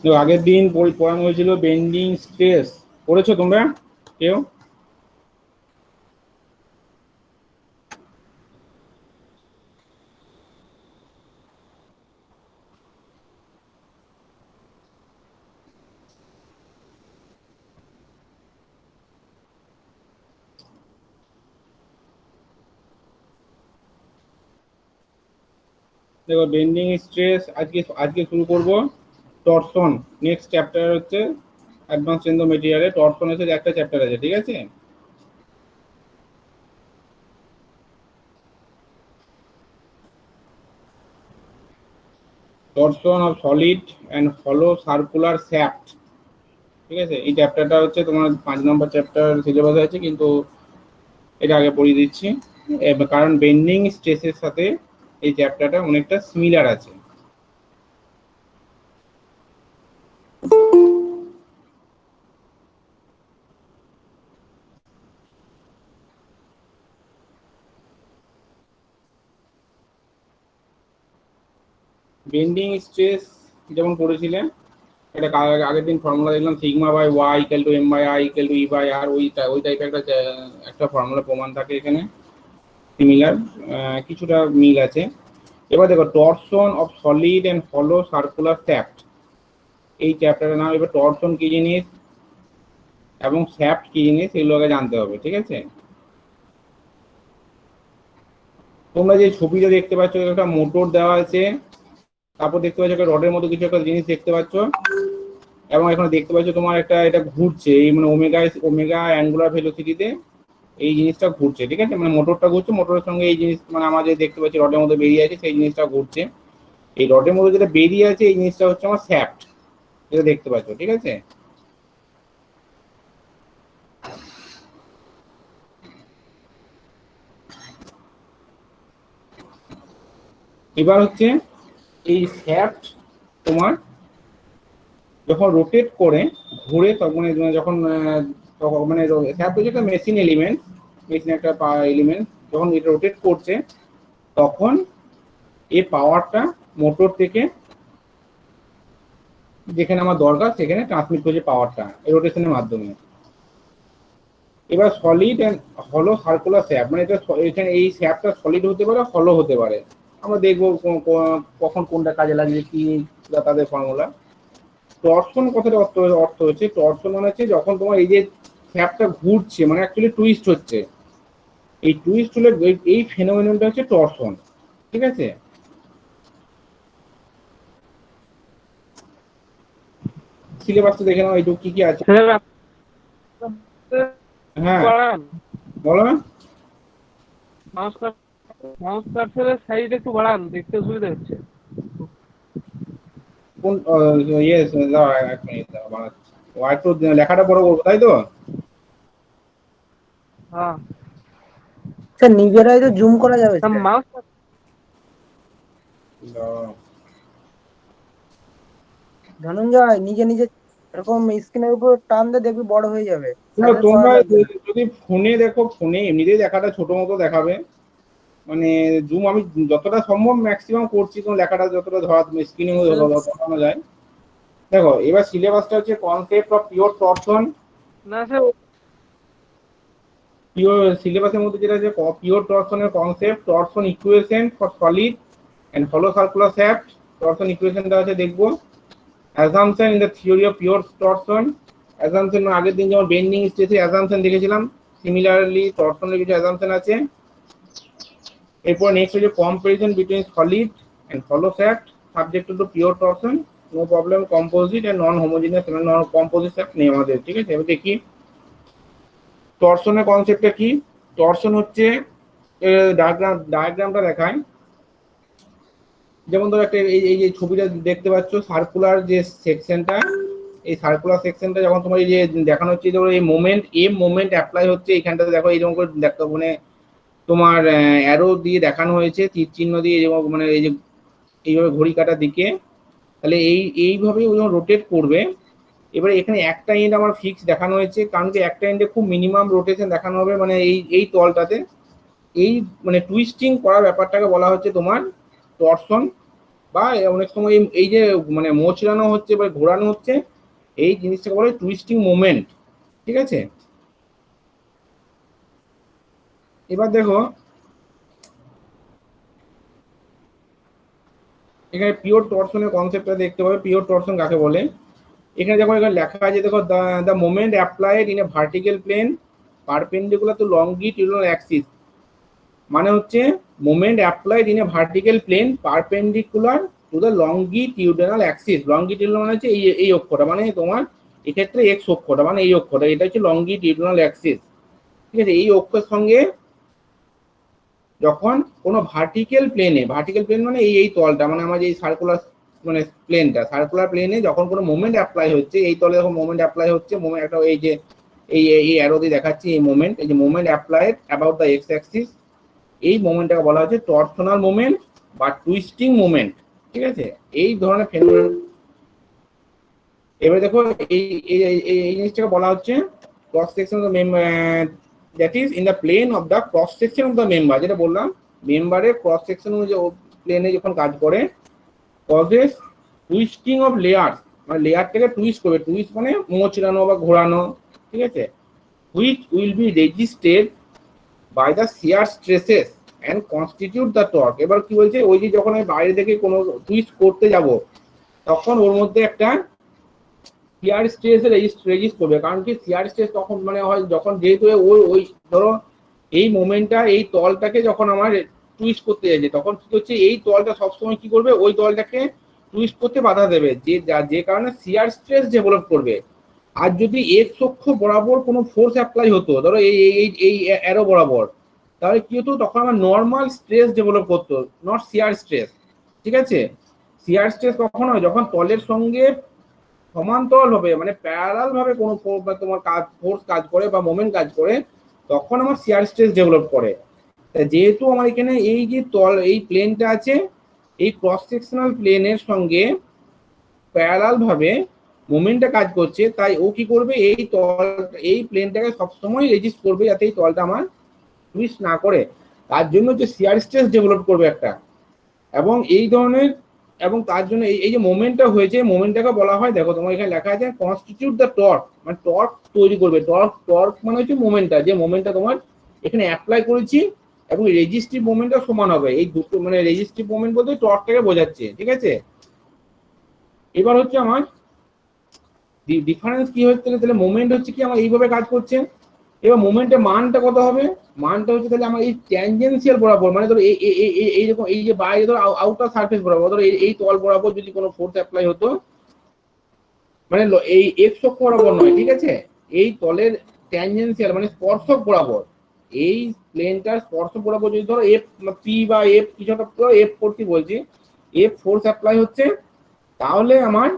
তো আগের দিন পড়ানো হয়েছিল বেন্ডিং স্ট্রেস, পড়েছো তোমরা কেউ? দেখো বেন্ডিং স্ট্রেস আজকে আজকে শুরু করব টরশন। নেক্সট চ্যাপ্টার হচ্ছে অ্যাডভান্স ইন দ্য মেটেরিয়ালে টরশন এর একটা চ্যাপ্টার আছে, ঠিক আছে? টরশন অফ সলিড অ্যান্ড হলো সার্কুলার শ্যাফট, ঠিক আছে? এই চ্যাপ্টারটা হচ্ছে তোমার 5 নম্বর চ্যাপ্টার সিলেবাসে আছে, কিন্তু এটা আগে পড়িয়ে দিচ্ছি কারণ বেন্ডিং স্ট্রেসের সাথে এই চ্যাপ্টারটা অনেকটা সিমিলার আছে। বেন্ডিং স্ট্রেস যেমন পড়েছিলেন, এটা আগের দিন ফর্মুলা দেখলাম sigma by Y equal to M by I equal to E by R, ওই টাইপের একটা ফর্মুলা প্রমাণ থাকে এখানে, সিমিলার, কিছুটা মিল আছে। এবার দেখো টরশন অফ সলিড অ্যান্ড হলো সার্কুলার শ্যাফট, এই চ্যাপ্টারের নাম। এবার টরশন কি জিনিস এবং শ্যাফট কি জিনিস এগুলোকে জানতে হবে, ঠিক আছে? তোমরা যে ছবিটা দেখতে পাচ্ছ একটা মোটর দেওয়া আছে, তারপর দেখতে পাচ্ছ একটা রডের মতো কিছু একটা জিনিস দেখতে পাচ্ছ, এবং এখানে দেখতে পাচ্ছ তোমার একটা এটা ঘুরছে, এই মানে ওমেগা অ্যাঙ্গুলার ভেলোসিটিতে এই জিনিসটা ঘুরছে, ঠিক আছে? মানে মোটরটা ঘুরছে, মোটরের সঙ্গে এই জিনিস মানে আমাদের দেখতে পাচ্ছি রডের মধ্যে বেরিয়ে আছে, সেই জিনিসটা ঘুরছে। এই রডের মধ্যে যেটা বেরিয়ে আছে এই জিনিসটা হচ্ছে আমার শ্যাফট, যেটা দেখতে পাচ্ছ, ঠিক আছে? এবার হচ্ছে এই শ্যাফট তোমার যখন রোটেট করে ঘুরে তখন যখন মানে শ্যাফট হচ্ছে একটা মেশিন এলিমেন্ট, মেশিন একটা এলিমেন্ট, যখন এটা রোটেট করছে তখন এই পাওয়ারটা মোটর থেকে যেখানে আমার দরকার সেখানে ট্রান্সমিট করছে পাওয়ারটা এই রোটেশনের মাধ্যমে। এবার সলিড অ্যান্ড হলো সার্কুলার শ্যাফট, মানে এটা এখানে এই শ্যাফটটা সলিড হতে পারে, হলো হতে পারে। আমরা দেখবো কখন কোনটা কাজে লাগছে, কি তাদের ফর্মুলা। টর্সন কথাটা অর্থ হচ্ছে, টর্সন মানে হচ্ছে যখন তোমার এই যে শ্যাফটটা ঘুরছে, মানে অ্যাকচুয়ালি টুইস্ট হচ্ছে, এই টুইস্ট হলে এই ফেনোমেননটা হচ্ছে টর্সন, ঠিক আছে? সিলেবাসটা দেখে নাও এইটুকু কি কি আছে। হ্যাঁ বলো না, মাউস কার্সরের সাইজ একটু বাড়ান, দেখতে অসুবিধা হচ্ছে। কোন ইয়েস দাও, এক মিনিট দাও, বানাচ্ছি। ও একটু লেখাটা বড় করবো, তাই তো? হ্যাঁ স্যার নিজেরাই তো জুম করা যাবে স্যার। মাউস ধনঞ্জয় নিজে নিজে এরকম স্ক্রিনের উপর টান দিয়ে দেখবি বড় হয়ে যাবে, তোমরা যদি ফোনে দেখো, ফোনে এমনিতেই দেখাটা ছোট মতো দেখাবে, মানে জুম আমি যতটা সম্ভব ম্যাক্সিমাম করছি, কোন লেখাটা যতটা ধরা স্ক্রিনে ধরানো যায়। দেখো এবার সিলেবাসটা হচ্ছে কনসেপ্ট অফ পিওর টরশন। না স্যার, পিওর সিলেবাসের মধ্যে যেটা আছে পিওর টরশনের concept, torsion equation for solid and hollow circular shaft, torsion ইকুয়েশনটা আছে দেখবো। Assumption in the theory of pure torsion, assumption আগের দিন যেমন বেন্ডিং স্ট্রেসে অ্যাজাম্পশন দেখেছিলাম, সিমিলারলি টরশনের কিছু অ্যাজাম্পশন আছে। এরপর নেক্সট হচ্ছে comparison between solid and hollow shaft subject to pure torsion, no problem, composite and non homogeneous non composite shaft নেই আমাদের, ঠিক আছে? এবার দেখি টরশনের কনসেপ্টটা কি। টরশন হচ্ছে ডায়াগ্রামটা দেখায়, যেমন ধরো একটা এই যে ছবিটা দেখতে পাচ্ছ সার্কুলার যে সেকশনটা, এই সার্কুলার সেকশনটা যখন তোমার এই যে দেখানো হচ্ছে, ধরো এই মোমেন্ট এম মোমেন্ট অ্যাপ্লাই হচ্ছে এইখানটাতে, দেখো এইরকম করে দেখতে মানে তোমার অ্যারো দিয়ে দেখানো হয়েছে, তীর চিহ্ন দিয়ে যেমন মানে এই যে এইভাবে ঘড়ি কাটার দিকে, তাহলে এইভাবে যখন রোটেট করবে। এবারে এখানে একটা এন্ড আমার ফিক্স দেখানো হয়েছে, কারণ কি একটা এন্ডে খুব মিনিমাম রোটেশন দেখানো হবে, মানে এই তলটাতে এই মানে টুইস্টিং করার ব্যাপারটাকে বলা হচ্ছে তোমার টরশন বা অনেক সময় এই যে মানে মোচড়ানো হচ্ছে বা ঘোরানো হচ্ছে, এই জিনিসটাকে বলে টুইস্টিং মোমেন্ট। ঠিক আছে, এবার দেখো এখানে পিওর টর্শনের কনসেপ্টটা দেখতে পাবে। পিওর টর্শন কাকে বলে, এখানে যখন এখানে লেখা আছে দেখো, the moment applied in a vertical plane perpendicular to longitudinal axis, মানে হচ্ছে moment applied in a vertical plane perpendicular to the longitudinal axis. Longitudinal মানে হচ্ছে এই অক্ষরটা, মানে তোমার এক্ষেত্রে এক্স অক্ষরটা, মানে এই অক্ষরটা, এটা হচ্ছে লংগিটিউডিনাল অ্যাক্সিস। ঠিক আছে, এই অক্ষের সঙ্গে যখন কোনো ভার্টিক্যাল প্লেনে, ভার্টিক্যাল প্লেন মানে এই তলটা, মানে আমার এই সার্কুলার মানে প্লেনটা, সার্কুলার প্লেনে যখন কোনো মোমেন্ট অ্যাপ্লাই হচ্ছে, এই তলে যখন মোমেন্ট অ্যাপ্লাই হচ্ছে, মোমেন্ট একটা এই যে এই অ্যারো দিয়ে দেখাচ্ছি এই মোমেন্ট, এই যে moment applied about the x Axis, এই মোমেন্টটাকে বলা হচ্ছে টর্সনাল মোমেন্ট বা টুইস্টিং মোমেন্ট। ঠিক আছে, এই ধরনের ফেনোমেনন। এবারে দেখো এই এই জিনিসটাকে বলা হচ্ছে cross section of the that is in the plane of the cross section of the member, যেটা বললাম মেম্বারের ক্রস সেকশন অনুযায়ী প্লেনে যখন কাজ করে, কজেস টুইস্টিং অফ লেয়ার, মানে লেয়ারটাকে টুইস্ট করবে, টুইস্ট মানে মোচড়ানো বা ঘোরানো। ঠিক আছে, which will be resisted by the shear stresses and constitute the torque. এবার কি বলছে, ওই যে যখন আমি বাইরে থেকে কোনো টুইস্ট করতে যাব, তখন ওর মধ্যে একটা শিয়ার স্ট্রেস রেজিস্ট করবে। কারণ কি শিয়ার স্ট্রেস তখন মানে হয় যখন, যেহেতু ওই ধরো এই মোমেন্টটা এই তলটাকে যখন আমার টুইস্ট করতে যাচ্ছে, তখন কি হচ্ছে এই তলটা সবসময় কি করবে, ওই তলটাকে টুইস্ট করতে বাধা দেবে, যে কারণে শিয়ার স্ট্রেস ডেভেলপ করবে। আর যদি এক্স অক্ষ বরাবর কোনো ফোর্স অ্যাপ্লাই হতো, ধরো এই অ্যারো বরাবর, তাহলে কি হতো, তখন আমার নর্মাল স্ট্রেস ডেভেলপ করতো, নট শিয়ার স্ট্রেস। ঠিক আছে, শিয়ার স্ট্রেস কখন হয়, যখন তলের সঙ্গে সমান্তরাল হবে, মানে প্যারালাল ভাবে কোনো তোমার কাজ ফোর্স কাজ করে বা মোমেন্ট কাজ করে, তখন আমার শিয়ার স্ট্রেস ডেভেলপ করে। যেহেতু আমার এখানে এই যে এই প্লেনটা আছে, এই ক্রস সেকশনাল প্লেনের সঙ্গে প্যারালাল ভাবে মোমেন্টটা কাজ করছে, তাই ও কি করবে, এই প্লেনটাকে সবসময় রেজিস্ট করবে যাতে এই তলটা আমার টুইস্ট না করে। তার জন্য যে শিয়ার স্ট্রেস ডেভেলপ করবে একটা, এবং এই ধরনের, এবং তার জন্য এই যে মোমেন্টটা হয়েছে, মোমেন্টটাকে বলা হয়, দেখো তোমার এখানে লেখা আছে কনস্টিটিউট দ্য টর্ক, মানে টর্ক তৈরি করবে। টর্ক মানে হচ্ছে মোমেন্টটা, যে মোমেন্টটা তোমার এখানে অ্যাপ্লাই করেছি এবং রেজিস্টিভ মোমেন্টটা সমান হবে। এই দুটো মানে রেজিস্টিভ মোমেন্ট বলতে টর্কটাকে বোঝাচ্ছে। ঠিক আছে, এবার হচ্ছে আমার ডিফারেন্স কি হচ্ছে, তাহলে মোমেন্ট হচ্ছে কি আমার এইভাবে কাজ করছে। এবার মোমেন্টের মানটা কত হবে, মানটা হচ্ছে তাহলে আমার এই ট্যানজেনশিয়াল বরাবর, মানে ধরো এইরকম এই যে বাইরে ধরো আউটার সারফেস বরাবর, ধরো এই তল বরাবর যদি কোনো ফোর্স অ্যাপ্লাই হতো, মানে এই এক্স অক্ষ বরাবর নয়, ঠিক আছে, এই তলের ট্যানজেনশিয়াল মানে স্পর্শক বরাবর, এই প্লেনটার স্পর্শক বরাবর যদি ধরো এফ পি বা এফ কিছু একটা এফ করতে বলছি, এফ ফোর্স অ্যাপ্লাই হচ্ছে, তাহলে আমার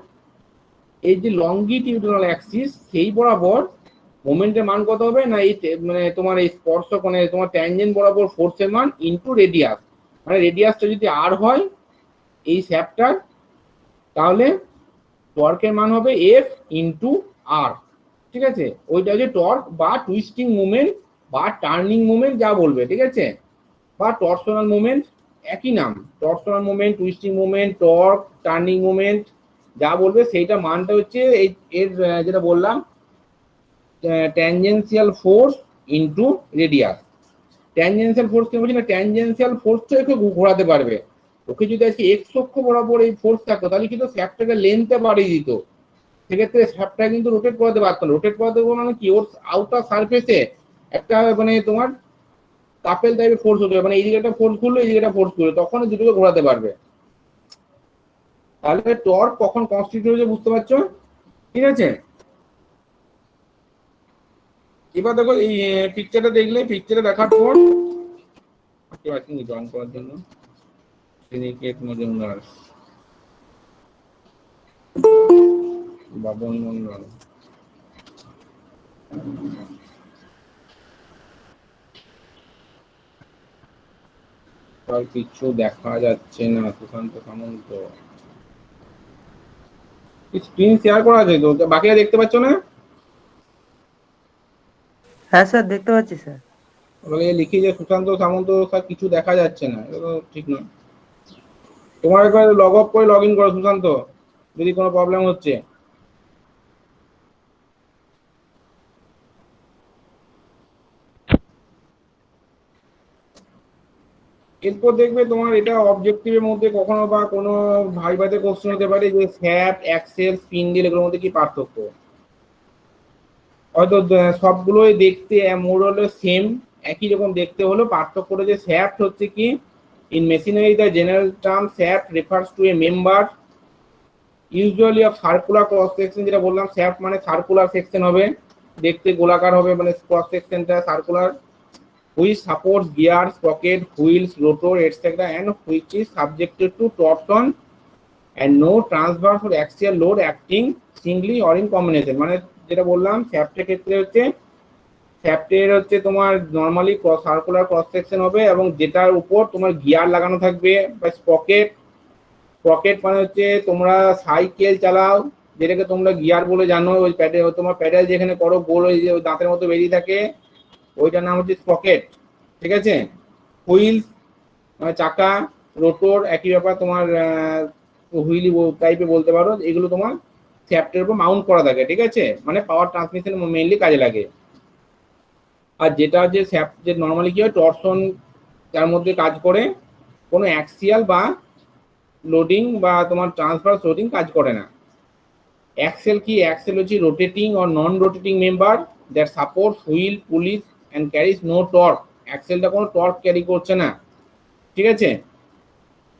এই যে লংগিটিউডিনাল অ্যাক্সিস সেই বরাবর মোমেন্টের মান কত হবে না, এই মানে তোমার এই স্পর্শক মানে তোমার ট্যানজেন্ট বরাবর ফোর্সের মান ইনটু রেডিয়াস, মানে রেডিয়াসটা যদি আর হয় এই শ্যাফটার, তাহলে টর্কের মান হবে এফ ইনটু আর। ঠিক আছে, ওইটা হচ্ছে টর্ক বা টুইস্টিং মুভমেন্ট বা টার্নিং মুভমেন্ট যা বলবে। ঠিক আছে, বা টর্সনাল মুভমেন্ট, একই নাম, torsional movement, twisting movement, torque, turning movement যা বলবে, সেইটা মানটা হচ্ছে এই এর যেটা বললাম tangential force into radius. Tangential force কি বলছি না, ট্যানজেনশিয়াল ফোর্সটা একটু ঘোরাতে পারবে। ওকে যদি আজকে এক্স অক্ষ বরাবর এই ফোর্স থাকতো, তাহলে কিন্তু শ্যাফটটাকে লেন্থটা বাড়িয়ে দিত, সেক্ষেত্রে শ্যাফটটা কিন্তু রোটেট করাতে পারতো না। রোটেট করাতে মানে কি, ওর আউটার সারফেসে একটা মানে তোমার কাপেল টাইপের ফোর্স হতে হবে, মানে এইদিকে একটা ফোর্স করলো, এইদিকে একটা ফোর্স করলো, তখন দুটোকে ঘোরাতে পারবে। তাহলে টর্ক কখন কনস্টিটিউট হয়েছে বুঝতে পারছো। ঠিক আছে, এবার দেখো এই পিকচারটা দেখলে, পিকচারটা দেখার পর জয়েন করার জন্য সিনিকেট মজুমদার, বাবন মন্ডল, আর কিছু দেখা যাচ্ছে না। সুশান্ত সামন্ত স্ক্রিন শেয়ার করা আছে তো, বাকিরা দেখতে পাচ্ছ না? হ্যাঁ স্যার, দেখতে পাচ্ছি স্যার। লিখি যে সুশান্ত সামন্ত স্যার কিছু দেখা যাচ্ছে না, এটা তো ঠিক নয়। তোমার একবার লগ আউট করে লগ ইন করো সুশান্ত, যদি কোনো প্রবলেম হচ্ছে। এরপর দেখবে তোমার এটা অবজেক্টিভের মধ্যে কখনো বা কোনো ভাইভাতে কোশ্চেন হতে পারে যে স্যাপ, এক্সেল, স্পিন্ডেল এগুলোর মধ্যে কি পার্থক্য। হয়তো সবগুলোই দেখতে মোরলে সেম, একই রকম দেখতে হলো, পার্থক্য যে স্যাপ হচ্ছে কি in machinery the general term sap refers to a member usually of circular cross section, যেটা বললাম স্যাপ মানে সার্কুলার সেকশন হবে, দেখতে গোলাকার হবে, মানে ক্রস সেকশনটা circular, which supports gears, sprocket, wheels, rotor, etc. and which is subjected to torsion and no transverse or axial load acting singly or in combination। মানে যেটা বললাম শ্যাফটের ক্ষেত্রে হচ্ছে শ্যাফটের হচ্ছে তোমার নরমালি সার্কুলার ক্রস সেকশন হবে এবং যেটার উপর তোমার গিয়ার লাগানো থাকবে বা স্প্রকেট। স্প্রকেট মানে হচ্ছে তোমরা সাইকেল চালাও যেটাকে তোমরা গিয়ার বলে জানো, ওই প্যাডেল তোমার প্যাডেল যেখানে করো গোল ওই যে দাঁতের মতো বেরিয়ে থাকে ওইটার নাম হচ্ছে স্প্রকেট, ঠিক আছে। হুইলস মানে চাকা, রোটর একই ব্যাপার, তোমার হুইলি টাইপে বলতে পারো, এগুলো তোমার শ্যাফটের উপর মাউন্ট করা থাকে, ঠিক আছে, মানে পাওয়ার ট্রান্সমিশন মেইনলি কাজে লাগে। আর যেটা হচ্ছে শ্যাফট যে নর্মালি কি হয় টর্সন তার মধ্যে কাজ করে, কোনো অ্যাক্সিয়াল বা লোডিং বা তোমার ট্রান্সফার লোডিং কাজ করে না। অ্যাক্সেল কি, অ্যাক্সেল হচ্ছে rotating or non rotating member that supports wheel pulleys and carries no torque. অ্যাক্সেলটা কোনো টর্ক ক্যারি করছে না, ঠিক আছে।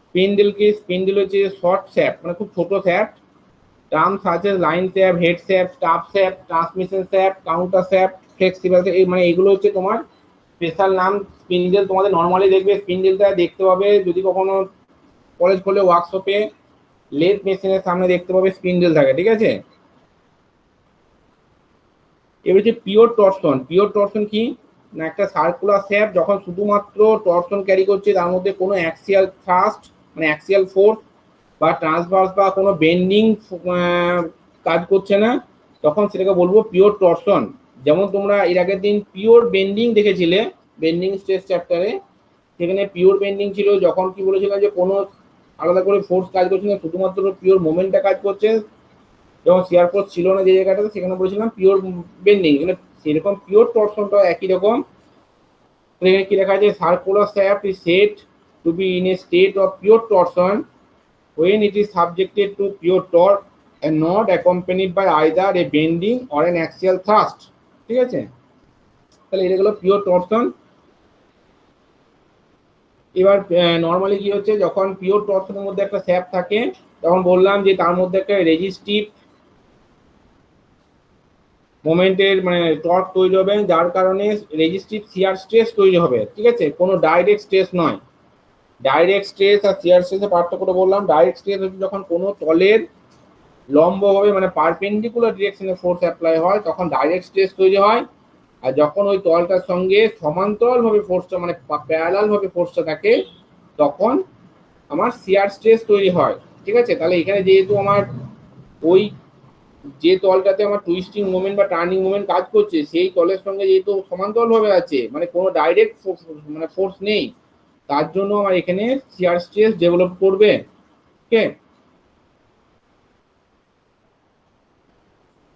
স্পিন্ডেল কি, স্পিন্ডেল হচ্ছে শর্ট শ্যাফট মানে খুব ছোট shaft, term such as line shaft, head shaft, staff shaft, transmission shaft, counter shaft, flexible, এই মানে এগুলো হচ্ছে তোমার স্পেশাল নাম। স্পিন্ডেল তোমাদের নর্মালি দেখবে স্পিন্ডেলটা দেখতে পাবে যদি কখনো কলেজ করলে ওয়ার্কশপে লেথ মেশিনের সামনে দেখতে পাবে স্পিন্ডেল থাকে, ঠিক আছে। এবার হচ্ছে পিওর টর্সন। পিওর টর্সন কি না, একটা সার্কুলার শ্যাফট যখন শুধুমাত্র টর্সন ক্যারি করছে, তার মধ্যে কোনো অ্যাক্সিয়াল থ্রাস্ট মানে অ্যাক্সিয়াল ফোর্স বা ট্রান্সভার্স বা কোনো বেন্ডিং কাজ করছে না, তখন সেটাকে বলবো পিওর টর্সন। যেমন তোমরা এর আগের দিন পিওর বেন্ডিং দেখেছিলে বেন্ডিং স্ট্রেস চ্যাপ্টারে, সেখানে পিওর বেন্ডিং ছিল যখন কি বলেছিলাম যে কোনো আলাদা করে ফোর্স কাজ করছে না, শুধুমাত্র পিওর মোমেন্টটা কাজ করছে, যখন শিয়ার ফোর্স ছিল না যে জায়গাটাতে সেখানে বলেছিলাম পিওর বেন্ডিং। এখানে সেরকম পিওর টর্সনটা একই রকম। এখানে কি লেখা আছে, circular shaft is said to be in a state of pure টর্সন when it is subjected to pure torque and not accompanied by either a bending or an axial thrust, ঠিক আছে। তাহলে এটা হলো পিওর টর্সন। এবার নর্মালি কি হচ্ছে যখন pure টর্সনের মধ্যে একটা শ্যাফট থাকে তখন বললাম যে তার মধ্যে একটা রেজিস্টিভ মোমেন্টের মানে টর্ক তৈরি হবে, যার কারণে রেজিস্টিভ শিয়ার স্ট্রেস তৈরি হবে, ঠিক আছে, কোনো ডাইরেক্ট স্ট্রেস নয়। ডাইরেক্ট স্ট্রেস আর শিয়ার স্ট্রেসের পার্থক্যটা বললাম। ডাইরেক্ট স্ট্রেস হচ্ছে যখন কোনো তলের লম্বভাবে মানে পারপেন্ডিকুলার ডিরেকশনে ফোর্স অ্যাপ্লাই হয় তখন ডাইরেক্ট স্ট্রেস তৈরি হয়, আর যখন ওই তলটার সঙ্গে সমান্তরালভাবে ফোর্সটা মানে প্যারালাল ভাবে ফোর্সটা থাকে তখন আমার শিয়ার স্ট্রেস তৈরি হয়, ঠিক আছে। তাহলে এখানে যেহেতু আমার ওই যে তলটাতে আমার টুইস্টিং মোমেন্ট বা টার্নিং মোমেন্ট কাজ করছে সেই তলের সঙ্গে যেহেতু সমান্তরালভাবে আছে মানে কোনো ডাইরেক্ট মানে ফোর্স নেই, তার জন্য আমার এখানে শিয়ার স্ট্রেস ডেভেলপ করবে, ওকে।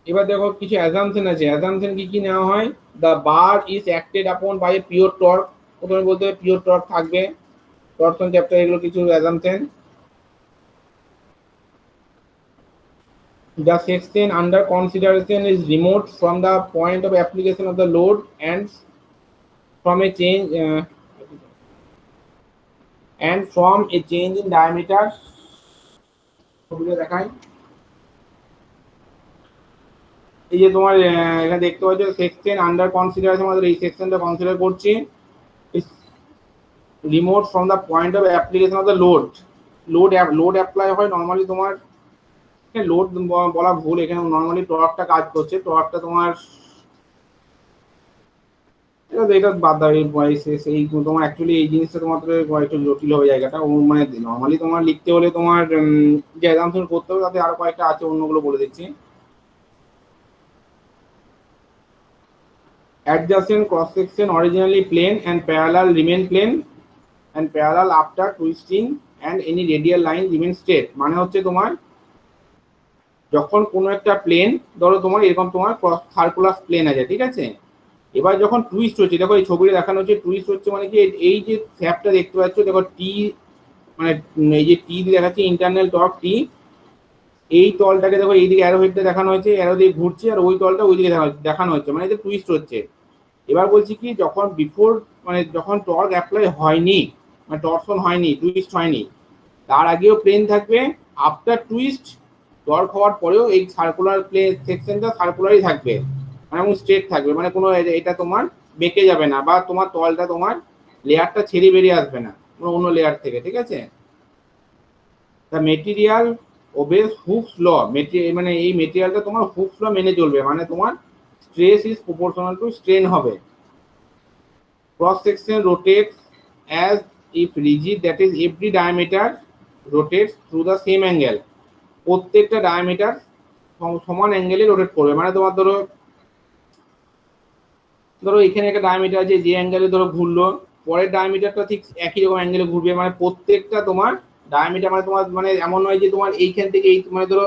এবার দেখো কিছু অ্যাজাম্পশন আছে। অ্যাজাম্পশন কি কি নেওয়া হয়, দ্য বার ইজ অ্যাক্টেড আপন বাই এ পিওর টর্ক, প্রথমে বলতে হবে পিওর টর্ক থাকবে, টর্সন চ্যাপ্টার, এগুলো কিছু assumption. The section under consideration is remote from the point of application of the load and from a change in diameter। দেখায় এই যে তোমার এখানে দেখতে পাচ্ছ সেকশন আন্ডার কনসিডারেশন, আমাদের এই সেকশনটা কনসিডার করছি remote from the point of application of the load. Load apply হয় নর্মালি তোমার, লোড বলা ভুল, এখানে নর্মালি টর্কটা কাজ করছে, টর্কটা তোমার এটা বাদ দাও, এই তোমার অ্যাকচুয়ালি এই জিনিসটা তোমার একটু জটিল হবে জায়গাটা, মানে নর্মালি তোমার লিখতে হলে তোমার যে অ্যাজাম্পশন করতে হবে তাতে আরো কয়েকটা আছে, অন্যগুলো বলে দিচ্ছি। Adjacent cross section originally plane and parallel remain plane and parallel after twisting and any radial line remain straight. মানে হচ্ছে তোমার যখন কোনো একটা প্লেন ধরো তোমার এরকম তোমার সার্কুলার প্লেন আছে, ঠিক আছে, এবার যখন টুইস্ট হচ্ছে, দেখো এই ছবিটা দেখানো হচ্ছে টুইস্ট হচ্ছে মানে কি, এই যে স্যাপটা দেখতে পাচ্ছ দেখো টি, মানে এই যে টি দিয়ে দেখাচ্ছে ইন্টারনাল টর্ক টি, এই তলটাকে দেখো এইদিকে অ্যারো হেডটা দেখানো হয়েছে, অ্যারো দিয়ে ঘুরছে, আর ওই তলটা ওইদিকে দেখানো হচ্ছে, মানে এটা টুইস্ট হচ্ছে। এবার বলছি কি যখন বিফোর মানে যখন টর্ক অ্যাপ্লাই হয়নি, মানে টর্সন হয়নি, টুইস্ট হয়নি, তার আগেও প্লেন থাকবে, আফটার টুইস্ট টর্ক হওয়ার পরেও এই সার্কুলার প্লেন সেকশনটা সার্কুলারই থাকবে, মানে এবং স্ট্রেট থাকবে, মানে কোনো এটা তোমার বেঁকে যাবে না, বা তোমার তলটা তোমার লেয়ারটা ছেড়ে বেরিয়ে আসবে না অন্য লেয়ার থেকে, ঠিক আছে। দ্য মেটেরিয়াল ওবেস হুকস ল, মানে এই মেটেরিয়ালটা তোমার হুকস ল মেনে চলবে, মানে তোমার stress is proportional to strain হবে। Cross section rotates as if rigid, that is every diameter rotates through the same angle, প্রত্যেকটা ডায়ামিটার সমান অ্যাঙ্গেলে রোটেট করবে, মানে তোমার ধরো এখানে একটা ডায়ামিটার আছে, যে অ্যাঙ্গেলে ধরো ঘুরলো, পরের ডায়ামিটারটা ঠিক একই রকম অ্যাঙ্গেলে ঘুরবে, মানে প্রত্যেকটা তোমার ডায়ামিটার মানে তোমার মানে এমন নয় যে তোমার এইখান থেকে এই মানে ধরো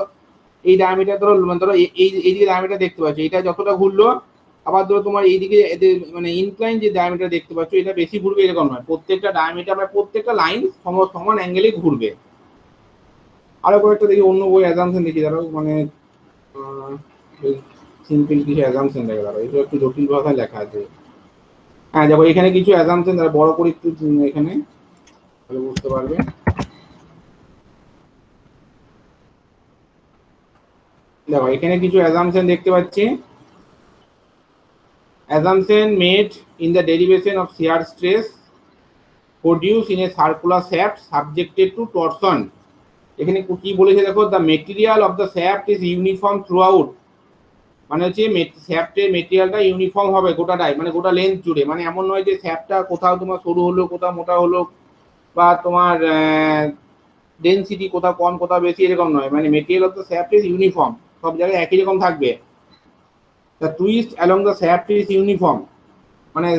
এই ডায়ামিটার ধরো মানে ধরো এইদিকে ডায়ামিটার দেখতে পাচ্ছ, এটা যতটা ঘুরলো, আবার ধরো তোমার এইদিকে মানে ইনক্লাইন যে ডায়ামিটার দেখতে পাচ্ছ এটা বেশি ঘুরবে এরকম নয়, প্রত্যেকটা ডায়ামিটার মানে প্রত্যেকটা লাইন সমান অ্যাঙ্গেলে ঘুরবে। আরো কয়েকটা দেখি অন্য বই অ্যাজাম্পশন দেখি, ধরো মানে সিম্পল কিছু অ্যাজাম্পশন দেখে, ধরো এটা একটু জটিল ভাষায় লেখা আছে। হ্যাঁ দেখো এখানে কিছু অ্যাজাম্পশন বড় করে একটু এখানে তাহলে বুঝতে পারবে। দেখো এখানে কিছু অ্যাজাম্পশন দেখতে পাচ্ছি। Assumption made in the derivation of shear stress produced in a circular shaft subjected to torsion. এখানে কি বলেছে দেখো, the material of the shaft is uniform throughout, মানে হচ্ছে শ্যাফটের মেটেরিয়ালটা ইউনিফর্ম হবে গোটাটাই, মানে গোটা লেন্থ জুড়ে, মানে এমন নয় যে শ্যাফটটা কোথাও তোমার সরু হলো কোথাও মোটা হলো, বা তোমার ডেনসিটি কোথাও কম কোথাও বেশি এরকম নয়, মানে material of the shaft is uniform, সব জায়গায় একই রকম থাকবে। The twist along the shaft is uniform, মানে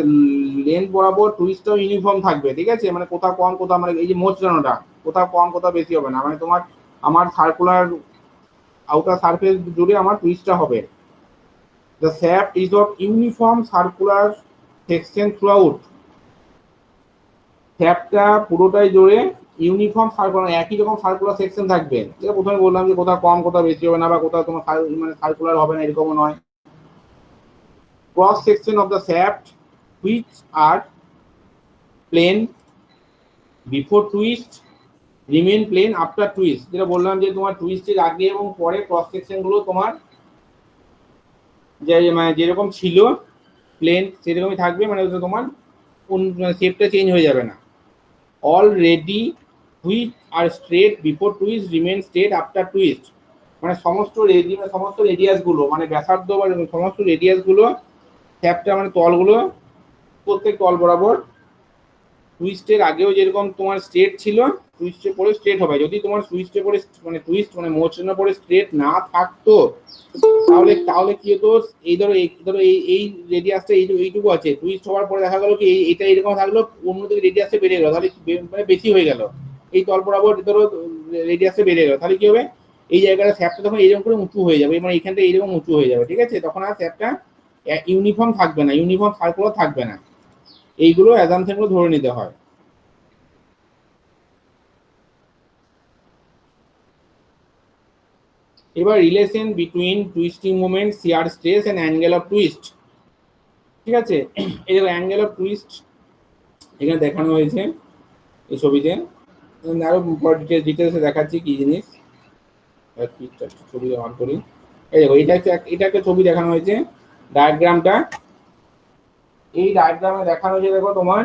লেন্থ বরাবর টুইস্টটাও ইউনিফর্ম থাকবে, ঠিক আছে, মানে কোথাও কম কোথাও মানে এই যে মোচড়ানোটা কোথাও কম কোথাও বেশি হবে না, মানে তোমার আমার সার্কুলার আউটার সারফেস জুড়ে আমার টুইস্টটা হবে। The shaft is of uniform circular section throughout. শ্যাফটটা পুরোটাই জুড়ে ইউনিফর্ম সার্কুলার একই রকম সার্কুলার সেকশন থাকবে, যেটা প্রথমে বললাম যে কোথাও কম কোথাও বেশি হবে না, বা কোথাও তোমার মানে সার্কুলার হবে না এরকমও নয়। Cross section of the shaft which are plane before twist remain plane after twist, যেটা বললাম যে তোমার টুইস্টের আগে এবং পরে ক্রস সেকশন গুলো তোমার যে মানে যেরকম ছিল প্লেন সেরকমই থাকবে, মানে তোমার শেপটা চেঞ্জ হয়ে যাবে না। Already which are straight before twist remain straight after twist, মানে সমস্ত রেডিয়াস গুলো মানে ব্যাসার্ধ বা সমস্ত রেডিয়াস গুলো শ্যাফটটা মানে তলগুলো প্রত্যেক তল বরাবর টুইস্টের আগেও যেরকম তোমার স্ট্রেট ছিল টুইস্টে পরে স্ট্রেট হবে। যদি তোমার টুইস্টে পরে মানে টুইস্ট মানে মোচড়ানো পরে স্ট্রেট না থাকতো তাহলে কি হতো, এই ধরো এই রেডিয়াসটা এইটুকু আছে, টুইস্ট হওয়ার পরে দেখা গেল কি এটা এরকম থাকলো, অন্যদিকে রেডিয়াসটা বেড়ে গেল, তাহলে মানে বেশি হয়ে গেল, এই তল বরাবর ধরো রেডিয়াসটা বেড়ে গেল, তাহলে কি হবে এই জায়গাটা শ্যাফটটা তখন এইরকম করে উঁচু হয়ে যাবে, মানে এখানটা এইরকম উঁচু হয়ে যাবে, ঠিক আছে, তখন আর শ্যাফটটা ইউনিফর্ম থাকবে না, ইউনিফর্ম সার্কুলার থাকবে না। এইগুলো অ্যাজাম্পশন গুলো ধরে নিতে হয়। এবার relation between twisting moment shear stress and angle of twist, ঠিক আছে, এই যে অ্যাঙ্গেল অফ টুইস্ট এখানে দেখানো হয়েছে এই ছবিতে, আরো ডিটেলসে দেখাচ্ছি কি জিনিস, ছবি অন করি। এই দেখো এটা একটা ছবি দেখানো হয়েছে, ডায়াগ্রামটা এই ডায়াগ্রামে দেখানো হয়েছে, দেখো তোমার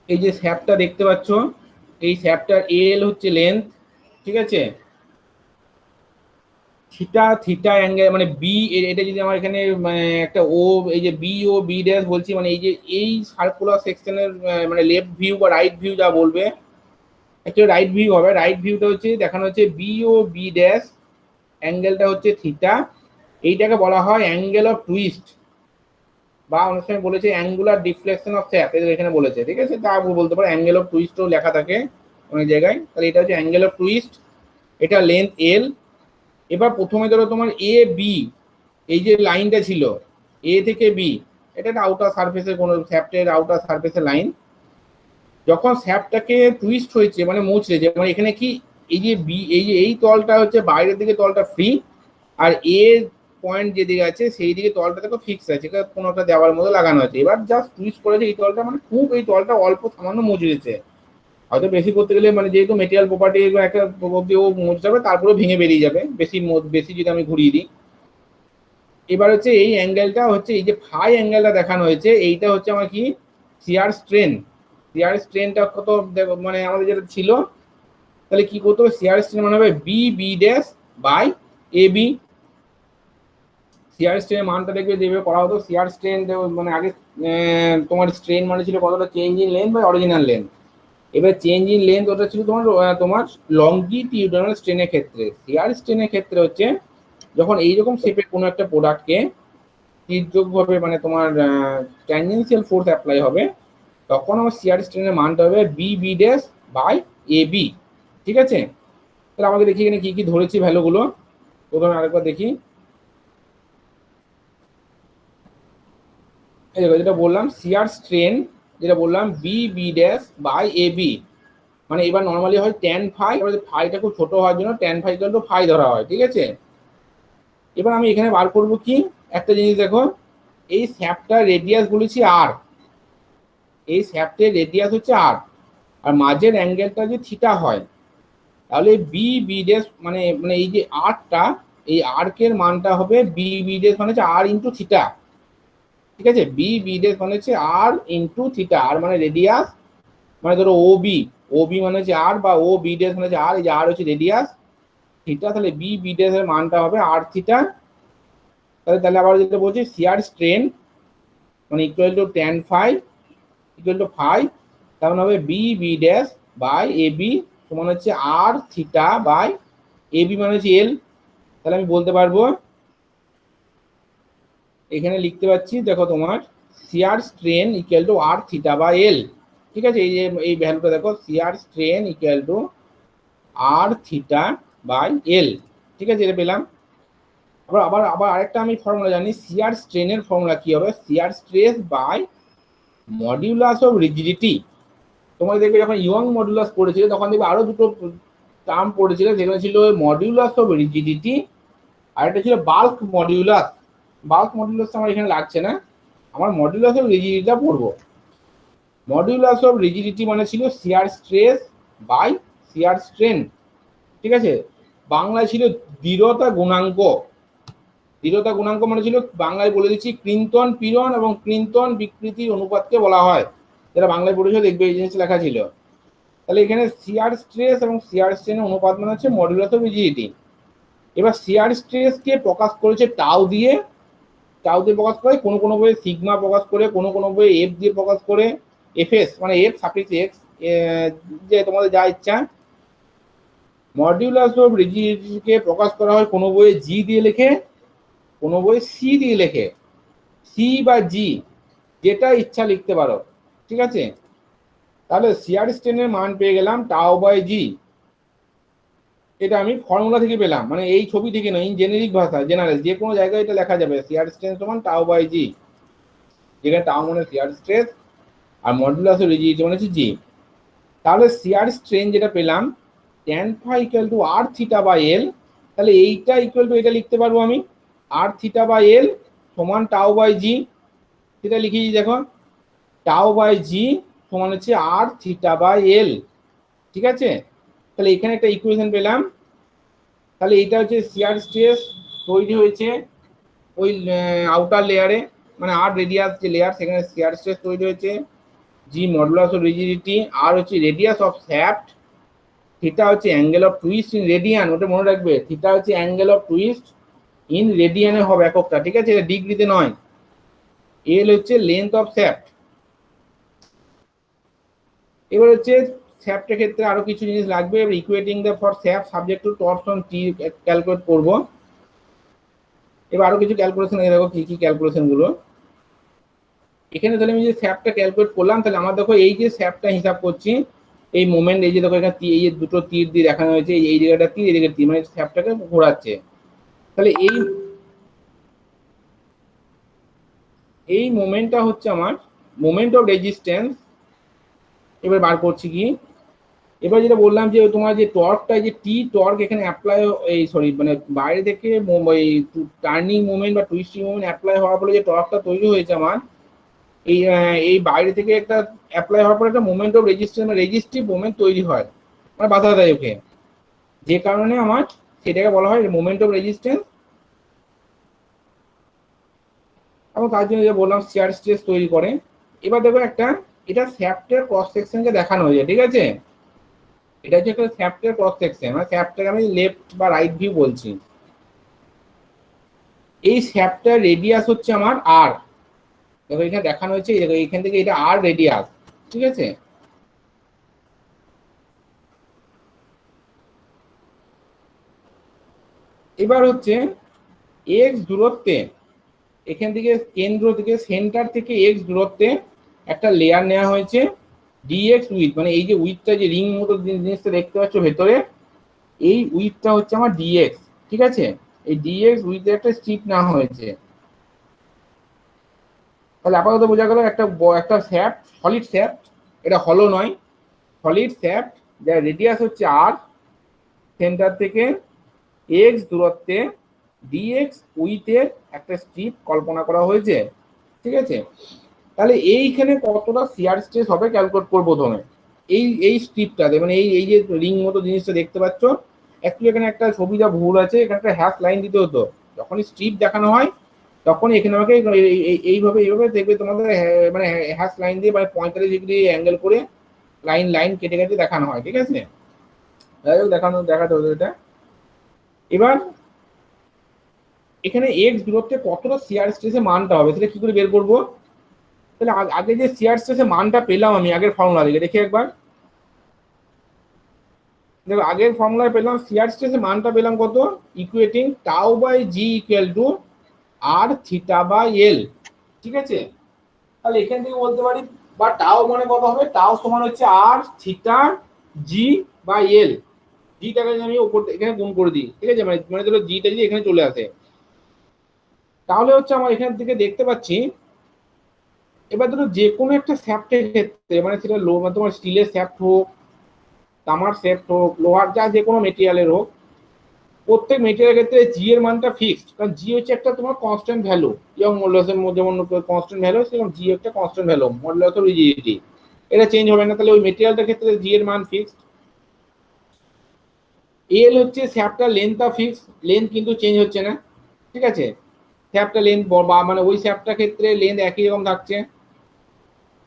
এই যে শ্যাফটটা দেখতে পাচ্ছ, এই শ্যাফটটার এল হচ্ছে লেন্থ, ঠিক আছে, থিটা অ্যাঙ্গেল মানে বি, এটা যদি আমার এখানে মানে একটা ও এই যে বি ও বি ড্যাশ বলছি, মানে এই যে এই সার্কুলার সেকশনের মানে লেফট ভিউ বা রাইট ভিউ যা বলবে, অ্যাকচুয়ালি রাইট ভিউ হবে, রাইট ভিউটা হচ্ছে দেখানো হচ্ছে বি ও বি ড্যাশ, অ্যাঙ্গেলটা হচ্ছে থিটা, এইটাকে বলা হয় অ্যাঙ্গেল অফ টুইস্ট বা অনেক সময় বলেছে অ্যাঙ্গুলার ডিফ্লেকশন অফ স্যাপ, এখানে বলেছে, ঠিক আছে, তা বলতে পারো অ্যাঙ্গেল অফ টুইস্টও লেখা থাকে অনেক জায়গায়। তাহলে এটা হচ্ছে অ্যাঙ্গেল অফ টুইস্ট, এটা লেন্থ এল। এবার প্রথমে ধরো তোমার এ বি, এই যে লাইনটা ছিল এ থেকে বি, এটা একটা আউটার সারফেসের কোনো স্যাপটের আউটার সারফেসের লাইন। যখন স্যাপটাকে টুইস্ট হয়েছে মানে মুচড়েছে, মানে এখানে কি এই যে বি, এই যে এই তলটা হচ্ছে বাইরের দিকে তলটা ফ্রি, আর এ পয়েন্ট যেদিকে আছে সেই দিকে তলটা দেখো ফিক্স আছে, এটা কোনো একটা দেওয়ার মধ্যে লাগানো আছে। এবার জাস্ট টুইস্ট করেছে এই তলটা, মানে খুব এই তলটা অল্প সামান্য মুচড়েছে, হয়তো বেশি করতে গেলে মানে যেহেতু মেটেরিয়াল প্রপার্টি একটা অব্দি ও মুচড়ে যাবে, তারপরে ভেঙে বেরিয়ে যাবে বেশি বেশি যদি আমি ঘুরিয়ে দিই। এবার হচ্ছে এই অ্যাঙ্গেলটা হচ্ছে এই যে ফাই অ্যাঙ্গেলটা দেখানো হয়েছে, এইটা হচ্ছে আমার কি শিয়ার স্ট্রেন। শিয়ার স্ট্রেনটা কত মানে আমাদের যেটা ছিল, তাহলে কি করতে হবে, শিয়ার স্ট্রেন মানে হবে B B dash by A B. Shear স্ট্রেনের মানটা দেখবে যেভাবে করা হতো, শিয়ার স্ট্রেন মানে আগে তোমার স্ট্রেন মানে ছিল কতটা, change in length by original length. এবার চেঞ্জ ইন লেন্থ ওটা ছিল তোমার তোমার লংজিটিউডাল স্ট্রেনের ক্ষেত্রে। শিয়ার স্ট্রেনের ক্ষেত্রে হচ্ছে যখন এইরকম শেপের কোনো একটা প্রোডাক্টকে তির্যকভাবে মানে তোমার ট্যানজেনশিয়াল ফোর্স অ্যাপ্লাই হবে, তখন আমার শিয়ার স্ট্রেনের মানটা হবে B B dash by A B. ঠিক আছে, তাহলে আমাকে দেখি এখানে কি কি ধরেছি ভ্যালুগুলো, প্রথমে আরেকবার দেখি। এই দেখো যেটা বললাম শিয়ার স্ট্রেন, যেটা বললাম B B dash by A B, মানে এবার নর্মালি হয় ট্যান ফাই, এবার ফাইটা খুব ছোট হওয়ার জন্য ট্যান ফাই কিন্তু ফাই ধরা হয়, ঠিক আছে। এবার আমি এখানে বার করব কি একটা জিনিস, দেখো এই স্যাপটার রেডিয়াস বলেছি আর, এই স্যাপটের রেডিয়াস হচ্ছে আর, আর মাঝের অ্যাঙ্গেলটা যদি থিটা হয়, তাহলে বি বি ড্যাশ মানে মানে এই যে আরটা, এই আর্কের মানটা হবে বি বি ড্যাশ মানে হচ্ছে আর ইন্টু থিটা। ঠিক আছে, বি বি ড্যাশ মানে হচ্ছে আর ইন্টু থিটা, আর মানে রেডিয়াস, মানে ধরো ও বি, ও বি মানে হচ্ছে আর, বা ও বি ড্যাশ মানে হচ্ছে আর, এই যে আর হচ্ছে রেডিয়াস থিটা, তাহলে বি বি ড্যাশ এর মানটা হবে আর থিটা। তাহলে তাহলে আবার যেটা বলছি শিয়ার স্ট্রেন মানে equal to tan phi equal to phi, তাহলে হবে B B dash by A B সমান হচ্ছে R theta by A B মানে হচ্ছে এল। তাহলে আমি বলতে পারবো, এখানে লিখতে পাচ্ছি দেখো তোমার shear strain equal to R theta by L. ঠিক আছে, এই যে এই ভ্যালুটা দেখো shear strain equal to R theta by L. ঠিক আছে, এটা পেলাম। আবার আবার আবার আরেকটা আমি ফর্মুলা জানি, শিয়ার স্ট্রেনের ফর্মুলা কি হবে, shear stress by modulus of rigidity. তোমরা দেখবে যখন ইয়ং মডিউলাস পড়েছিল তখন দেখবে আরো দুটো টার্ম পড়েছিল, যেগুলো ছিল মডিউলাস অফ রিজিডিটি আর একটা ছিল বাল্ক মডিউলাস। বাল্ক মডিউলাস আমার এখানে লাগছে না, আমার মডিউলাস অফ রিজিডিটিটা পড়বো। মডিউলাস অফ রিজিডিটি মানে ছিল shear stress by shear strain. ঠিক আছে, বাংলায় ছিল দৃঢ়তা গুণাঙ্ক। দৃঢ়তা গুণাঙ্ক মানে ছিল বাংলায় বলে দিচ্ছি ক্রিন্তন পীড়ন এবং ক্রিন্তন বিকৃতির অনুপাতকে বলা হয়, যেটা বাংলায় পড়েছিল দেখবে এই জিনিস লেখা ছিল। তাহলে এখানে শিয়ার স্ট্রেস এবং শিয়ার স্ট্রেনের অনুপাত মানে হচ্ছে মডুলাস অফ রিজিডিটি। এবার শিয়ার স্ট্রেসকে প্রকাশ করেছে টাউ দিয়ে, টাউ দিয়ে প্রকাশ করে, কোনো কোনো বইয়ে সিগমা প্রকাশ করে, কোনো কোনো বইয়ে এফ দিয়ে প্রকাশ করে, এফএস মানে এফ সাফিক্স এক্স, যে তোমাদের যা ইচ্ছা। মডুলাস অফ রিজিডিটিকে প্রকাশ করা হয় কোনো বইয়ে জি দিয়ে লেখে, কোনো বইয়ে সি দিয়ে লেখে, সি বা জি যেটা ইচ্ছা লিখতে পারো। ঠিক আছে, তাহলে শিয়ার স্ট্রেনের মান পেয়ে গেলাম টাও বাই জি, এটা আমি ফর্মুলা থেকে পেলাম, মানে এই ছবি থেকে নয়, জেনেরিক ভাষা জেনারেল যে কোনো জায়গায় এটা লেখা যাবে, শিয়ার স্ট্রেন সমান টাও বাই জি, যেখানে টাও মানে শিয়ার স্ট্রেস আর মডুলাস অফ রিজিডিটি মানে হচ্ছে জি। তাহলে শিয়ার স্ট্রেন যেটা পেলাম tan phi equal to R theta by L, তাহলে এইটা ইকুয়াল টু এটা লিখতে পারবো আমি আর থিটা বাই এল সমান টাও বাই জি। সেটা লিখেছি দেখো, টাও বাই জি সমান হচ্ছে আর থিটা বাই এল। ঠিক আছে, তাহলে এখানে একটা ইকুয়েশন পেলাম। তাহলে এইটা হচ্ছে শিয়ার স্ট্রেস তৈরি হয়েছে ওই আউটার লেয়ারে, মানে আর রেডিয়াস যে লেয়ার সেখানে শিয়ার স্ট্রেস তৈরি হয়েছে, জি মডুলাস অফ রিজিডিটি, আর হচ্ছে রেডিয়াস অফ শ্যাফট, থিটা হচ্ছে angle of twist in radian, ওটা মনে রাখবে, থিটা হচ্ছে অ্যাঙ্গেল অফ টুইস্ট ইন রেডিয়ানে হবে এককটা। ঠিক আছে, এটা ডিগ্রিতে নয়। এল হচ্ছে লেন্থ অফ শ্যাফট। এবার হচ্ছে শ্যাফটের ক্ষেত্রে আরো কিছু জিনিস লাগবে, এবার equating the for shaft subject two torsion T calculate করব। এবার আরো কিছু ক্যালকুলেশন দেখো কি কি ক্যালকুলেশন গুলো। এখানে তাহলে আমি যে স্যাপটা ক্যালকুলেট করলাম, তাহলে আমার দেখো এই যে স্যাপটা হিসাব করছি, এই মোমেন্ট, এই যে দেখো এখানে এই যে দুটো তীর দিয়ে দেখানো হয়েছে, এই জায়গাটা তীর, এই জায়গাটা তীর, মানে স্যাপটাকে ঘোরাচ্ছে। তাহলে এই মোমেন্টটা হচ্ছে আমার মোমেন্ট অফ রেজিস্ট্যান্স। এবার বার করছি কি, এবার যেটা বললাম যে তোমার যে টর্কটা, যে টি টর্ক এখানে অ্যাপ্লাই, এই সরি মানে বাইরে থেকে এই টার্নিং মোমেন্ট বা টুইস্টিং মোমেন্ট অ্যাপ্লাই হওয়ার ফলে যে টর্কটা তৈরি হয়েছে আমার, এই বাইরে থেকে একটা অ্যাপ্লাই হওয়ার পর একটা মোমেন্ট অফ রেজিস্ট্যান্স বা রেজিস্টিভ মোমেন্ট তৈরি হয়, মানে বাধা দেয় ওকে, যে কারণে আমার সেটাকে বলা হয় মোমেন্ট অফ রেজিস্ট্যান্স। এবং তার জন্য যে বললাম শিয়ার স্ট্রেস তৈরি করে। এবার দেখো একটা, এটা শ্যাফটের ক্রস সেকশনকে দেখানো হয়েছে, ঠিক আছে, এটা হচ্ছে একটা শ্যাফটের ক্রস সেকশন, মানে শ্যাফটটাকে আমি লেফট বা রাইট ভিউ বলছি। এই শ্যাফটটার রেডিয়াস হচ্ছে আমার আর, দেখো এখানে দেখানো হয়েছে, দেখো এখান থেকে এটা আর রেডিয়াস, ঠিক আছে। এবার হচ্ছে এক্স দূরত্বে, এখান থেকে কেন্দ্র থেকে সেন্টার থেকে এক্স দূরত্বে একটা লেয়ার নেওয়া হয়েছে ডিএক্স উইথ, মানে এই যে উইথটা যে রিং মতো জিনিসটা দেখতে পাচ্ছ ভেতরে, এই উইথটা হচ্ছে আমার ডিএক্স, ঠিক আছে। এই ডিএক্স উইথ একটা স্ট্রিপ নেওয়া হয়েছে। তাহলে আপাতত বোঝা গেল একটা শ্যাফট, সলিড শ্যাফট, এটা হলো নয়, সলিড শ্যাফট, যার রেডিয়াস হচ্ছে আর, সেন্টার থেকে এক্স দূরত্বে ডিএক্স উইথের একটা স্ট্রিপ কল্পনা করা হয়েছে, ঠিক আছে। তাহলে এইখানে কতটা শিয়ার স্ট্রেস হবে ক্যালকুলেট করবো প্রথমে। এই স্ট্রিপটাতে, মানে এই যে রিং মতো জিনিসটা দেখতে পাচ্ছ, অ্যাকচুয়ালি এখানে একটা ছবিটা ভুল আছে, এখানে একটা হ্যাশ লাইন দিতে হতো, যখনই স্ট্রিপ দেখানো হয় তখন এখানে আমাকে এইভাবে দেখবে তোমাদের মানে হ্যাশ লাইন দিয়ে, মানে 45 ডিগ্রি অ্যাঙ্গেল করে লাইন কেটে কেটে দেখানো হয়, ঠিক আছে। যাই হোক দেখাতে হতো এটা। এবার এখানে এক্স দূরত্বে কতটা শিয়ার স্ট্রেসের মানটা হবে সেটা কি করে বের করবো। তাহলে আগে যে শিয়ার স্ট্রেসের মানটা পেলাম আমি আগের ফর্মুলা থেকে, দেখি একবার, দেখো আগের ফর্মুলায় পেলাম শিয়ার স্ট্রেসের মানটা পেলাম কত, equating tau by G equal to R theta by L, ঠিক আছে। তাহলে এখান থেকে বলতে পারি, বা টাও মানে কত হবে, টাও সমান হচ্ছে আর থিটা জি বাই এল, জিটাকে আমি উপর এখানে গুণ করে দিই, ঠিক আছে, মানে ধরো জিটা যদি এখানে চলে আসে, তাহলে হচ্ছে আমার এখান থেকে দেখতে পাচ্ছি। এবার ধরো যে কোনো একটা শ্যাফটের ক্ষেত্রে, মানে সেটা মানে তোমার স্টিলের শ্যাফট হোক, তামার শ্যাফট হোক, লোহার, যা যে কোনো মেটেরিয়ালের হোক, প্রত্যেক মেটেরিয়ালের ক্ষেত্রে জি এর মানটা ফিক্সড, কারণ জি হচ্ছে একটা তোমার কনস্ট্যান্ট ভ্যালু, ইয়ং মডুলাসের মধ্যে যেমন কনস্ট্যান্ট ভ্যালু, সেরকম জি একটা constant value, modulus of rigidity, এটা চেঞ্জ হবে না। তাহলে ওই মেটেরিয়ালটার ক্ষেত্রে জি এর মান ফিক্সড। এল হচ্ছে শ্যাফটটার লেন্থটা ফিক্স, লেন্থ কিন্তু চেঞ্জ হচ্ছে না, ঠিক আছে। শ্যাফটটা লেন্থ বা মানে ওই শ্যাফটটার ক্ষেত্রে লেন্থ একই রকম থাকছে।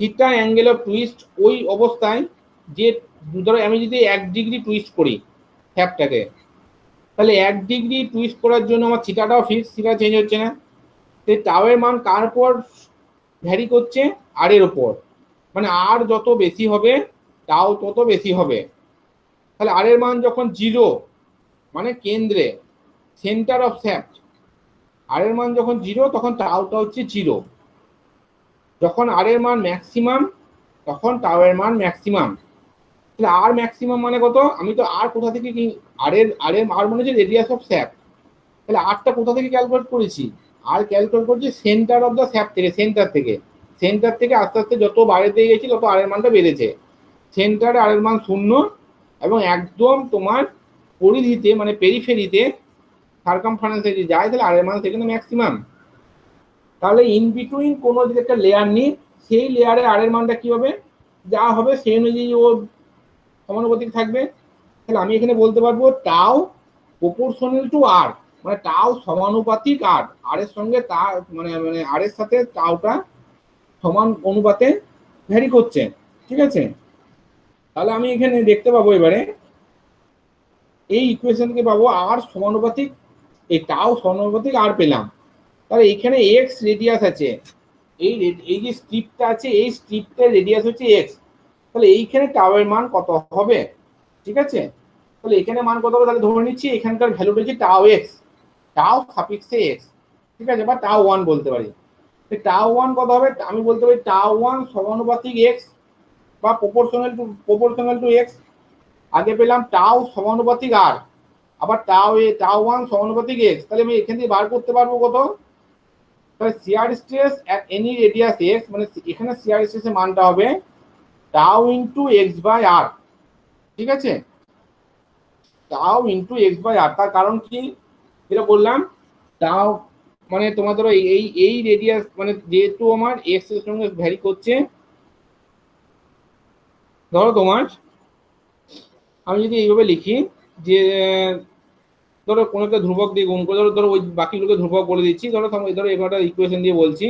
থিটা অ্যাঙ্গেল অফ টুইস্ট ওই অবস্থায়, যে ধরো আমি যদি 1 ডিগ্রি টুইস্ট করি শ্যাফটটাকে, তাহলে 1 ডিগ্রি টুইস্ট করার জন্য আমার থিটাটাও ফিক্স, থিটা চেঞ্জ হচ্ছে না। সেই টাওয়ের মান কার উপর ভ্যারি করছে, আর এর উপর, মানে আর যত বেশি হবে টাও তত বেশি হবে। তাহলে আর এর মান যখন 0, মানে কেন্দ্রে, সেন্টার অফ শ্যাফট, আর এর মান যখন 0 তখন টাওটা হচ্ছে 0। যখন আর এর মান ম্যাক্সিমাম তখন টাও এর মান ম্যাক্সিমাম। তাহলে আর ম্যাক্সিমাম মানে কত, আমি তো আর কোথা থেকে কি, আর মানে হচ্ছে রেডিয়াস অফ শ্যাফট, তাহলে আরটা কোথা থেকে ক্যালকুলেট করেছি, আর ক্যালকুলেট করছি সেন্টার অফ দ্য শ্যাফট থেকে, সেন্টার থেকে আস্তে আস্তে যত বাইরে দিয়ে গেছি তত আর এর মানটা বেড়েছে। সেন্টারে আর এর মান 0, এবং একদম তোমার পরিধিতে মানে পেরিফেরিতে সার্কামফারেন্সে যদি যায় তাহলে আর এর মান সেখানে ম্যাক্সিমাম। তাহলে ইন বিটুইন কোনো যদি একটা লেয়ার নিই, সেই লেয়ারে আর এর মানটা কি হবে, যা হবে সেই অনুযায়ী ও সমানুপাতিক থাকবে। তাহলে আমি এখানে বলতে পারবো টাও প্রপোর্শনাল টু আর, মানে টাও সমানুপাতিক আর এর সঙ্গে তার মানে আর এর সাথে টাওটা সমান অনুপাতে ভ্যারি করছে, ঠিক আছে। তাহলে আমি এখানে দেখতে পাবো এবারে এই ইকুয়েশনকে পাবো আর সমানুপাতিক, এই টাও সমানুপাতিক আর পেলাম। তাহলে এখানে এক্স রেডিয়াস আছে, এই যে স্ট্রিপটা আছে, এই স্ট্রিপটার রেডিয়াস হচ্ছে এক্স, তাহলে এইখানে টাওয়ের মান কত হবে, ঠিক আছে। তাহলে এখানে মান কত হবে, তাহলে ধরে নিচ্ছি এখানকার ভ্যালুটা হচ্ছে টাও এক্স, টাও সাফিক্সে এক্স, ঠিক আছে, বা টাও 1 বলতে পারি। টাও ওয়ান কত হবে, আমি বলতে পারি টাও ওয়ান সমানুপাতিক এক্স বা প্রপোর্শনাল টু এক্স। আগে পেলাম টাও সমানুপাতিক আর, আবার টাও ওয়ান সমানুপাতিক এক্স, তাহলে আমি এখান থেকে বার করতে পারবো কত, তাহলে shear stress at any radius x, মানে এখানে শিয়ার স্ট্রেসের মানটা হবে টাও ইন্টু এক্স বাই আর। ঠিক আছে, টাও ইন্টু এক্স বাই আর। তার কারণ কি, যেটা বললাম টাও মানে তোমার ধরো এই রেডিয়াস, মানে যেহেতু আমার এক্স এর সঙ্গে ভ্যারি করছে, ধরো তোমার আমি যদি এইভাবে লিখি যে ধরো কোনো একটা ধ্রুবক দিয়ে গুণ করে, ধরো ধরো ওই বাকিগুলোকে ধ্রুবক বলে দিচ্ছি, ধরো ধরো এবারটা ইকুয়েশন দিয়ে বলছি,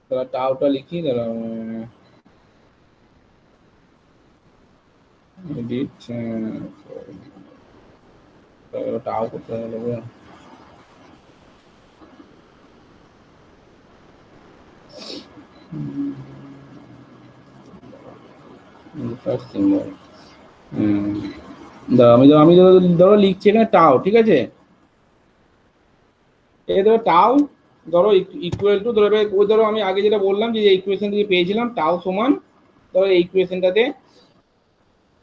ধরো টাওটা লিখি, ধরো এডিট টাও করতে হবে, আমি ধরো লিখছি এখানে টাও, ঠিক আছে, এই ধরো টাও ধরো ইকুয়াল টু ধরো, ওই ধরো আমি আগে যেটা বললাম যে ইকুয়েশন থেকে পেয়েছিলাম টাও সমান, ধরো এই ইকুয়েশনটাতে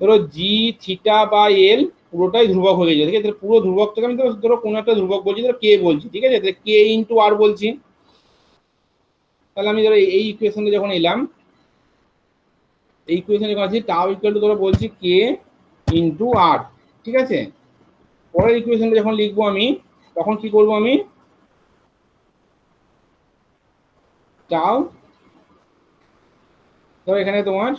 ধরো জি থিটা বা এল পুরোটাই ধ্রুবক হয়ে গেছে, ঠিক আছে, পুরো ধ্রুবক থেকে আমি ধরো কোনো একটা ধ্রুবক বলছি, ধরো কে বলছি, ঠিক আছে, কে ইন্টু আর বলছি। তাহলে আমি ধরো এই ইকুয়েশনে যখন এলাম, এই ইকুয়েশনে যখন আছি টাও ইকুয়াল টু ধরো বলছি কে ইন্টু আর, ঠিক আছে। পরের ইকুয়েশনটা যখন লিখবো আমি, তখন কি করবো আমি, টাও ধরো এখানে তোমার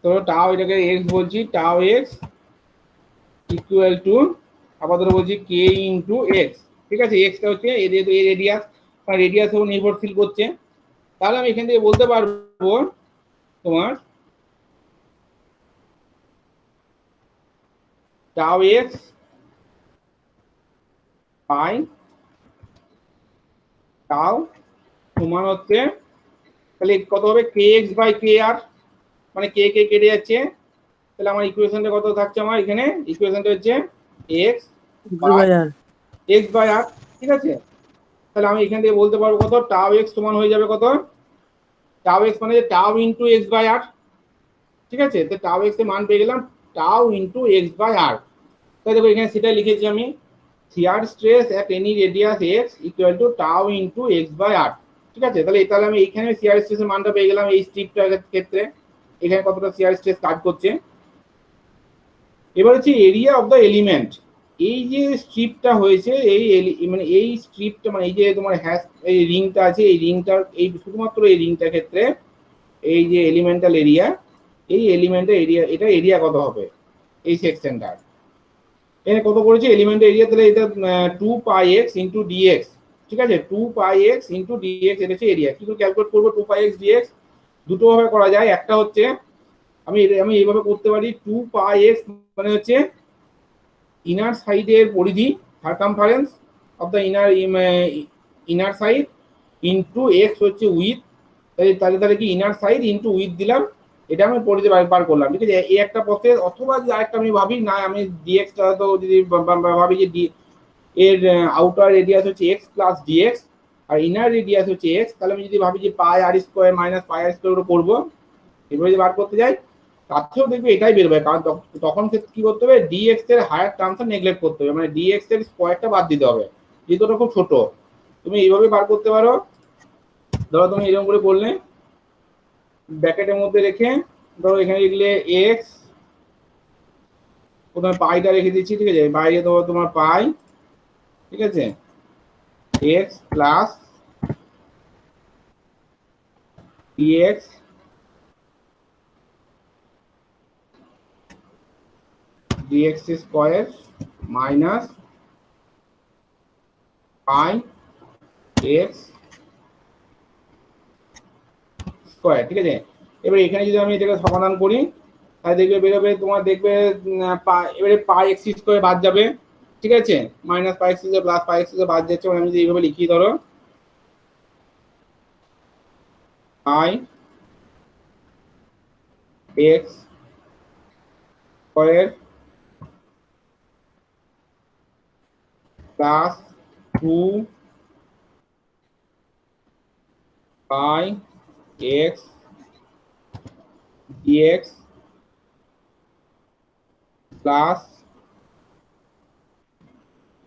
ধরো টাও এটাকে এক্স বলছি, টাও এক্স ইকুয়াল টু আবার ধরো বলছি কে ইন্টু এক্স, ঠিক আছে, এক্সটা হচ্ছে এই রেডিয়াস, রেডিয়াস উপর নির্ভরশীল করছে। তাহলে আমি এখান থেকে বলতে পারবো তোমার টাও এক্স বাই টাও সমান হচ্ছে, তাহলে কত হবে কে এক্স বাই কে আর, মানে কে কে কেটে যাচ্ছে, তাহলে আমার ইকুয়েশনটা কত থাকছে, আমার এখানে ইকুয়েশনটা হচ্ছে এক্স বাই এক্স বাই আর, ঠিক আছে। তাহলে আমি এখান থেকে বলতে পারবো কত, টাও এক্স সমান হয়ে যাবে কত, টাও এক্স মানে টাও ইন্টু এক্স বাই আর, ঠিক আছে, তো টাও এক্স এর মান পেয়ে গেলাম টাও ইন্টু এক্স বাই আর। তাই দেখো এখানে সেটা লিখেছি আমি, shear stress at any radius x equal to টাও ইন্টু এক্স বাই আর, ঠিক আছে। তাহলে আমি এখানে শিয়ার স্ট্রেসের মানটা পেয়ে গেলাম এই স্ট্রিপটার ক্ষেত্রে, এখানে কতটা শিয়ার স্ট্রেস কাজ করছে। এবার হচ্ছে এরিয়া অফ দ্য এলিমেন্ট, এই যে স্ট্রিপটা হয়েছে মানে এই স্ট্রিপটা মানে এই যে তোমার হ্যাশ এই রিংটা আছে, এই রিংটার এই শুধুমাত্র এই রিংটার ক্ষেত্রে এই যে এলিমেন্টাল এরিয়া, এই এলিমেন্টের এরিয়া, এটা এরিয়া কত হবে এই সেকশনটার, এখানে কত করেছে এলিমেন্টের এরিয়া, তাহলে এটা 2 π x ইন্টু ডিএক্স, ঠিক আছে, 2 π x ইন্টু ডিএক্স এটা হচ্ছে এরিয়া। কিন্তু ক্যালকুলেট করবো 2 π x dx দুটো ভাবে করা যায়, একটা হচ্ছে আমি আমি এইভাবে করতে পারি, 2 π x মানে হচ্ছে ইনার সাইডের পরিধি, circumference of the inner side into x হচ্ছে উইথ, তাহলে তাহলে কি ইনার সাইড ইন্টু উইথ দিলাম, এটা আমি পরিধি বার করলাম, ঠিক আছে, এই একটা প্রসেস। অথবা যদি আরেকটা আমি ভাবি না, আমি ডিএক্সটা তো যদি ভাবি যে এর আউটার রেডিয়াস হচ্ছে এক্স প্লাস ডিএক্স আর ইনার রেডিয়াস হচ্ছে এক্স, তাহলে আমি যদি ভাবি যে পাই আর স্কোয়ার মাইনাস পাই আর স্কোয়ার করবো, এভাবে যদি বার করতে যাই তাতেও দেখবে এটাই বেরোবে, কারণ তখন কি করতে হবে, ডিএক্স এর হায়ার টার্মটা নেগলেক্ট করতে হবে, মানে ডিএক্স এর স্কোয়ারটা বাদ দিতে হবে, যেহেতু ওটা খুব ছোট। তুমি এইভাবে বার করতে পারো, ধরো তুমি এরকম করে করলে ব্র্যাকেটের মধ্যে রেখে, ধরো এখানে লিখলে এক্স, প্রথমে পাইটা রেখে দিচ্ছি, ঠিক আছে, বাইরে ধরো তোমার পাই, ঠিক আছে, x plus dx dx square minus pi x square, ঠিক আছে। এবার এখানে যদি আমি এটাকে সমাধান করি, তাহলে দেখবে বেরোবে তোমার, দেখবে এবারে পাই এক্স স্কোয়ার বাদ যাবে, ঠিক আছে, minus pi X plus pi X বাদ যাচ্ছে, আমি যদি এইভাবে লিখি, ধরো pi x square plus 2 pi x D X plus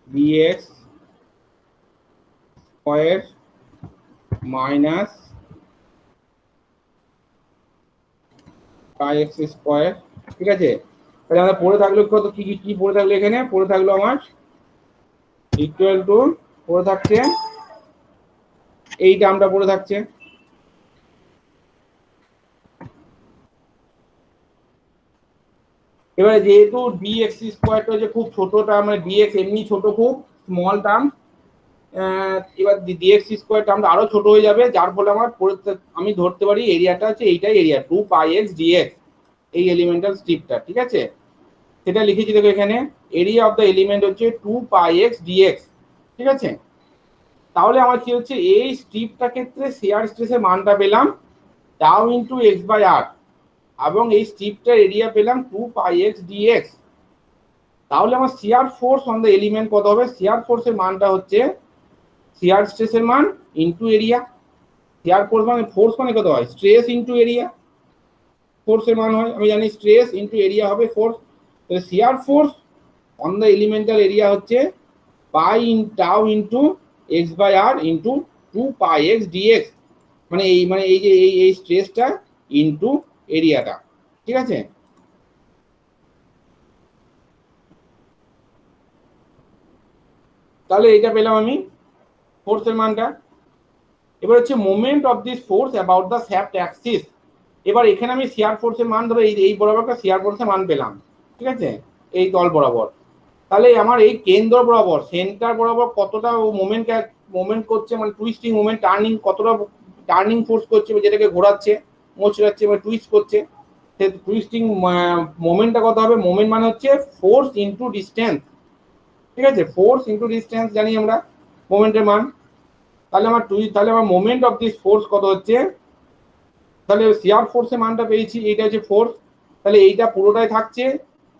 dx square minus pi X square. ঠিক আছে, তাহলে আমরা পড়ে থাকলো কত, কি কি কি পড়ে থাকলো, এখানে পড়ে থাকলো আমার ইকুয়াল টু, পড়ে থাকছে এই টার্মটা পড়ে থাকছে। এবারে যেহেতু ডিএক্স স্কয়ারটা হচ্ছে খুব ছোট টার্ম, মানে ডিএক্স এমনি ছোট, খুব স্মল টার্ম, এবার ডিএক্স স্কয়ার টার্মটা আরো ছোট হয়ে যাবে, যার ফলে আমার আমি ধরতে পারি এরিয়াটা হচ্ছে এইটাই এরিয়া 2 পাই এক্স ডিএক্স, এই এলিমেন্টাল স্ট্রিপটা। ঠিক আছে, সেটা লিখেছি দেখো এখানে, এরিয়া অফ দ্য এলিমেন্ট হচ্ছে 2 পাই এক্স ডিএক্স। ঠিক আছে, তাহলে আমার কি হচ্ছে, এই স্ট্রিপটার ক্ষেত্রে শেয়ার স্ট্রেসের মানটা পেলাম টাউ ইন্টু এক্স বাই আর, এবং এই স্ট্রিপটার এরিয়া পেলাম 2 পাই এক্স ডিএক্স। তাহলে আমার shear force on the element কত হবে, শিয়ার ফোর্সের মানটা হচ্ছে শিয়ার স্ট্রেসের মান ইন্টু এরিয়া। শিয়ার ফোর্স মানে, ফোর্স মানে কত হয়, স্ট্রেস ইন্টু এরিয়া, ফোর্সের মান হয়, আমি জানি স্ট্রেস ইন্টু এরিয়া হবে ফোর্স। তাহলে shear force on the elemental area হচ্ছে pi in tau into x by R into 2 pi x D X, মানে এই যে এই স্ট্রেসটা ইন্টু এরিয়াটা। ঠিক আছে, তাহলে এটা পেলাম আমি ফোর্সের মানটা। এবার হচ্ছে moment of this force about the shaft Axis. এবার এখানে আমি শিয়ার ফোর্সের মান ধরো এই বরাবরটা শিয়ার ফোর্সের মান পেলাম। ঠিক আছে, এই তল বরাবর, তাহলে আমার এই কেন্দ্র বরাবর, সেন্টার বরাবর কতটা মোমেন্ট করছে, মানে টুইস্টিং মোমেন্ট, টার্নিং, কতটা টার্নিং ফোর্স করছে, যেটাকে ঘোরাচ্ছে, মোচড়াচ্ছে বা টুইস্ট করছে, সেই টুইস্টিং মোমেন্টটা কত হবে, মোমেন্ট মানে হচ্ছে ফোর্স ইন্টু ডিস্টেন্স। ঠিক আছে, ফোর্স ইন্টু ডিস্টেন্স জানি আমরা মোমেন্টের মান। তাহলে আমার মোমেন্ট অফ দিস ফোর্স কত হচ্ছে, তাহলে শিয়ার ফোর্সের মানটা পেয়েছি, এইটা হচ্ছে ফোর্স, তাহলে এইটা পুরোটাই থাকছে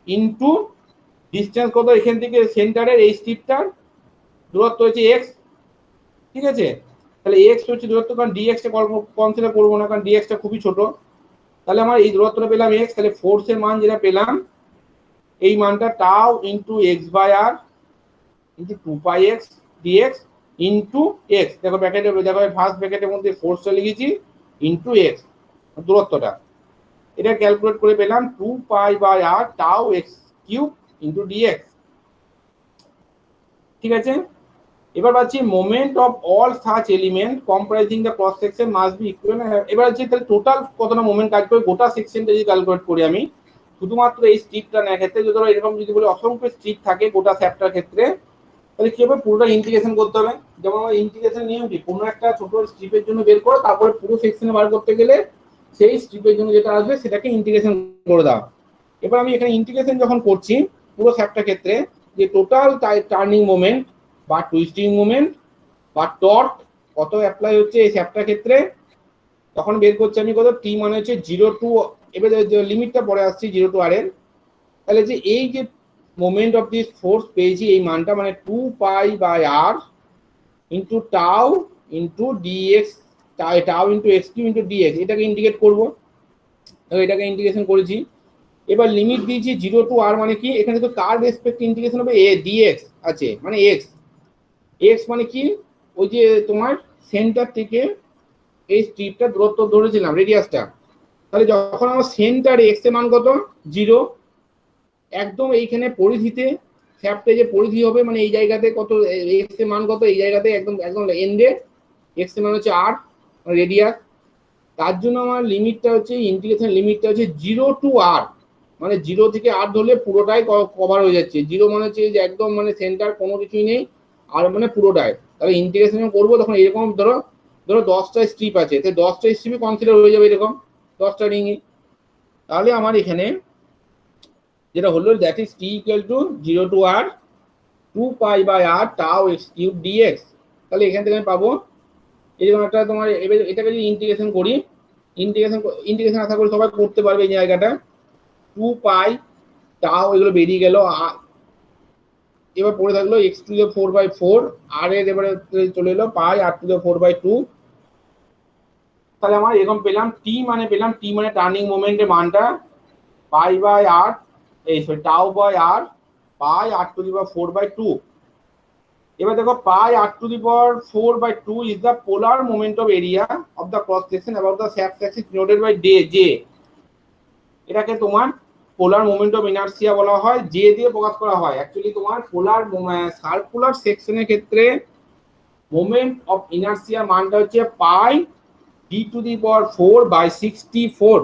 ইনটু ডিসটেন্স কত, এখান থেকে সেন্টারের এই স্ট্রিপটার দূরত্ব হচ্ছে এক্স। ঠিক আছে, তাহলে এক্স হচ্ছে দূরত্ব, কারণ ডিএক্সটা কনসিডার করবো না, কারণ ডিএক্সটা খুবই ছোট। তাহলে আমার এই দূরত্বটা পেলাম এক্স, তাহলে ফোর্সের মান যেটা পেলাম, এই মানটা tau into x by R into 2 pi x dx into x. দেখো ব্র্যাকেটে, দেখো ফার্স্ট ব্র্যাকেটের মধ্যে ফোর্সটা লিখেছি ইন্টু এক্স, দূরত্বটা, এটা ক্যালকুলেট করে পেলাম 2 pi by R tau x cube into dx. ঠিক আছে, এবার পাচ্ছি moment of all such element comprising the cross section must be equivalent. এবার হচ্ছে তাহলে টোটাল কতটা মোমেন্ট কাজ করে, গোটা সেকশনটা যদি ক্যালকুলেট করি আমি, শুধুমাত্র এই স্ট্রিপটা না ক্ষেত্রে, যদি ধরো এরকম যদি বলে অসংখ্য স্ট্রিপ থাকে গোটা স্যাপটার ক্ষেত্রে, তাহলে কি হবে, পুরোটা ইন্টিগ্রেশন করতে হবে। যেমন আমার ইন্টিগ্রেশন নিয়ম কি, কোনো একটা ছোট স্ট্রিপের জন্য বের করো, তারপরে পুরো সেকশনে বার করতে গেলে সেই স্ট্রিপের জন্য যেটা আসবে সেটাকে ইন্টিগ্রেশন করে দাও। এবার আমি এখানে ইন্টিগ্রেশন যখন করছি পুরো স্যাপটার ক্ষেত্রে, যে টোটাল টার্নিং মোমেন্ট বা টুইস্টিং মোমেন্ট বা টর্ক কত অ্যাপ্লাই হচ্ছে এই স্যাপটার ক্ষেত্রে, তখন বের করছি আমি কত, টি মানে হচ্ছে 0 টু, এবার লিমিটটা পরে আসছি 0 টু আর এর। তাহলে যে এই যে মোমেন্ট অফ দিস ফোর্স পেয়েছি, এই মানটা মানে 2 pi by R into tau into dx, tau into x q into dx, এটাকে ইন্টিগ্রেট করবো, এটাকে ইন্টিগ্রেশন করেছি। এবার লিমিট দিয়েছি 0 টু আর, মানে কি এখানে তো কার রেসপেক্ট ইন্টিগ্রেশন হবে, এ ডিএক্স আছে, মানে এক্স, এক্স মানে কি, ওই যে তোমার সেন্টার থেকে এই স্ট্রিপটা দূরত্ব ধরেছিলাম রেডিয়াসটা, তাহলে যখন আমার সেন্টার এক্স এর মান কত 0, একদম এইখানে পরিধিতে শ্যাফটে যে পরিধি হবে, মানে এই জায়গাতে কত এক্স এর মান কত, এই জায়গাতে একদম একদম এন্ডে এক্স এর মান হচ্ছে আর রেডিয়াস, তার জন্য আমার লিমিটটা হচ্ছে, ইন্টিগ্রেশন লিমিটটা হচ্ছে 0 টু আর, মানে 0 থেকে আর ধরলে পুরোটাই কভার হয়ে যাচ্ছে। 0 মানে হচ্ছে যে একদম মানে সেন্টার কোনো কিছুই নেই, আর মানে পুরোটাই। তাহলে ইন্টিগ্রেশন করবো তখন এরকম ধরো 10টা স্ট্রিপ আছে, তো 10টা স্ট্রিপই কনসিডার হয়ে যাবে এরকম 10টা রিংই। তাহলে আমার এখানে যেটা হলো, that is T equal to 0 to R 2 pi by R tau x cube dx. তাহলে এখান থেকে আমি পাবো এরকম একটা তোমার, এবার এটাকে যদি ইন্টিগ্রেশন করি, ইন্টিগ্রেশন আশা করি সবাই করতে পারবে এই জায়গাটা, 2 পাই টাউ এগুলো বেরিয়ে গেল, এবার পড়ে থাকলো এক্স টু দ্য 4/4, আর এর এবারে চলে এলো পাই আর টু দ্য 4/2। তাহলে আমরা এরকম পেলাম টি মানে টার্নিং মোমেন্টের মানটা পাই বাই আর, এই sorry tau by R, pi R to the power 4/2। এবার দেখো pi R to the power 4/2 is the polar moment of area of the cross section about the shaft axis denoted by J. এটাকে তোমার পোলার moment of inertia বলা হয়, J দিয়ে প্রকাশ করা হয়। Actually তোমার পোলার সার্কুলার সেকশনের ক্ষেত্রে মোমেন্ট অফ ইনার্সিয়া মানটা হচ্ছে pi D to the power 4/64,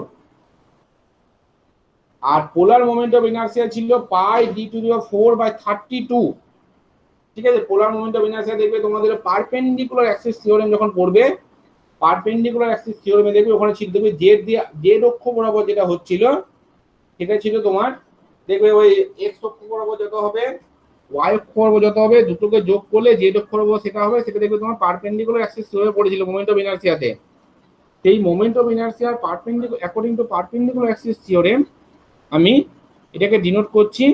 আর পোলার মোমেন্ট অফ ইনার্সিয়া ছিল pi D to the power 4/32। ঠিক আছে, পোলার মোমেন্ট অফ ইনার্সিয়া দেখবে তোমাদের পারপেন্ডিকুলার অ্যাক্সিস থিওরেম যখন পড়বে, পারপেন্ডিকুলার অ্যাক্সিস থিওরেমে দেখবে ওখানে ছিল দেখবে জেড দিয়ে জেড অক্ষ বরাবর যেটা হচ্ছিল সেটা ছিল তোমার, দেখবে ওই এক্স অক্ষ বরাবর যত হবে ওয়াই অক্ষ বরাবর যত হবে দুটোকে যোগ করলে জেড অক্ষ বরাবর সেটা হবে, সেটা দেখবে তোমার পারপেন্ডিকুলার অ্যাক্সিস থিওরেমে পড়েছিল মোমেন্ট অফ ইনার্সিয়াতে। সেই মোমেন্ট অফ ইনার্সিয়ার perpendicular according to perpendicular axis theorem আমি এটাকে ডিনোট করছি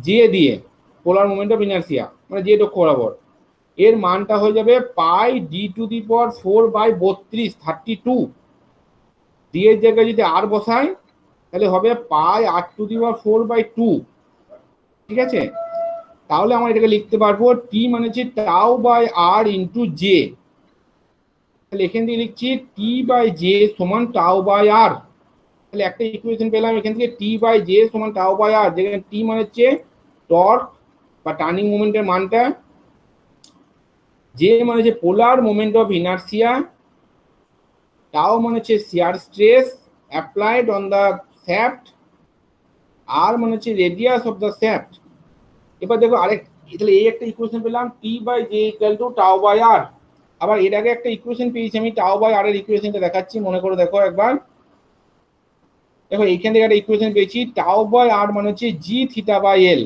জে দিয়ে, পোলার মোমেন্ট অফ ইনার্সিয়া মানে জেড অক্ষ বরাবর। এর মানটা হয়ে যাবে pi D to the power 4/32, D এর জায়গায় যদি আর বসাই তাহলে হবে পাই আর টু দি পাওয়ার 4/2। ঠিক আছে, তাহলে আমরা এটাকে লিখতে পারবো টি মানে হচ্ছে tau by R into J. তাহলে এখান থেকে লিখছি টি বাই জে সমান টাউ বাই আর। তাহলে একটা ইকুয়েশন পেলাম এখান থেকে টি বাই জে সমান টাউ বাই আর, যেখানে টি মানে হচ্ছে টর্ক বা টার্নিং মোমেন্টের মানটা, জে মানে হচ্ছে পোলার মোমেন্ট অফ ইনার্সিয়া, টাও মানে হচ্ছে shear stress applied on the shaft, R মানে হচ্ছে রেডিয়াস অফ দ্য শ্যাফট। এবার দেখো আরেক, তাহলে এই একটা ইকুয়েশন পেলাম T by J equal to tau by R. আবার এর আগে একটা ইকুয়েশন পেয়েছি আমি টাও বাই আর এর ইকুয়েশনটা দেখাচ্ছি, মনে করে দেখো একবার। দেখো এইখান থেকে একটা ইকুয়েশন পেয়েছি টাও বাই আর মানে হচ্ছে জি থিটা বাই এল।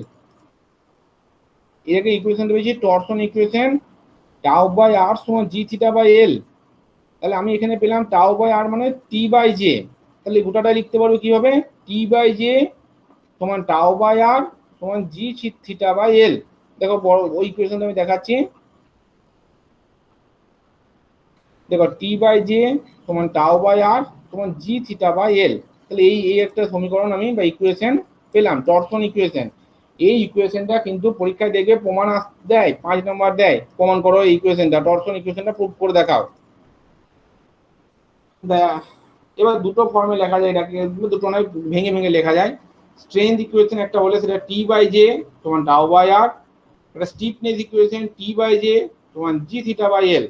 এর আগে ইকুয়েশনটা পেয়েছি টরশন ইকুয়েশন টাও বাই আর সমান জি থিটা বাই এল। তাহলে আমি এখানে পেলাম টাও বাই আর মানে টি বাই জে। তাহলে গোটাটা লিখতে পারবো কিভাবে, টি বাই জে সমান টাও বাই আর সমান জি থিটা বাই এল। দেখো বড় ওই ইকুয়েশনটা আমি দেখাচ্ছি। দেখো টি বাই জে সমান টাও বাই আর সমান জি থিটা বাই এল। তাহলে এই একটা সমীকরণ আমি বা ইকুয়েশন পেলাম, টরশন ইকুয়েশন। এই ইকুয়েশনটা কিন্তু পরীক্ষায় দেখবে প্রমাণ দেয়, 5 নম্বর দেয়, প্রমাণ করো এই ইকুয়েশনটা, টরশন ইকুয়েশনটা প্রুভ করে দেখাও। এবার দুটো ফর্মে লেখা যায় এটাকে, দুটো নয় ভেঙে ভেঙে লেখা যায়। স্ট্রেংথ ইকুয়েশন একটা হলে সেটা টি বাই জে সমান টাও বাই আর, একটা stiffness equation T by J সমান জি থিটা বাই এল।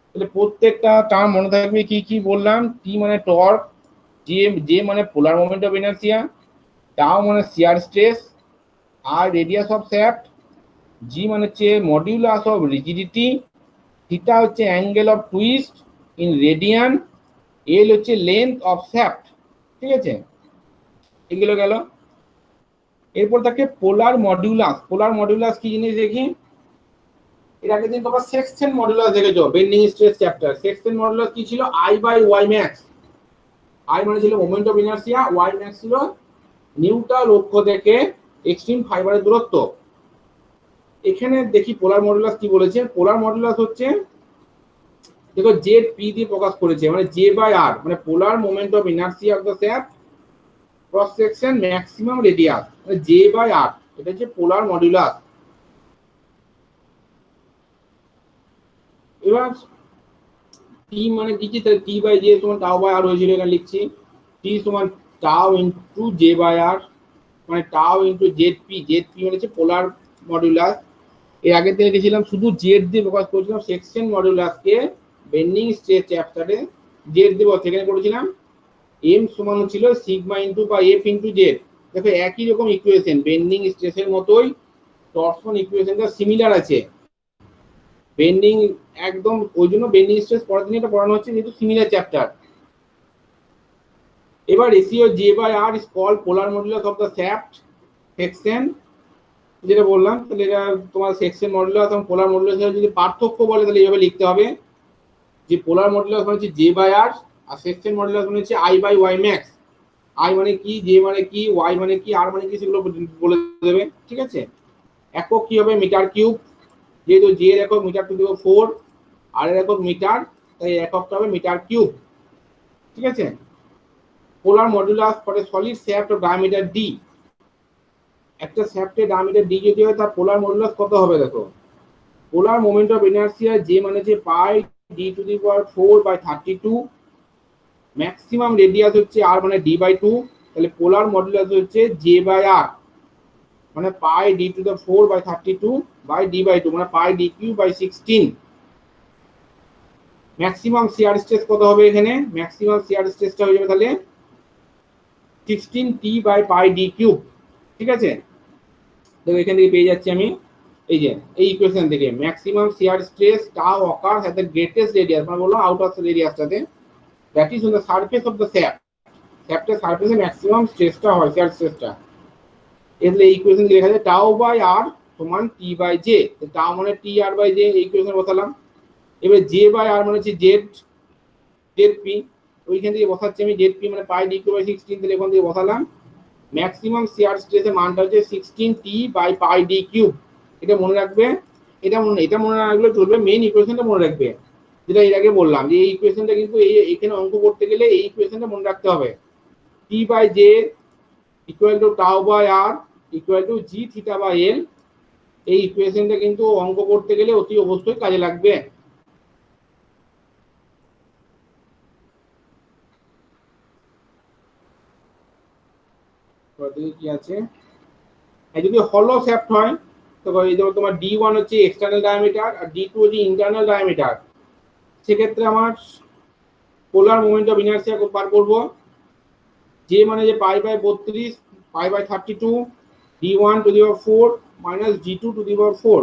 তাহলে প্রত্যেকটা টার্ম মনে থাকবে কি কি বললাম, টি মানে টর্ক, জে মানে polar moment of inertia, tau মানে shear stress R radius of shaft, G মানে হচ্ছে মডিউলাস অফ রিজিডিটি, থিটা হচ্ছে angle of twist in radian, L হচ্ছে লেন্থ অফ শ্যাফট। ঠিক আছে, এগুলো গেল। এরপর থাকে পোলার মডিউলাস। পোলার মডিউলাস কি জিনিস দেখি, এর আগের দিন তোমরা সেকশন মডুলাস দেখেছো bending stress chapter. Section modulus কি ছিল, I by y max. I মানে ছিল moment of inertia, y max ছিল নিউট্রাল অক্ষ থেকে এক্সট্রিম ফাইবারের দূরত্ব। এখানে দেখি পোলার মডুলাস কি বলেছে। পোলার মডুলাস হচ্ছে দেখো জেড পি দিয়ে প্রকাশ করেছে, মানে জে বাই আর মানে polar moment of inertia of the shaft cross section maximum radius, মানে জে বাই আর, এটা হচ্ছে পোলার মডুলাস। এবার টি মানে দিচ্ছি, তাহলে টি বাই জে সমান টাও বাই আর হয়েছিল, এখানে লিখছি টি সমান টাও ইন্টু জে বাই আর, মানে টাও into Z P. Z P মানে হচ্ছে পোলার মডুলাস। এর আগে থেকে দেখেছিলাম শুধু জেড দিয়ে প্রকাশ করেছিলাম সেকশন মডুলাসকে বেন্ডিং স্ট্রেস চ্যাপ্টারে, জেড দিয়ে সেখানে করেছিলাম এম সমান ছিল সিগমা ইন্টু বা এফ ইন্টু জেড। দেখো একই রকম ইকুয়েশন, বেন্ডিং স্ট্রেসের মতোই টরশন ইকুয়েশনটা সিমিলার আছে। বেন্ডিং একদম ওই জন্য বেন্ডিং স্ট্রেস পরের দিন এটা পড়ানো হচ্ছে, যেহেতু সিমিলার চ্যাপ্টার। এবার ratio J by R is called polar modulus of the shaft section, যেটা বললাম। তাহলে এটা তোমার সেকশন মডুলাস এবং পোলার মডুলাসের যদি পার্থক্য বলে তাহলে এইভাবে লিখতে হবে যে পোলার মডুলাস মানে হচ্ছে জে বাই আর, আর সেকশন মডুলাস মানে হচ্ছে I by y max. I মানে কি, জে মানে কি, ওয়াই মানে কি, আর মানে কি, সেগুলো বলে দেবে। ঠিক আছে, একক কি হবে মিটার কিউব, যেহেতু জি এর একক মিটার টু দি পাওয়ার 4, আর এর একক মিটার, তাই এককটা হবে মিটার কিউব। ঠিক আছে। Polar modulus for a solid shaft of diameter D, একটা শ্যাফটের ডায়ামিটার ডি যদি হয় তার পোলার মডুলাস কত হবে দেখো। পোলার মোমেন্ট অফ ইনার্সিয়া যে মানে হচ্ছে pi D to the power 4/32, maximum radius হচ্ছে আর মানে ডি বাই 2, তাহলে পোলার মডুলাস হচ্ছে জে বাই আর, মানে pi D to the 4/32 by D by 2, মানে pi D cube by 16। Maximum shear stress কত হবে এখানে, ম্যাক্সিমাম শিয়ার স্ট্রেসটা হয়ে যাবে তাহলে 16t by pi D cube. ঠিক আছে। তো এখান থেকে পেয়ে যাচ্ছি আমি এই যে এই ইকুয়েশন থেকে maximum shear stress tau occurs at the greatest radius, মানে বললাম আউট অফ দ্য রেডিয়াসটাতে, that is on the surface of the shaft, শ্যাফটের সারফেসে ম্যাক্সিমাম স্ট্রেসটা হয়, শিয়ার স্ট্রেসটা। এর এই ইকুয়েশন লেখা যায় টাউ বাই আর সমান টি বাই জে, টাউ মানে টি আর বাই জে, এই ইকুয়েশন বসালাম। এবার জে বাই আর মানে হচ্ছে জেড, জেড পি, ওইখান থেকে বসাচ্ছি আমি জেড পি মানে পাই ডি কিউ বাই 16, তাহলে এখান থেকে বসালাম ম্যাক্সিমাম শিয়ার স্ট্রেসের মানটা হচ্ছে 16t by pi D cube. এটা মনে রাখবে, এটা মনে রাখলে চলবে, মেইন ইকুয়েশনটা মনে রাখবে, যেটা এর আগে বললাম যে এই ইকুয়েশনটা কিন্তু এখানে অঙ্ক করতে গেলে এই ইকুয়েশনটা মনে রাখতে হবে। T by J equal to tau by R equal to G theta by L, এই ইকুয়েশনটা কিন্তু অঙ্ক করতে গেলে অতি অবশ্যই কাজে লাগবে। কি আছে, যদি হলো শ্যাফট হয় তো এই যেমন তোমার D1 হচ্ছে এক্সটার্নাল ডায়ামিটার আর D2 হচ্ছে ইন্টারনাল ডায়ামিটার, সেক্ষেত্রে আমার পোলার মোমেন্ট অফ ইনার্সিয়া বার করব, যে মানে যে pi by 32 pi by 32 D1 to the power 4 minus D2 to the power 4,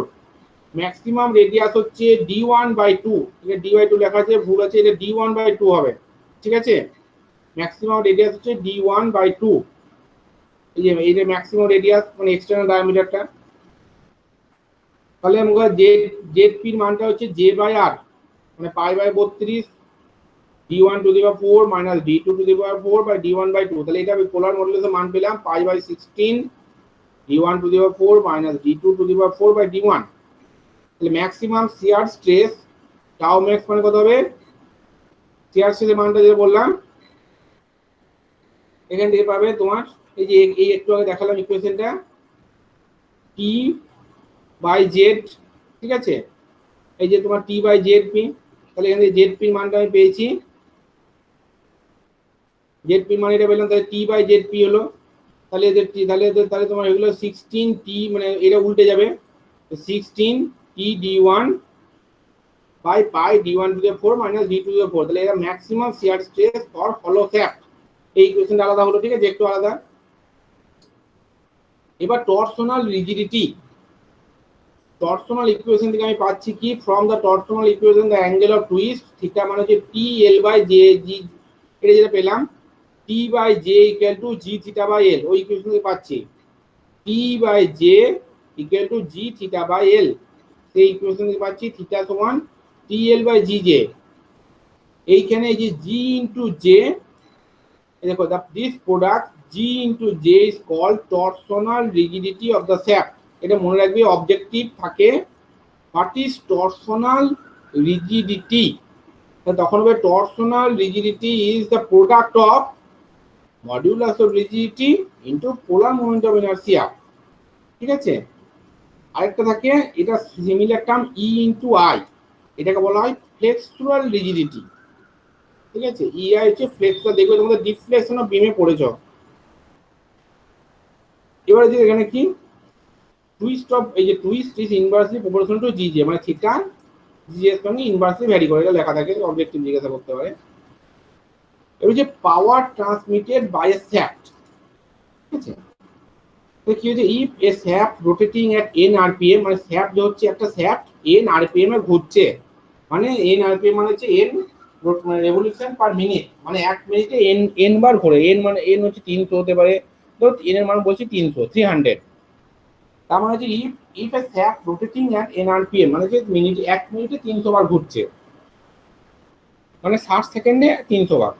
maximum radius হচ্ছে D1 বাই 2, এটা D বাই 2 লেখা আছে, ভুল আছে, এটা D1 বাই 2 হবে। ঠিক আছে। ম্যাক্সিমাম রেডিয়াস হচ্ছে D1 বাই 2, এই যে ম্যাক্সিমাম রেডিয়াস মানে এক্সটার্নাল ডায়ামিটারটা, তাহলে আমরা জেড পির মানটা হচ্ছে জে বাই আর, মানে pi by 32 d1 to the power 4 minus d2 to the power 4 by d1 by 2, তাহলে এটা আমি পোলার মডুলাসের মান পেলাম pi by 16 d1 to the power 4 minus d2 to the power 4 by d1। তাহলে maximum shear stress tau max মানে কত হবে, শিয়ার স্ট্রেসের মানটা যেটা বললাম এখান থেকে পাবে তোমার এই যে এই একটু আগে দেখালাম ইকুয়েশনটা টি বাই জেড। ঠিক আছে। এই যে তোমার টি বাই জেড পি, তাহলে এখানে জেড পি মানটা আমি পেয়েছি, জেড পি মান এটা পেলাম, তাহলে টি বাই জেড পি হলো, তাহলে এদের তাহলে তোমার এগুলো 16t, মানে এটা উল্টে যাবে 16t d1 by pi d1 to the 4 minus d2 to the 4, তাহলে এটা ম্যাক্সিমাম শিয়ার স্ট্রেস ফর হলো শ্যাফট। এই ইকুয়েশনটা আলাদা হলো। ঠিক আছে, একটু আলাদা। এবার টরশনাল রিজিডিটি, টরশনাল ইকুয়েশন থেকে আমি পাচ্ছি কি, from the torsional equation the angle of twist theta মানে হচ্ছে টি এল বাই জে জি, এটা যেটা পেলাম T by J equal to G theta by L, ওই ইকুয়েশন থেকে পাচ্ছি T by J equal to G theta by L, সেই equation থেকে পাচ্ছি থিটা সমান টি এল বাই জি জে। এইখানে এই যে জি ইন্টু জে, দেখো this product G into J is called torsional rigidity of the shaft. এটা মনে রাখবে, অবজেক্টিভ থাকে হোয়াট ইজ টরশনাল রিজিডিটি, তখন হবে torsional rigidity is the product of modulus of rigidity into polar moment of inertia. ঠিক আছে। আরেকটা থাকে, এটা similar term E into I, এটাকে বলা হয় ফ্লেক্সুরাল রিজিডিটি। ঠিক আছে। ইআই হচ্ছে ফ্লেক্সুরাল, দেখবে তোমাদের ডিফ্লেকশন অফ বিমে পড়েছো। এবারে যে এখানে কি টুইস্ট অফ, এই যে twist is inversely proportional to জিজে, মানে থিটা জি এর সঙ্গে ইনভার্সলি ভ্যারি করে, এটা লেখা থাকে, অবজেক্টিভ জিজ্ঞাসা করতে পারে। এবার যে পাওয়ার ট্রান্সমিটেড বাই এ শ্যাফট, ঠিক আছে, তো কি হচ্ছে if A shaft rotating at n rpm, মানে শ্যাফট যে হচ্ছে একটা শ্যাফট n rpm এ ঘুরছে, মানে n rpm মানে হচ্ছে n রেভলিউশন পার মিনিট, মানে এক মিনিটে n বার ঘোরে, n মানে n হচ্ছে 300 হতে পারে, তো n এর মান বলছি 300 তার মানে হচ্ছে if A shaft rotating at n rpm মানে যে মিনিটে এক মিনিটে 300 বার ঘুরছে, মানে 60 সেকেন্ডে 300 বার,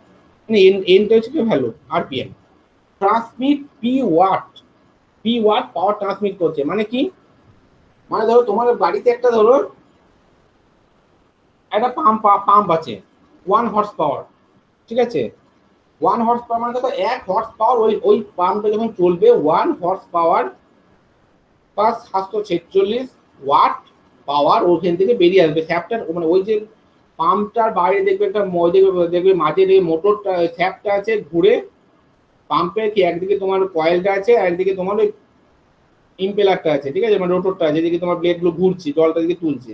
মানে এনটা হচ্ছে কি value RPM, transmit P watt power transmit করছে, মানে কি মানে ধরো তোমার বাড়িতে একটা ধরো একটা পাম্প আছে 1 হর্স পাওয়ার, ঠিক আছে। 1 হর্স পাওয়ার মানে দেখো 1 হর্স পাওয়ার, ওই পাম্পটা যখন চলবে 1 horse power plus 746 watt power ওখান থেকে বেরিয়ে আসবে স্যাপটার, মানে ওই যে পাম্পটার বাইরে দেখবে একটা দেখবে মাঝে যে মোটরটা স্যাপটা আছে ঘুরে, পাম্পের কি একদিকে তোমার কয়েলটা আছে আর একদিকে তোমার ওই ইম্পেলারটা আছে, ঠিক আছে, মানে রোটরটা যেদিকে তোমার ব্লেডগুলো ঘুরছে জলটা দিকে তুলছে।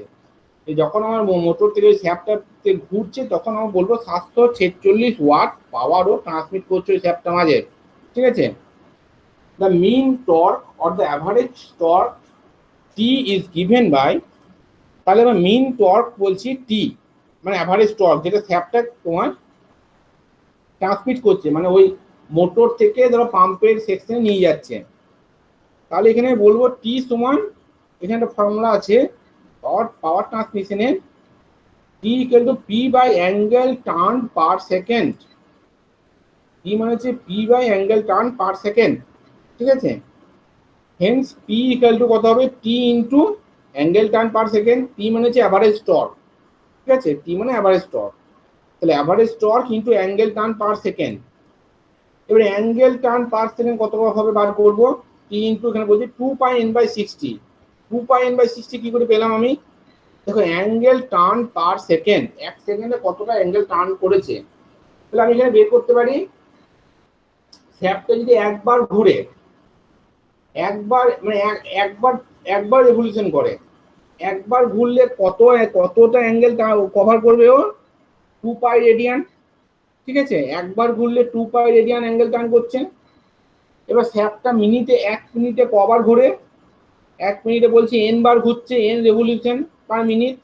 যখন আমার মোটর থেকে ওই স্যাপটাতে ঘুরছে তখন আমরা বলবো 746 ওয়াট পাওয়ারও ট্রান্সমিট করছে ওই স্যাপটা মাঝে, ঠিক আছে। The mean torque or the average torque T is given by, তাহলে আমরা মিন টর্ক বলছি টি, মানে অ্যাভারেজ টর্ক যেটা স্যাপটা তোমার ট্রান্সমিট করছে, মানে ওই মোটর থেকে ধরো পাম্পের সেকশনে নিয়ে যাচ্ছে। তাহলে এখানে বলবো টি সমান, এখানে একটা ফর্মুলা আছে পাওয়ার ট্রান্সমিশনের, T equal to P by angle turn per second. T মানে হচ্ছে P by angle turn per second, ঠিক আছে। হেন্স পি ইকুয়াল টু কত হবে, T into angle turn per second, T মানে হচ্ছে অ্যাভারেজ টর্ক, ঠিক আছে, টি মানে অ্যাভারেজ টর্ক, তাহলে average torque into angle turn per second. এবারে অ্যাঙ্গেল টার্ন পার সেকেন্ড কত হবে বার করবো, টি ইন্টু এখানে বলছি 2πn/60। 2πn/60 কি করে পেলাম আমি, দেখো অ্যাঙ্গেল টার্ন পার সেকেন্ড, এক সেকেন্ডে কতটা অ্যাঙ্গেল টার্ন করেছে, তাহলে আমি এখানে বের করতে পারি স্যাপটা যদি একবার ঘুরে, একবার মানে একবার একবার রেভলিউশন করে, একবার ঘুরলে কতটা অ্যাঙ্গেল কভার করবে ও, 2π রেডিয়ান, ঠিক আছে, একবার ঘুরলে 2π রেডিয়ান অ্যাঙ্গেল টার্ন করছে। এবার স্যাপটা মিনিটে 1 মিনিটে কবার ঘুরে, 1 মিনিটে বলছি n বার ঘুরছে, n রেভলিউশন পার মিনিট,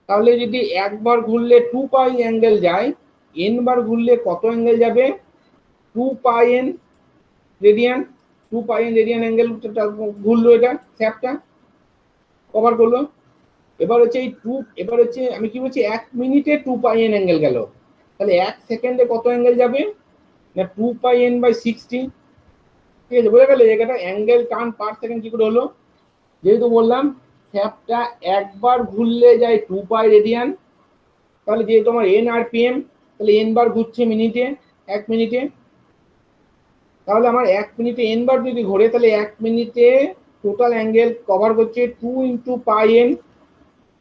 তাহলে যদি একবার ঘুরলে 2π অ্যাঙ্গেল যায়, n বার ঘুরলে কত অ্যাঙ্গেল যাবে, 2πn radian, 2πn radian angle ঘুরলো, এটা স্যাপটা কভার করলো। এবার হচ্ছে এই এবার হচ্ছে আমি কি বলছি 1 মিনিটে 2πn অ্যাঙ্গেল গেল, তাহলে 1 সেকেন্ডে কত অ্যাঙ্গেল যাবে না 2πn/60, ঠিক আছে, বোঝা গেল জায়গাটা অ্যাঙ্গেল টার্ন পার সেকেন্ড কি করে হলো, যেহেতু বললাম স্যাপটা একবার ঘুরলে যায় 2π রেডিয়ান, তাহলে যেহেতু আমার n rpm, তাহলে n বার ঘুরছে মিনিটে 1 মিনিটে, তাহলে আমার 1 মিনিটে n বার যদি ঘোরে তাহলে 1 মিনিটে টোটাল অ্যাঙ্গেল কভার করছে 2 × πn,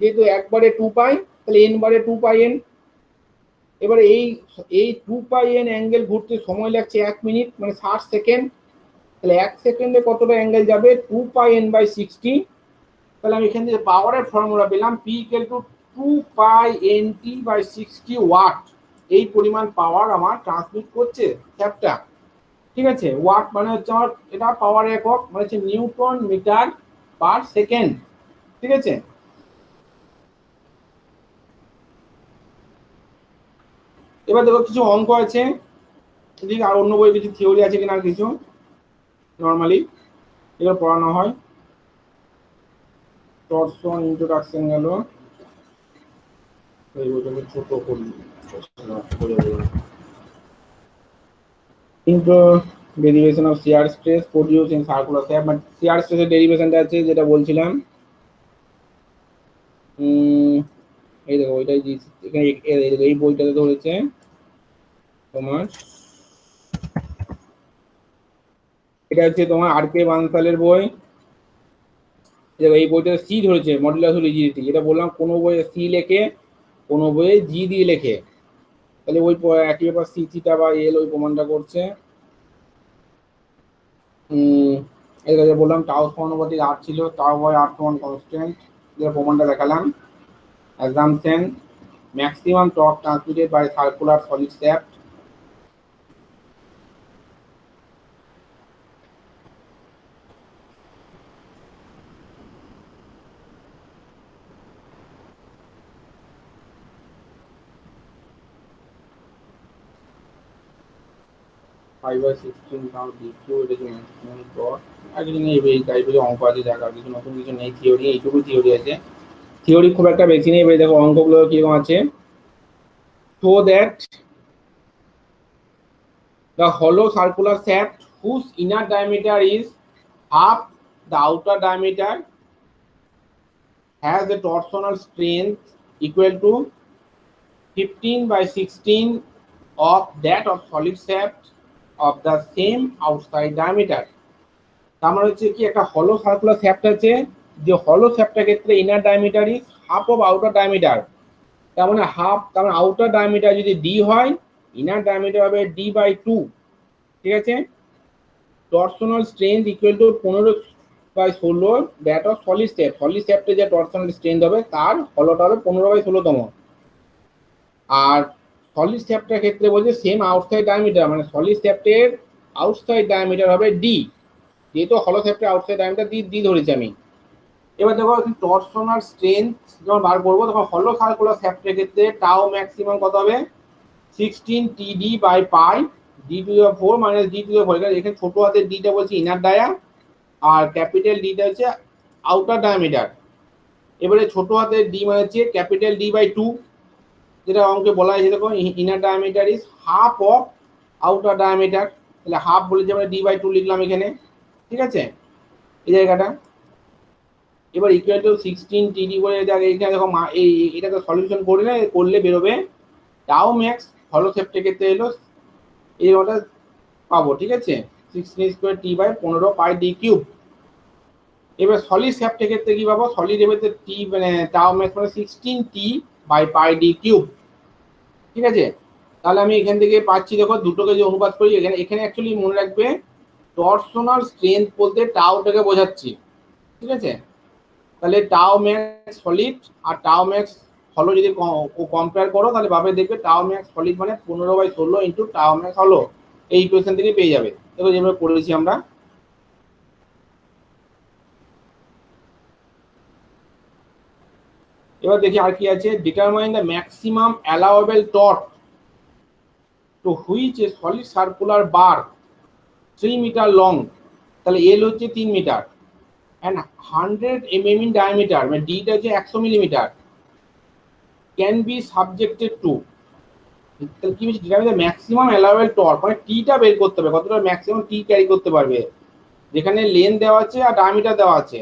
যেহেতু একবারে 2π তাহলে n বারে 2πn। এবারে এই 2πn অ্যাঙ্গেল ঘুরতে সময় লাগছে 1 মিনিট, মানে 60 সেকেন্ড, তাহলে 1 সেকেন্ডে কতটা অ্যাঙ্গেল যাবে 2πn/60। তাহলে আমি এখান থেকে পাওয়ারের ফর্মুলা পেলাম P equal two 2πnt/60 watt, এই পরিমাণ পাওয়ার আমার ট্রান্সমিট করছে স্যাপটা, ঠিক আছে। ওয়াট মানে হচ্ছে আমার এটা পাওয়ার একক, মানে হচ্ছে নিউটন মিটার পার সেকেন্ড, ঠিক আছে। এবার দেখো কিছু অঙ্ক আছে, ঠিক আর অন্য বই কিছু থিওরি আছে কিনা কিছু নর্মালি এগুলো পড়ানো হয়। টর্সন ইন্ট্রোডাকশন গেল, এই বইটাকে ছোট করি, intro derivation of shear stress produce in circular sap, মানে শিয়ার স্ট্রেসের ডেরিভেশনটা আছে যেটা বলছিলাম। এই দেখো ওইটাই এখানে এই বইটাতে ধরেছে তোমার, এটা হচ্ছে তোমার আর.কে. বানসালের বই, এই বইটা সি ধরেছে মডুলাস অফ রিজিডিটি, যেটা বললাম কোনো বইয়ে সি লেখে কোনো বইয়ে জি দিয়ে লেখে, তাহলে ওই একই ব্যাপার সি থিটা বা এল ওই প্রমাণটা করছে। এটা বললাম টাউ সমানুপাতিক আর ছিল, টাউ বাই আর সমান কনস্ট্যান্ট, যেটা প্রমাণটা দেখালাম। Assumption maximum torque transmitted by circular solid shaft, fibre 16 তাও দ্বিতীয়, এটা কি ম্যাক্সিমাম টর্ক, আর কিছু নেই এই টাইপের অঙ্ক আছে, দেখা কিছু নতুন কিছু নেই, থিওরি এইটুকু থিওরি আছে, থিওরি খুব একটা বেশি নেই। এবারে দেখো অঙ্কগুলো কিরকম আছে। So that the hollow circular shaft whose inner diameter is half the outer diameter has a torsional strength equal to 15/16 of that of solid shaft of the same outside diameter. তার মানে হচ্ছে কি একটা হলো সার্কুলার শ্যাফট আছে, যে হলো শ্যাফটের ক্ষেত্রে inner diameter is half of outer diameter. তার মানে হাফ, তার মানে আউটার ডায়ামিটার যদি ডি হয়, ইনার ডায়ামিটার হবে d/2। ঠিক আছে। Torsional strength equal to 15/16 that of solid shaft. Solid শ্যাফটে যে টরশনাল স্ট্রেংথ হবে তার হলোটা হবে 15/16তম। আর সলিড শ্যাফটের ক্ষেত্রে বলছে সেম আউটসাইড ডায়ামিটার, মানে সলিড শ্যাফটের আউটসাইড ডায়ামিটার হবে ডি, যেহেতু হলো শ্যাফটের আউটসাইড ডায়ামিটার ডি ধরেছি আমি। এবার দেখো টরশনাল স্ট্রেংথ যখন বার করবো তখন হলো সার্কুলার শ্যাফটের ক্ষেত্রে টাও ম্যাক্সিমাম কত হবে 16 TD/পাই d⁴ মাইনাস d⁴। এখানে ছোট হাতের ডিটা বলছি ইনার ডায়া, আর ক্যাপিটাল ডিটা হচ্ছে আউটার ডায়ামিটার। এবারে ছোট হাতের ডি মানে হচ্ছে ক্যাপিটাল d/2, যেটা অঙ্কে বলা হয়েছে দেখো inner diameter is half of outer diameter, তাহলে হাফ বলে যে আমরা d/2 লিখলাম এখানে। ঠিক আছে, এই জায়গাটা। এবার ইকুয়াল টু 16 TD করে এখানে দেখো এটাকে সলিউশন করলে বেরোবে টাও ম্যাক্স হলো শ্যাফটের ক্ষেত্রে এলো এই জায়গাটা পাবো। ঠিক আছে, 16² T/15πd³। এবার সলিড শ্যাফটের ক্ষেত্রে কি পাবো, সলিড এর ক্ষেত্রে টি মানে টাও ম্যাক্স মানে 16 T/πd³। ঠিক আছে, তাহলে আমি এখান থেকে পাচ্ছি দেখো দুটোকে যে অনুপাত করি এখানে অ্যাকচুয়ালি মনে রাখবে টরশনাল স্ট্রেংথ বলতে টাওটাকে বোঝাচ্ছি। ঠিক আছে, তাহলে টাও ম্যাক্স সলিড আর টাও ম্যাক্স হলো যদি কম্পেয়ার করো তাহলে ভাবে দেখবে টাও ম্যাক্স সলিড মানে 15/16 ইন্টু টাও ম্যাক্স হলো, এই ইকুয়েশন থেকে পেয়ে যাবে। দেখো যেভাবে করেছি আমরা। এবার দেখি আর কি আছে, determine the maximum allowable torque to which a solid circular bar 3 metre long, তাহলে এল হচ্ছে 3 metre and 100 mm in diameter, মানে ডিটা হচ্ছে 100 millimetre, can be subjected to, তাহলে কি হচ্ছে determine the maximum allowable torque, মানে টিটা বের করতে হবে কতটা ম্যাক্সিমাম টি ক্যারি করতে পারবে, যেখানে লেন্থ দেওয়া আছে আর ডায়ামিটার দেওয়া আছে।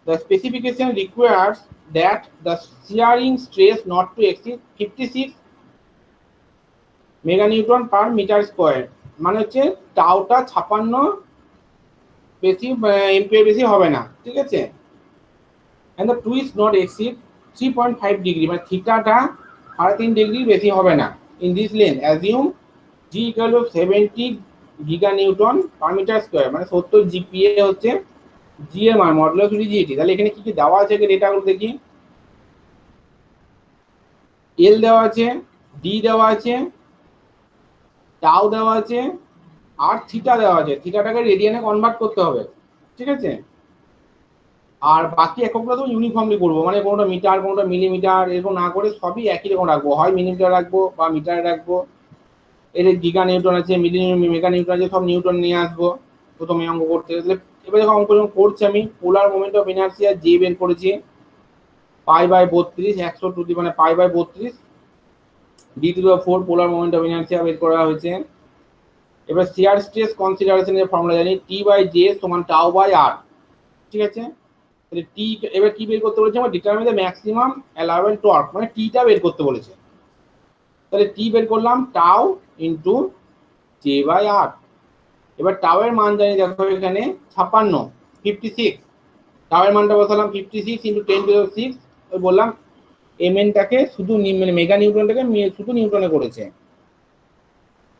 The specification requires that the shearing stress not to exceed 56 meganewton per metre square, মানে হচ্ছে টাওটা 56 বেশি এমপিআর বেশি হবে না। ঠিক আছে, and the twist not exceed 3.5 degree, মানে থিটাটা 3.5 ডিগ্রি বেশি হবে না। in this length assume g equal to 70 giganewton per metre square, মানে 70 জিপিএ হচ্ছে জি এর মান মডুলাস রিজিডিটি। তাহলে এখানে কি কি দেওয়া আছে ডেটাগুলো দেখি, এল দেওয়া আছে, ডি দেওয়া আছে, টাও দেওয়া আছে, আর থিটা দেওয়া আছে। থিটাটাকে রেডিয়ানে কনভার্ট করতে হবে। ঠিক আছে, আর বাকি এককগুলো তো ইউনিফর্মলি করবো, মানে কোনোটা মিটার কোনোটা মিলিমিটার এরকম না করে সবই একই রকম রাখবো, হয় মিলিমিটার রাখবো বা মিটারে রাখবো। এর গিগা নিউটন আছে, মেগা নিউটন আছে, সব নিউটন নিয়ে আসবো প্রথমে অঙ্ক করতে। এবার যখন অঙ্ক যখন করছি আমি পোলার মোমেন্ট অফ ইনার্সিয়া যে বের করেছি π/32 100 টু দি মানে π/32 d⁴ polar moment of inertia বের করা হয়েছে। এবার শিয়ার স্ট্রেস কনসিডারেশনের ফর্মুলা জানি T/J সমান টাও/r। ঠিক আছে, তাহলে টি এবার কি বের করতে বলেছে আমার, determine the maximum allowable torque, মানে টিটা বের করতে বলেছে। তাহলে টি বের করলাম টাও ইনটু J/r। এবার টাও এর মান জানি দেখো এখানে 56 টাও এর মানটা বসালাম 56 ইনটু 10⁶, ওই বললাম এমএনটাকে শুধু মানে মেগা নিউটনটাকে শুধু নিউটনে করেছে।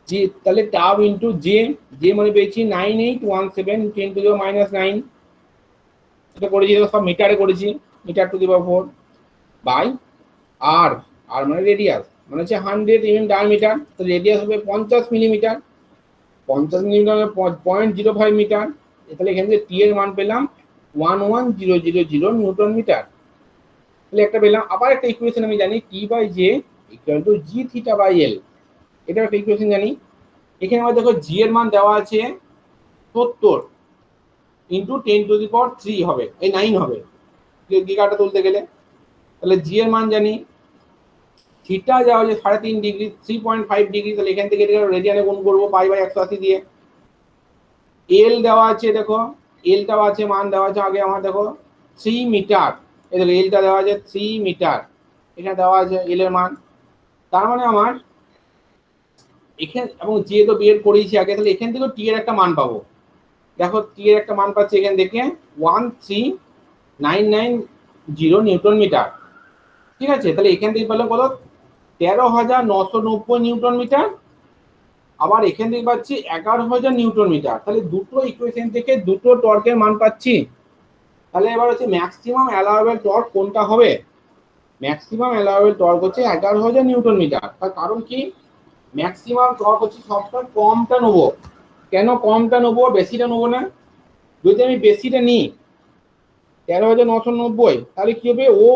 জি তাহলে টাও ইনটু জে, জে মানে পেয়েছি 9817 10⁻⁹ এটা করেছি, সব মিটারে করেছি, metre to the power 4 by R, R মানে রেডিয়াস মানে হচ্ছে 100 mm ডায়ামিটার, তো রেডিয়াস হবে 50 মিলিমিটার, 50 মিলিমিটার 0.05 মিটার। তাহলে এখানে যে টি এর মান পেলাম 11000 নিউটন মিটার। তাহলে একটা পেলাম। আবার একটা ইকুয়েশন আমি জানি T/J ইকুয়াল টু g⁵/L, এটা একটা ইকুয়েশন জানি। এখানে আমার দেখো জি এর মান দেওয়া আছে 70 ইন্টু 10⁻³ হবে, এই 9 হবে গিগাটা তুলতে গেলে। তাহলে জি এর মান জানি, থিটা যা হচ্ছে 3.5 ডিগ্রি 3.5 ডিগ্রি, তাহলে এখান থেকে রেডিয়ানে গুণ করবো π/180 দিয়ে। এল দেওয়া আছে দেখো, এলটাও আছে মান দেওয়া আছে আগে আমার দেখো 3 মিটার, এই দেখো এলটা দেওয়া আছে 3 মিটার, এখানে দেওয়া আছে এল এর মান। তার মানে আমার এখানে এবং যে তো বের করেছি আগে, তাহলে এখান থেকেও টি এর একটা মান পাবো। দেখো টি এর একটা মান পাচ্ছি এখান থেকে 13990 নিউটন মিটার। ঠিক আছে, তাহলে এখান থেকে পেলাম কত, 13,990 নিউটন মিটার। আবার এখান থেকে পাচ্ছি 11,000 নিউটন মিটার। তাহলে দুটো ইকুয়েশন থেকে দুটো টর্কের মান পাচ্ছি। তাহলে এবার হচ্ছে ম্যাক্সিমাম অ্যালাউয়েবল টর্ক কোনটা হবে? ম্যাক্সিমাম অ্যালাউয়েবল টর্ক হচ্ছে 11,000 নিউটন মিটার। তার কারণ কি, ম্যাক্সিমাম টর্ক হচ্ছে সবসময় কমটা নেবো। কেন কমটা নেবো, বেশিটা নেবো না? যদি আমি বেশিটা নিই 13,990, তাহলে কি হবে, ও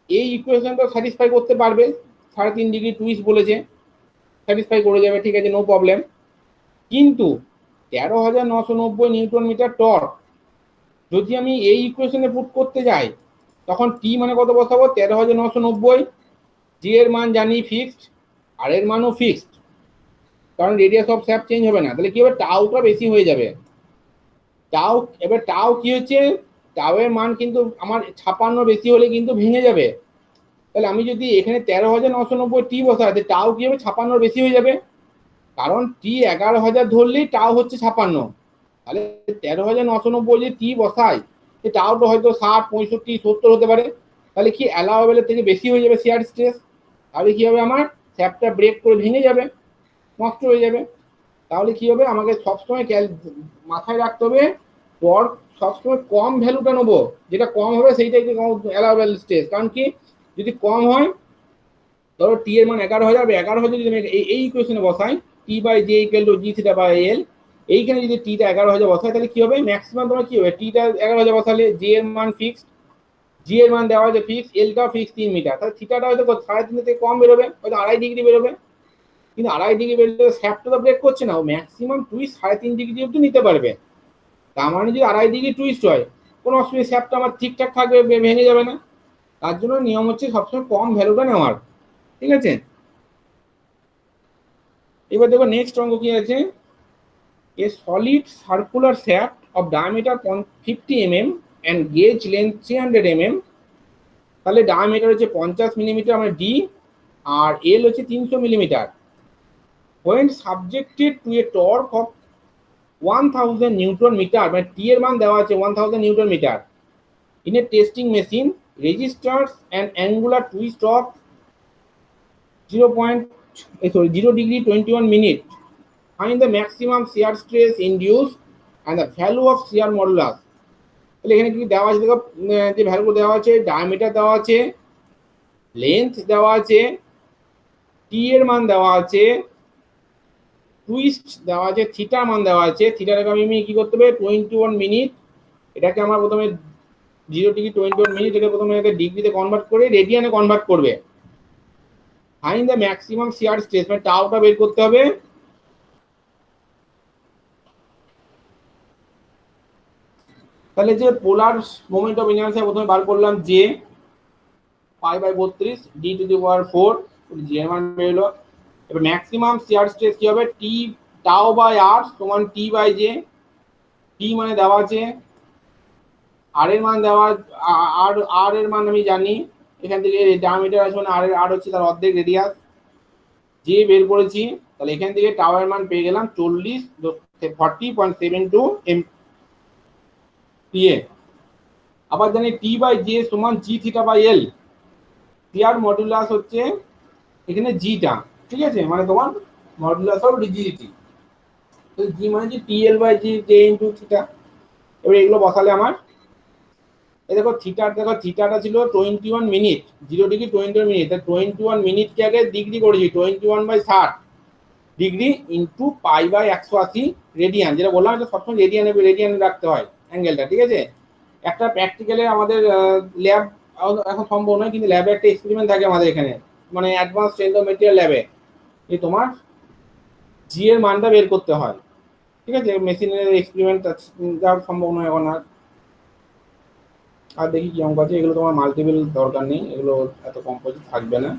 এই ইকুয়েশনটা স্যাটিসফাই করতে পারবে, 3.5 ডিগ্রি টুইস্ট বলেছে, স্যাটিসফাই করে যাবে, ঠিক আছে, নো প্রবলেম। কিন্তু 13,990 নিউটন মিটার টর্ক যদি আমি এই ইকুয়েশনে পুট করতে যাই, তখন টি মানে কত বসাবো, 13,990, জি এর মান জানি ফিক্সড, আর এর মানও ফিক্সড, কারণ রেডিয়াস অফ শ্যাফট চেঞ্জ হবে না। তাহলে কি হবে, টাউটা বেশি হয়ে যাবে। টাউ, এবার টাউ কি হচ্ছে, টাউ এর মান কিন্তু আমার 56 বেশি হলে কিন্তু ভেঙে যাবে। তাহলে আমি যদি এখানে 13,990 টি বসাই, টাউ কি হবে, 56 বেশি হয়ে যাবে, কারণ টি 11,000 ধরলেই টাউ হচ্ছে 56। তাহলে 13,990 যদি টি বসাই, টাউটা হয়তো 60, 65, 70 হতে পারে। তাহলে কি অ্যালাউয়েবলের থেকে বেশি হয়ে যাবে শিয়ার স্ট্রেস। তাহলে কি হবে, আমার শ্যাফটটা ব্রেক করে ভেঙে যাবে, নষ্ট হয়ে যাবে। তাহলে কি হবে, আমাকে সবসময় মাথায় রাখতে হবে, টর্ক সবসময় কম ভ্যালুটা নেবো, যেটা কম হবে সেইটাই অ্যালাউয়েবল স্ট্রেস। কারণ কি, যদি কম হয়, ধরো টি এর মান 11,000, 11,000 যদি আমি এই ইকুয়েশনে বসাই, T by J equal to G theta by L, এইখানে যদি টিটা 11,000 বসাই, তাহলে কি হবে, ম্যাক্সিমাম তোমার কি হবে, টিটা 11,000 বসালে জে এর মান ফিক্সড, জি এর মান দেওয়া হয়েছে ফিক্স, এলটাও ফিক্স 3 মিটার, তাহলে থিটাটা হয়তো 3.5 থেকে কম বেরোবে, হয়তো 2.5 ডিগ্রি বেরোবে। কিন্তু 2.5 ডিগ্রি বেরোলে শ্যাফটটা তো ব্রেক করছে না, ও ম্যাক্সিমাম টুইস্ট 3.5 ডিগ্রি অব্দি নিতে পারবে। তার মানে যদি 2.5 ডিগ্রি টুইস্ট হয়, কোনো অসুবিধা, শ্যাফটটা আমার ঠিকঠাক থাকবে, ভেঙে যাবে না। তার জন্য নিয়ম হচ্ছে সবসময় কম ভ্যালুটা নেওয়ার। ঠিক আছে, এবার দেখো নেক্সট অঙ্ক কি আছে, a solid circular shaft of diameter 50 mm and gauge length 300 mm। তাহলে ডায়ামিটার হচ্ছে 50 মিলিমিটার, মানে ডি, আর এল হচ্ছে 300 millimetre. when subjected to a torque of 1000 newton metre, মানে টি এর মান দেওয়া আছে 1000 newton metre, in a testing machine registers an angular twist of 0 degree 21 minute, find the maximum shear stress induced and the value of shear modulus। তাহলে এখানে কি দেওয়া আছে দেখো, যে ভ্যালুগুলো দেওয়া আছে, ডায়ামিটার দেওয়া আছে, লেন্থ দেওয়া আছে, টি এর মান দেওয়া আছে, টুইস্ট দেওয়া আছে, থিটার মান দেওয়া আছে। থিটাটাকে আমি কি করতে হবে, 21 মিনিট, এটাকে আমার প্রথমে 0 ডিগ্রি 21 মিনিট, এটাকে প্রথমে ডিগ্রিতে কনভার্ট করে রেডিয়ানে কনভার্ট করবে। Find the maximum shear stress, মানে টাউটা বের করতে হবে। তাহলে যে পোলার মোমেন্ট অফ ইনার্সিয়া প্রথমে বার করলাম, যে pi by 32 D to the power 4, G এর মান বেরোলো। এবার ম্যাক্সিমাম শিয়ার স্ট্রেস কি হবে, টি টাও বাই আর সমান টি বাই জে। টি মানে দেওয়া আছে, আর এর মান দেওয়া, আর আর এর মান আমি জানি, এখান থেকে ডায়ামিটার আছে মানে আর এর আর হচ্ছে তার অর্ধেক রেডিয়াস, যে বের করেছি। তাহলে এখান থেকে টাওয়ার মান পেয়ে গেলাম 40.72 MPa। আবার জানি টি বাই জে সমান G theta by L. Shear modulus হচ্ছে এখানে জিটা, ঠিক আছে, মানে তোমার মডুলাস অফ রিজিডিটি। তো জি মানে যে T L by G J into theta. এবার এগুলো বসালে আমার, এই দেখো থিটার, দেখো থিটাটা ছিল 21 মিনিট, 0 ডিগ্রি 21 মিনিট, তাই 21 মিনিটকে আগে ডিগ্রি করেছি, 21/60 degree into pi by 180 radian, যেটা বললাম এটা সবসময় রেডিয়ানে রাখতে হয় অ্যাঙ্গেলটা। ঠিক আছে, একটা প্র্যাকটিক্যালে আমাদের ল্যাব এখন সম্ভব নয়, কিন্তু ল্যাবে একটা এক্সপেরিমেন্ট থাকে আমাদের এখানে, মানে অ্যাডভান্স স্ট্রেন্থ অফ মেটেরিয়াল ল্যাবে, এই তোমার জি এর মানটা বের করতে হয়। ঠিক আছে, মেশিনের এক্সপেরিমেন্ট যাওয়ার সম্ভব নয় এখন আর। আর দেখি কি অঙ্ক আছে, এগুলো তোমার মাল্টিপল দরকার নেই, এগুলো এত কম্পোজিট থাকবে না।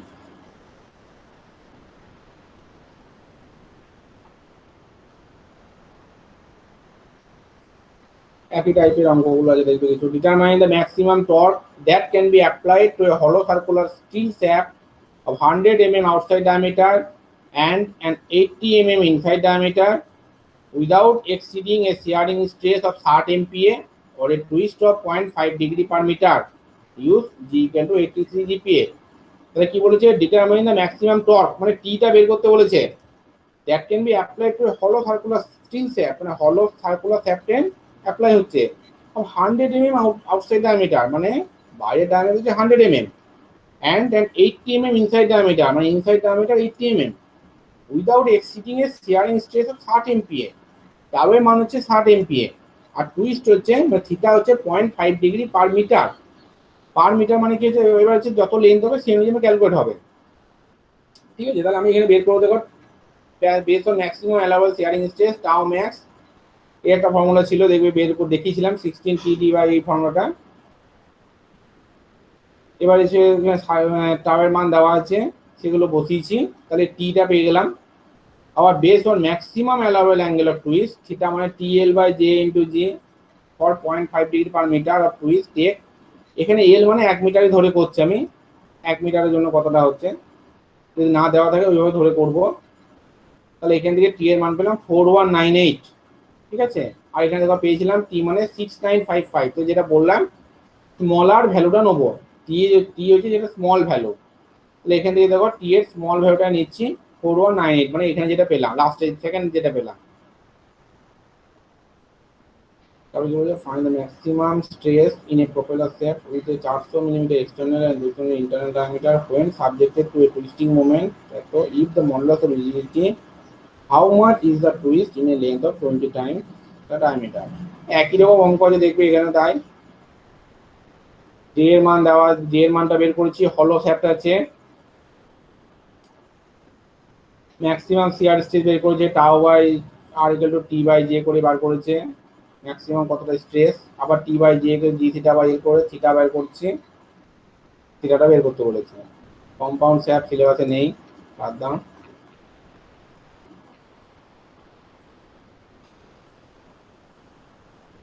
একই টাইপের অঙ্কগুলো আছে দেখবে কিছু। Determine the maximum torque that can be applied to a হলো circular steel shaft of 100 mm outside diameter and an 80 mm inside diameter without exceeding a shearing stress of 30 MPa or a twist of 0.5 degree per meter. Use G equal to 83 GPa. তাহলে কি বলেছে, determine the maximum torque মানে টিটা বের করতে বলেছে, that can be applied two হলো circular steel shaft, মানে হলো সার্কুলার শ্যাফটেন অ্যাপ্লাই হচ্ছে 100 mm আউটসাইড ডায়ামিটার, মানে বাইরের ডায়ামিটার হচ্ছে 100 mm and an 80 mm inside diameter, মানে inside diameter 80 mm without exceeding a shearing stress of 30 MPa. তাও এর মান হচ্ছে 60 MPa আর টুইস্ট হচ্ছে মানে থিটা হচ্ছে 0.5 degree per metre. Per metre মানে কি হচ্ছে, এবার হচ্ছে যত লেন্থ হবে সেই অনুযায়ী ক্যালকুলেট হবে। ঠিক আছে, তাহলে আমি এখানে বের করে দেবো base on maximum allowable shearing stress tau max, এর একটা ফর্মুলা ছিল দেখবে বের করে দেখিয়েছিলাম 16 TD বাই এই ফর্মুলাটা। এবার এসে টাওয়ের মান দেওয়া আছে সেগুলো বসিয়েছি, তাহলে টিটা পেয়ে গেলাম। আবার based on maximum allowable angle of twist theta মানে TL by J into G for 0.5 degree per metre of twist take. এখানে এল মানে 1 মিটারই ধরে করছি আমি, 1 মিটারের জন্য কতটা হচ্ছে যদি না দেওয়া থাকে ওইভাবে ধরে করব। তাহলে এখান থেকে টি এর মান পেলাম 4198, ঠিক আছে। আর এখানে দেখো পেয়েছিলাম টি মানে 6955, তো যেটা বললাম স্মলার ভ্যালুটা নেবো, টি হচ্ছে যেটা স্মল ভ্যালু, তাহলে এখান থেকে দেখো টি এর স্মল ভ্যালুটা নিচ্ছি 4198, মানে এখানে যেটা পেলাম লাস্টে সেকেন্ড যেটা পেলাম। তারপরে কি বলছে, find the maximum stress in a propeller shaft with a 400 mm external and 200 mm internal diameter when subjected to a twisting moment. So if the modulus of rigidity, how much is the twist in a length of 20 times the diameter? একই রকম অঙ্ক আছে দেখবে এখানে, তাই J এর মান দেওয়া, জে এর মানটা বের করেছি, হলো শ্যাফট আছে, ম্যাক্সিমাম শিয়ার স্ট্রেস বের করেছে tau by R equal to T by J করে বার করেছে ম্যাক্সিমাম কতটা স্ট্রেস, আবার টি বাই জে কে জি থিটা বাই এল করে থিটা বের করছি, থিটাটা বের করতে বলেছে। কম্পাউন্ড শ্যাফট সিলেবাসে নেই, বাদ দাও।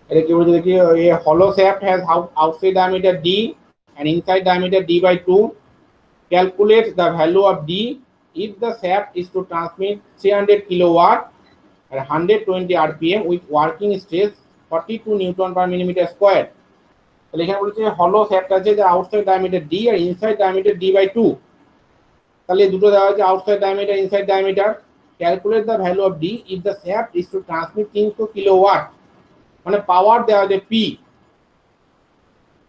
এটা কি বলছে দেখি, এ হলো shaft has outside diameter D and inside diameter d by 2. Calculate the value of d if the shaft is to transmit 300 kilowatt at 120 rpm with working stress 42 Newton per millimeter square. তাহলে এখানে বলছে হলো shaft আছে যে outside diameter d আর inside diameter d by 2, তাহলে দুটো দেওয়া আছে outside diameter inside diameter. Calculate the value of d if the shaft is to transmit 300 kilowatt, মানে পাওয়ার দেওয়া আছে p,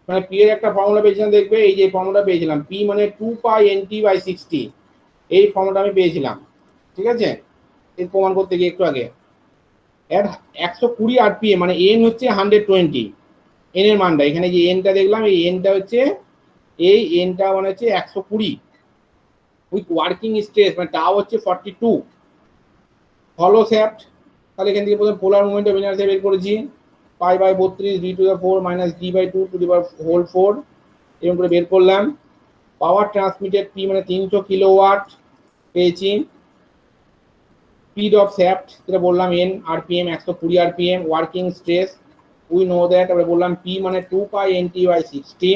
মানে পি এর একটা ফর্মুলা পেয়েছিলাম দেখবে, এই যে ফর্মুলা পেয়েছিলাম পি মানে 2 পাই NT বাই 60, এই ফর্মুলাটা আমি পেয়েছিলাম, ঠিক আছে। এর প্রমাণ করতে গিয়ে একটু আগে এর 120 rpm মানে এন হচ্ছে 120, এন এর মানটা এখানে যে এনটা দেখলাম এই এনটা হচ্ছে, এই এনটা মানে হচ্ছে 120 উইথ ওয়ার্কিং স্ট্রেস মানে টাও হচ্ছে 42, হলো শ্যাফট। তাহলে এখান থেকে প্রথমে পোলার মুভমেন্ট অফ ইনার্সিয়া বের করেছি pi by 32 d to the 4 minus d by 2 to the power whole 4, এরকম করে বের করলাম। পাওয়ার ট্রান্সমিটেড পি মানে 300 কিলোওয়াট পেয়েছি। স্পিড অফ শ্যাফট যেটা বললাম N RPM 120 rpm, working stress we know that, তারপরে বললাম পি মানে 2 পাই NT বাই 60,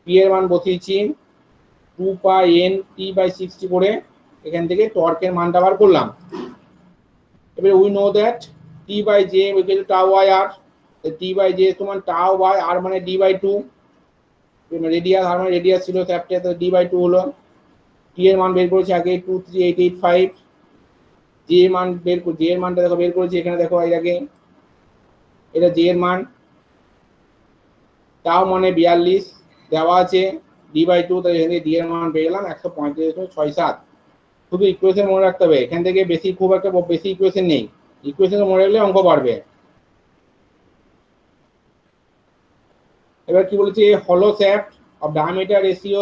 পি এর মান বসিয়েছি 2 পাই NT বাই 60 করে, এখান থেকে টর্কের মানটা বার করলাম। এবারে we know that T by J equal to tau by R, T by J সমান টাও বাই আর মানে ডি বাই 2, রেডিয়াস আর মানে রেডিয়াস ছিল শ্যাফটে, তো ডি বাই 2 হলো। টি এর মান বের করেছি আগে 23885, জে এর মান বের করে, জে এর মানটা দেখো বের করেছি এখানে দেখো এই আগে, এটা জে এর মান, টাও মানে 42 দেওয়া আছে ডি বাই 2, তাই এখান থেকে ডি এর মান পেয়ে গেলাম 135.67। শুধু ইকুয়েশন মনে রাখতে হবে, এখান থেকে বেশি খুব একটা বেশি ইকুয়েশন নেই, ইকুয়েশন মনে রাখলে অঙ্ক পারবে। এবার কি বলেছে, হলো shaft of diameter ratio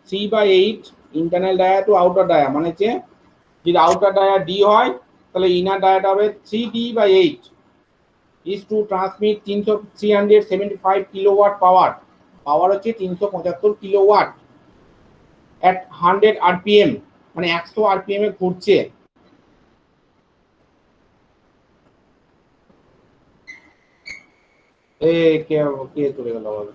3/8 internal dia to outer dia, মানে হচ্ছে যদি আউটার ডায়া ডি হয় তাহলে ইনার ডায়াটা হবে 3D/8 is to transmit 375 kilowatt power, power হচ্ছে 375 কিলোওয়াট at 100 rpm, মানে 100 rpm এ ঘুরছে। এ কে কে চলে গেল আবার?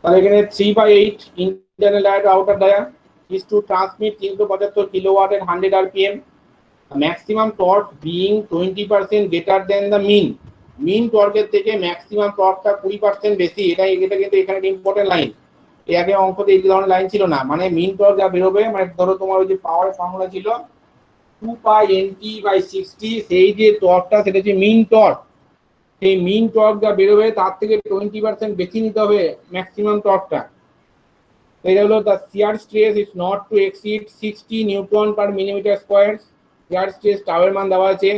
তাহলে এখানে 3/8 internal diode outer dia is to transmit 375 kilowatt at 100 rpm, maximum torque being 20% greater than the mean টর্কের থেকে ম্যাক্সিমাম টর্কটা 20% বেশি। এটা কিন্তু এখানে ইম্পর্টেন্ট লাইন। এই আগে অঙ্কতে এই ধরনের লাইন ছিল না, মানে মিন টর্ক যা বেরোবে, মানে ধরো তোমার ওই যে পাওয়ার ফর্মুলা ছিল 2 পাই nt/60, সেই যে টর্কটা সেটা হচ্ছে মিন টর্ক। সেই মিন টর্ক যা বেরোবে তার থেকে 20% বেশি নিতে হবে ম্যাক্সিমাম টর্কটা। এটা হলো the shear stress is not to exceed 60 Newton per millimetre square. shear stress টাওয়ের মান দেওয়া আছে,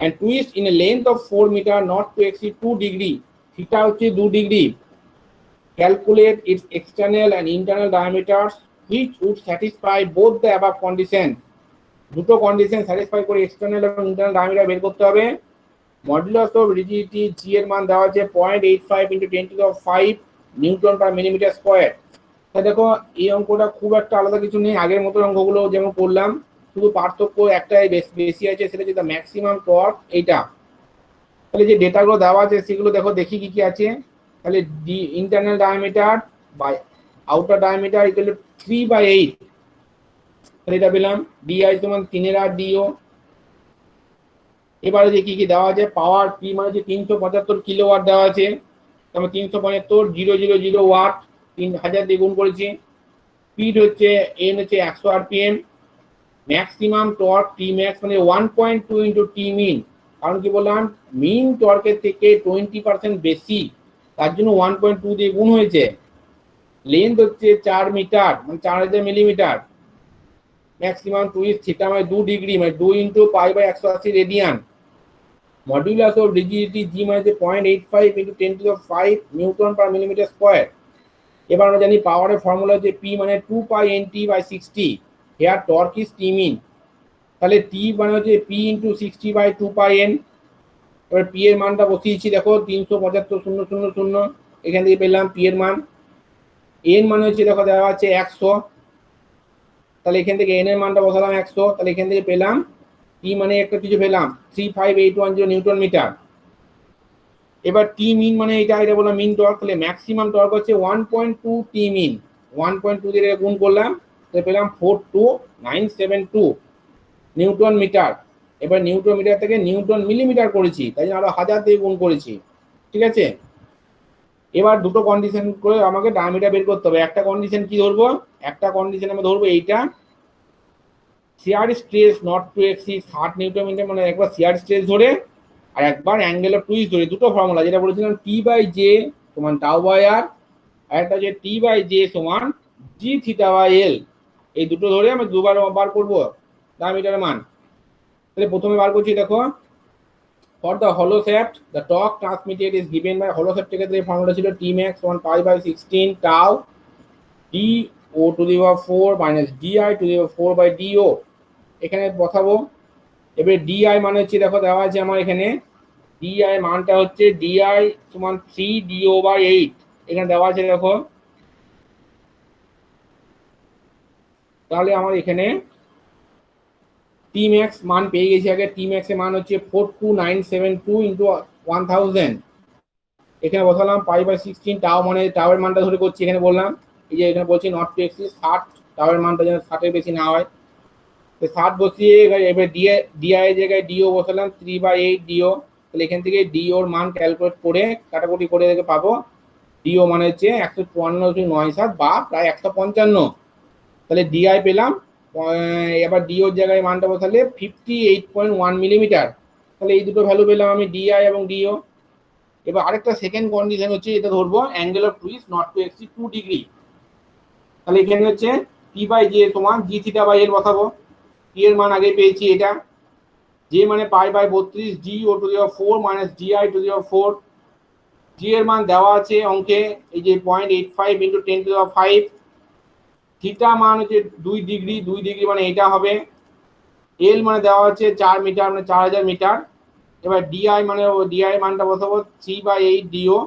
and twist in a length of 4 meter not to exceed 2 degree, theta হচ্ছে 2 degree. calculate its external and internal diameters which would satisfy both the above condition। দুটো condition satisfy করে external এবং internal diameter বের করতে হবে। Modulus of rigidity জি এর মান দেওয়া আছে 0.85 × 10⁵ নিউটন পার মিলিমিটার স্কয়ার। দেখো এই অঙ্কটা খুব একটা আলাদা কিছু নেই, আগের মতো অঙ্কগুলো যেমন করলাম, শুধু পার্থক্য একটাই বেশি আছে, সেটা হচ্ছে ম্যাক্সিমাম টর্ক এইটা। তাহলে যে ডেটাগুলো দেওয়া আছে সেগুলো দেখো, দেখি কি কি আছে। তাহলে D internal diameter by outer diameter equal to 3/8, তাহলে এটা পেলাম। ডিআই সমান 3 ডিও। এবারে যে কি কি দেওয়া আছে, পাওয়ার পি মানে যে 375 কিলোওয়াট দেওয়া আছে, তারপর 375 000 ওয়াট 3000 দিয়ে গুণ করেছি। স্পিড হচ্ছে এন হচ্ছে 100 rpm। ম্যাক্সিমাম টর্ক টি ম্যাক্স মানে 1.2 ইন্টু টি মিন, কারণ কি বললাম মিন টর্কের থেকে 20% বেশি, তার জন্য 1.2 দিয়ে গুণ হয়েছে। লেন্থ হচ্ছে 4 মিটার মানে 4000 মিলিমিটার। ম্যাক্সিমাম টুইস্ট থিটা মানে 2 ডিগ্রি মানে 2 into π/180 radian. Modulus of rigidity G মানে 0.85 × 10⁵ নিউটন পার মিলিমিটার স্কয়ার। এবার আমরা জানি পাওয়ারের ফর্মুলা হচ্ছে পি মানে 2 পাই nt/60, হেয়ার টর্ক ইজ টি মিন। তাহলে টি মানে হচ্ছে পি ইন্টু 60/2 পাই এন। এবার পি এর মানটা বসিয়েছি, দেখো 375,000, এখান থেকে পেলাম পি এর মান। এন মানে হচ্ছে দেখো দেওয়া আছে 100, তাহলে এখান থেকে এন এর মানটা বসালাম 100, তাহলে এখান থেকে পেলাম টি মানে একটা কিছু পেলাম 35810 নিউটন মিটার। এবার টি মিন মানে এটা বললাম মিন টর্ক, তাহলে ম্যাক্সিমাম টর্ক হচ্ছে 1.2 টি মিন। 1.2 দিয়ে গুণ করলাম, তাহলে পেলাম 42972 নিউটন মিটার। এবার নিউটন মিটার থেকে নিউটন মিলিমিটার করেছি, তাই জন্য আরো 1000 দিয়ে গুণ করেছি, ঠিক আছে। এবার দুটো কন্ডিশন করে আমাকে ডায়ামিটার বের করতে হবে। একটা কন্ডিশন কি ধরবো, একটা কন্ডিশন আমরা ধরবো এইটা, shear stress not to exceed 60 newton metre, মানে একবার শিয়ার স্ট্রেস ধরে আর একবার অ্যাঙ্গেল অফ টুইস্ট ধরে। দুটো ফর্মুলা যেটা বলেছিলাম T/J সমান টাউ বাই আর, আর একটা হচ্ছে T/J সমান জি থিটা বাই এল। এই দুটো ধরে আমি দুবার বার করবো ডায়ামিটারের মান। তাহলে প্রথমে বার করছি, দেখো ফর দ্য হলো shaft the torque transmitted is given by হলো শ্যাফটের ক্ষেত্রে ফর্মুলা ছিল টি ম্যাক্স সমান π/16 tau D O to the power 4 minus DI to the power 4 by DO. এখানে বসাবো। এবার ডিআই মানে হচ্ছে দেখো দেওয়া আছে আমার এখানে, ডিআই মানটা হচ্ছে ডিআই সমান 3 DO/8, এখানে দেওয়া আছে দেখো। তাহলে আমার এখানে টি ম্যাক্স মান পেয়ে গেছি আগে। টি ম্যাক্স এর মান হচ্ছে 42972 ইন্টু 1000। এখানে বসালাম π/16 টাও মানে টাওয়ের মানটা ধরে করছি, এখানে বললাম এই যে এখানে বলছি নট টু এক্সিড 60, টাওয়ের মানটা যেন 60 এর বেশি না হয়। তো 60 বসিয়ে এবার ডিআই এর জায়গায় ডিও বসালাম 3/8 ডিও। তাহলে এখান থেকে ডিওর মান ক্যালকুলেট করে কাটাকুটি করে দেখে পাবো ডিও মানে হচ্ছে 154.97 বা প্রায় 155। তাহলে ডিআই পেলাম। এবার ডিওর জায়গায় মানটা বসালে 58.1 মিলিমিটার। তাহলে এই দুটো ভ্যালু পেলাম আমি, ডিআই এবং ডিও। এবার আরেকটা সেকেন্ড কন্ডিশন হচ্ছে এটা ধরবো angle of twist not to exceed 2 degree. তাহলে এখানে হচ্ছে T/J সমান জি থিটা বাই এল বসাবো। টি এর মান আগে পেয়েছি এটা, জে মানে π/32 D O to the power 4 minus DI to the power 4। G এর মান দেওয়া আছে অঙ্কে এই যে 0.85 into 10 to the power 5। Theta মান হচ্ছে 2 ডিগ্রি মানে এটা হবে। এল মানে দেওয়া আছে 4 মিটার মানে 4000 মিটার। এবার ডিআই মানে ডিআই মানটা বসাবো 3/8 ডিও,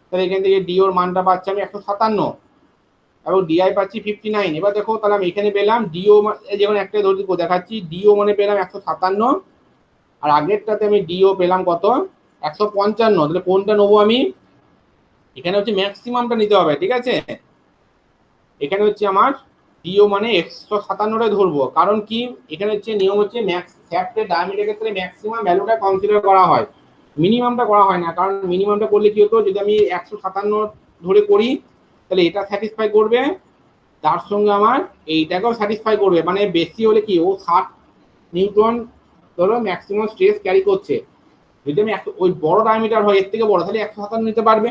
তাহলে এখান থেকে ডিওর মানটা পাচ্ছি আমি 157 এবং ডিআই পাচ্ছি 59। এবার দেখো তাহলে আমি এখানে পেলাম ডিও যেমন একটা ধরে দেখাচ্ছি, ডিও মানে পেলাম 157, আর আগেরটাতে আমি ডিও পেলাম কত 155। তাহলে কোনটা নেবো আমি? এখানে হচ্ছে ম্যাক্সিমামটা নিতে হবে, ঠিক আছে। এখানে হচ্ছে আমার ডিও মানে 157টাই ধরবো, কারণ কি এখানে হচ্ছে নিয়ম হচ্ছে শ্যাফটের ডায়ামিটারের ক্ষেত্রে ম্যাক্সিমাম ভ্যালুটা কনসিডার করা হয়, মিনিমামটা করা হয় না। কারণ মিনিমামটা করলে কি হতো, যদি আমি 157 ধরে করি তাহলে এটা স্যাটিসফাই করবে, তার সঙ্গে আমার এইটাকেও স্যাটিসফাই করবে। মানে বেশি হলে কি ও 60 নিউটন ধরো ম্যাক্সিমাম স্ট্রেস ক্যারি করছে, যদি আমি ওই বড় ডায়ামিটার হয় এর থেকে বড় তাহলে 157 নিতে পারবে।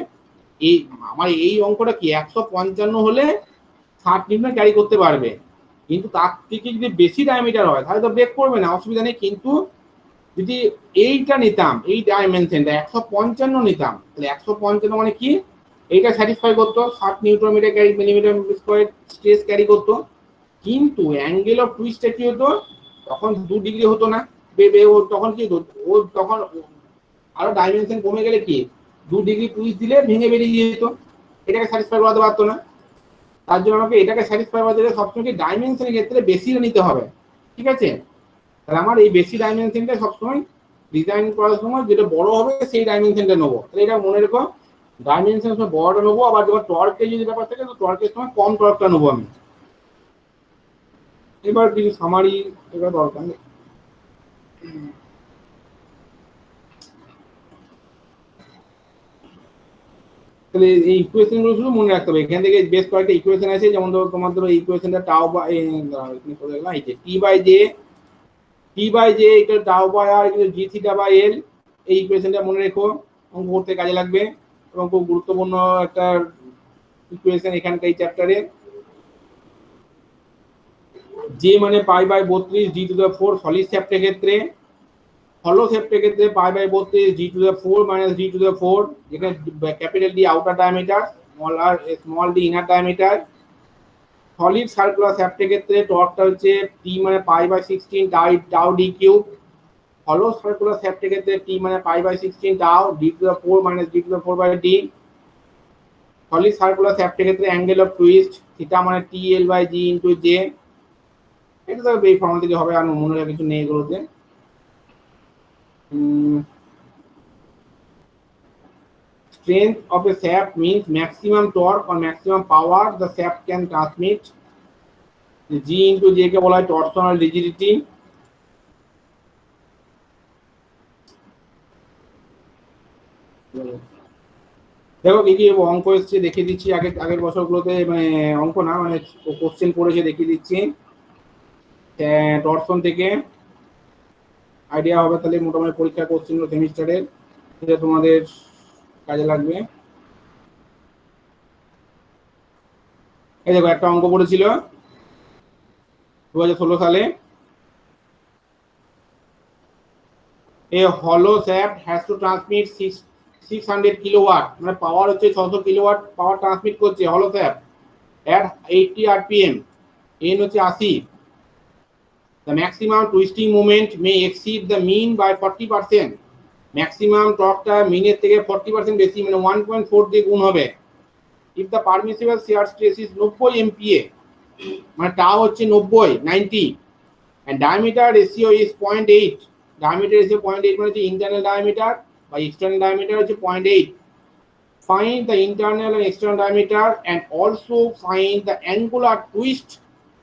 এই আমার এই অঙ্কটা কি 155 হলে 60 নিউটন ক্যারি করতে পারবে, কিন্তু তার থেকে যদি বেশি ডায়ামিটার হয় তাহলে তো ব্রেক করবে না, অসুবিধা নেই। কিন্তু যদি এইটা নিতাম, এই ডাইমেনশনটা 155 নিতাম, তাহলে 155 মানে কি এইটা স্যাটিসফাই করতো, 60 newton metre carry millimetre square stress carry করতো। কিন্তু অ্যাঙ্গেল অফ টুইস্টটা কি হতো, তখন 2 ডিগ্রি হতো না, তখন কি হতো ও তখন আরো ডাইমেনশন কমে গেলে কি 2 ডিগ্রি টুইস্ট দিলে ভেঙে বেরিয়ে যেত, এটাকে স্যাটিসফাই করাতে পারতো না। তার জন্য আমাকে এটাকে স্যাটিসফাই করাতে গেলে সবসময় ডাইমেনশনের ক্ষেত্রে বেশি নিতে হবে, ঠিক আছে। তাহলে আমার এই বেশি ডাইমেনশনটা সবসময় ডিজাইন করার সময় যেটা বড় হবে সেই ডাইমেনশনটা নেবো। তাহলে এটা মনে রেখো, ডাইমেনশন সময় বড়টা নেবো, আবার যখন টর্কে যদি ব্যাপার থাকে তো টর্কের সময় কম টর্কটা নেবো আমি। এবার কিছু সামারি এবার দরকার নেই। তাহলে এই ইকুয়েশন গুলো শুধু মনে রাখতে হবে, এখান থেকে বেশ কয়েকটা ইকুয়েশন আছে, যেমন ধরো তোমার ধরো ইকুয়েশনটা টাও বা টি বাই জে এটা টাও বাই আর কিন্তু জি থিটা বাই এল, এই ইকুয়েশনটা মনে রেখো, অঙ্ক করতে কাজে লাগবে এবং খুব গুরুত্বপূর্ণ একটা ইকুয়েশন এখানকার এই চ্যাপ্টারে। যে মানে π/32 g⁴ সলিড শ্যাফটের ক্ষেত্রে, হলো শ্যাফটের ক্ষেত্রে π/32 g⁴ - g⁴, যেখানে capital D outer diameter, small D inner diameter. Solid circular শ্যাফটের ক্ষেত্রে টর্কটা হচ্ছে t মানে π/16 টাউ ডি কিউব। হলো সার্কুলার শ্যাফটের ক্ষেত্রে t মানে π/16 tau d⁴ - d⁴/d। Solid circular শ্যাফটের ক্ষেত্রে অ্যাঙ্গেল অফ টুইস্ট থিটা মানে TL/g × j। এটা তো এই ফর্মুলা থেকে হবে, আর মনে রাখার কিছু নেই এগুলোতে। Strength of a shaft means maximum torque or maximum power the shaft can transmit. G × J কে বলা হয় টরশনাল রিজিডিটি। দেখো কি কি অঙ্ক এসছে দেখিয়ে দিচ্ছি, আগের বছরগুলোতে মানে অঙ্ক না মানে কোশ্চেন পড়েছে দেখিয়ে দিচ্ছি টরশন থেকে, আইডিয়া হবে তাহলে মোটামুটি পরীক্ষা কোশ্চেন সেমিস্টারের, সেটা তোমাদের কাজে লাগবে। এই দেখো একটা অঙ্ক পড়েছিল 2016 সালে, a hollow shaft has to transmit 600 kilowatt, মানে পাওয়ার হচ্ছে 600 কিলোওয়াট পাওয়ার ট্রান্সমিট করছে hollow shaft at 80 rpm, n হচ্ছে 80। The maximum twisting moment may exceed the mean by 40%, maximum টর্কটা মিনের থেকে 40% বেশি, মানে 1.4 দিয়ে গুণ হবে। if the permissible shear stress is 90 MPa, মানে টাও হচ্ছে 90 and diameter ratio is 0.8, diameter ratio 0.8 মানে হচ্ছে internal diameter বা external diameter হচ্ছে 0.8। find the internal and external diameter and also find the angular twist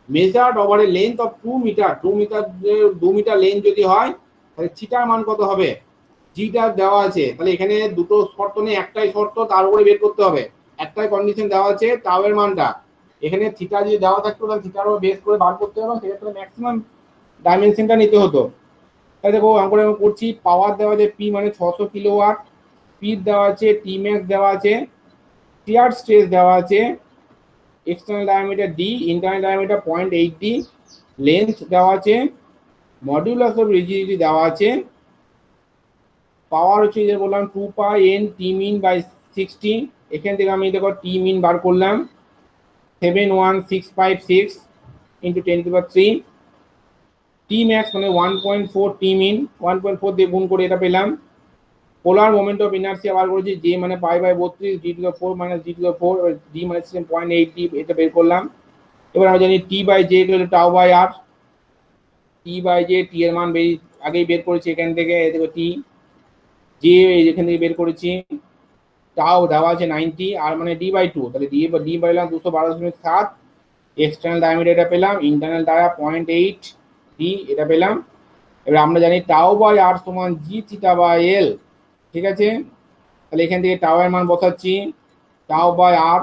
measured over a length of 2 meter। 2 metre length যদি হয় তাহলে থিটার মান কত হবে, জিটা দেওয়া আছে। তাহলে এখানে দুটো শর্ত নেই, একটাই শর্ত, তার উপরে বের করতে হবে। একটাই কন্ডিশন দেওয়া আছে টাও এর মানটা, এখানে থিটা যদি দেওয়া থাকতো তাহলে থিটার উপর বেস করে বার করতে হবে, সেক্ষেত্রে ম্যাক্সিমাম ডাইমেনশনটা নিতে হতো। তাই দেখো আমরা করছি, পাওয়ার দেওয়া আছে পি মানে 600 কিলোওয়াট, পিট দেওয়া আছে, টি ম্যাক্স দেওয়া আছে, শিয়ার স্ট্রেস দেওয়া আছে, external diameter D, internal diameter 0.8 D, length দেওয়া আছে, মডুলাস অফ রিজিডিটি দেওয়া আছে, পাওয়ার হচ্ছে যে বললাম 2 পাই n টি মিন বাই 60। এখান থেকে আমি দেখো টি মিন বার করলাম 71656 × 10⁻³ t টি ম্যাক্স মানে 1.4 টি মিন, 1.4 দিয়ে গুণ করে এটা পেলাম। পোলার মোমেন্ট অফ ইনার্সিয়া বার করেছি, যে মানে pi by 32, G to the 4 minus G to the 4, D মানে 0.8 এটা বের করলাম। এবার আমরা জানি T by J equal to tau by R, T by J T এর মান আগেই বের করেছি এখান থেকে, দেখো টি জে এখান থেকে বের করেছি, টাও দেওয়া আছে 90, আর মানে ডি বাই 2, তাহলে ডি পাইলাম 212.7, এক্সটার্নাল ডায়ামিটার এটা পেলাম, ইন্টারনাল ডায়া 0.8 ডি এটা পেলাম। এবার আমরা জানি টাও বাই আর সমান জি থিটা বাই এল, ঠিক আছে। তাহলে এখান থেকে টাও এর মান বসাচ্ছি, টাও বাই আর,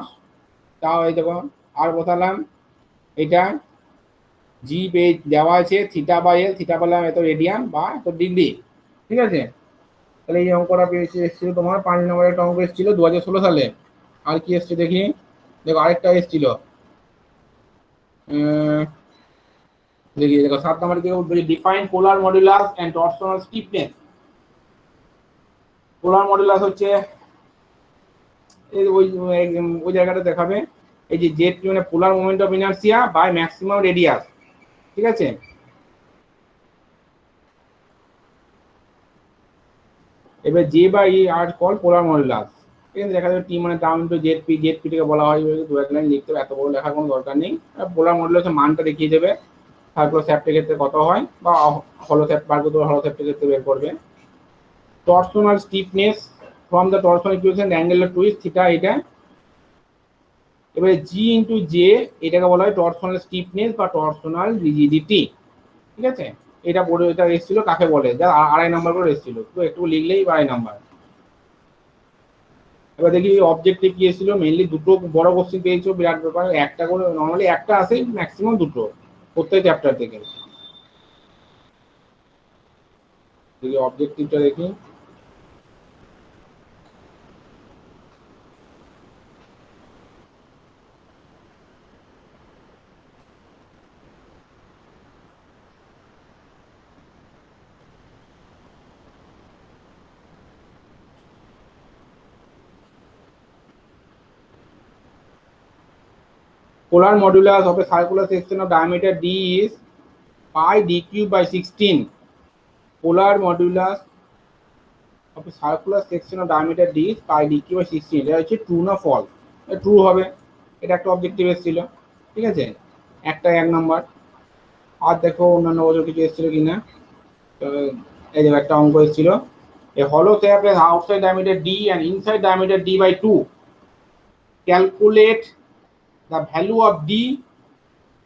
টাও এই দেখো আর বসালাম, এটা জি দেওয়া আছে থিটা বাই এল, থিটা পেলাম এত রেডিয়ান বা এত ডিগ্রি, ঠিক আছে। তাহলে এই অঙ্কটা পেয়েছে, এসেছিল তোমার 5 নম্বরের একটা অঙ্ক এসেছিল 2016 সালে। আর কি এসছে দেখি, দেখো আরেকটা এসেছিল, দেখি দেখো 7 নম্বরে দিকে define polar modulus and torsional stiffness. Polar modulus হচ্ছে এই ওই জায়গাটা দেখাবে, এই যে জেড মানে polar moment of inertia by maximum radius, ঠিক আছে। এবার J by E R call polar modulus, এখানে দেখা যাবে টি মানে tau into Z P, Z P থেকে বলা হয়, দু এক লাইন লিখতে হবে, এত বড় লেখার কোনো দরকার নেই। পোলার মডুলাসের মানটা দেখিয়ে দেবে, তারপর স্যাপ্টের ক্ষেত্রে কত হয়, বা হলো স্যাপ্ট বার করতে হলো স্যাপ্টের ক্ষেত্রে বের করবে। Torsional stiffness from the torsional equation angular twist theta, এটা। এবারে জি ইন্টু জে এটাকে বলা হয় টরশনাল স্টিফনেস বা টরশনাল রিজিডিটি, ঠিক আছে। এটা বলে, এটা এসেছিল কাকে বলে, যা 2.5 নাম্বার করে এসেছিল, তো একটু লিখলেই 2.5 নাম্বার। এবার দেখি অবজেক্টে কি এসেছিল, মেইনলি দুটো বড় কোশ্চেন পেয়েছো, বিরাট ব্যাপার, একটা করে নর্মালি একটা আসে, ম্যাক্সিমাম দুটো প্রত্যেক চ্যাপ্টার থেকে। দেখি অবজেক্টিভটা দেখি, polar modulus of a circular section of diameter d is pi d cube by 16. Polar modulus of a circular section of diameter d is pi d cube by 16. এটা হচ্ছে true না ফল, true হবে, এটা একটা objective এসেছিল, ঠিক আছে, একটা 1 নাম্বার। আর দেখো অন্যান্য বছর কিছু এসেছিল কিনা, এই দেখো একটা অঙ্ক এসেছিল, a hollow shaft has outside diameter d and inside diameter d by 2. Calculate the value of d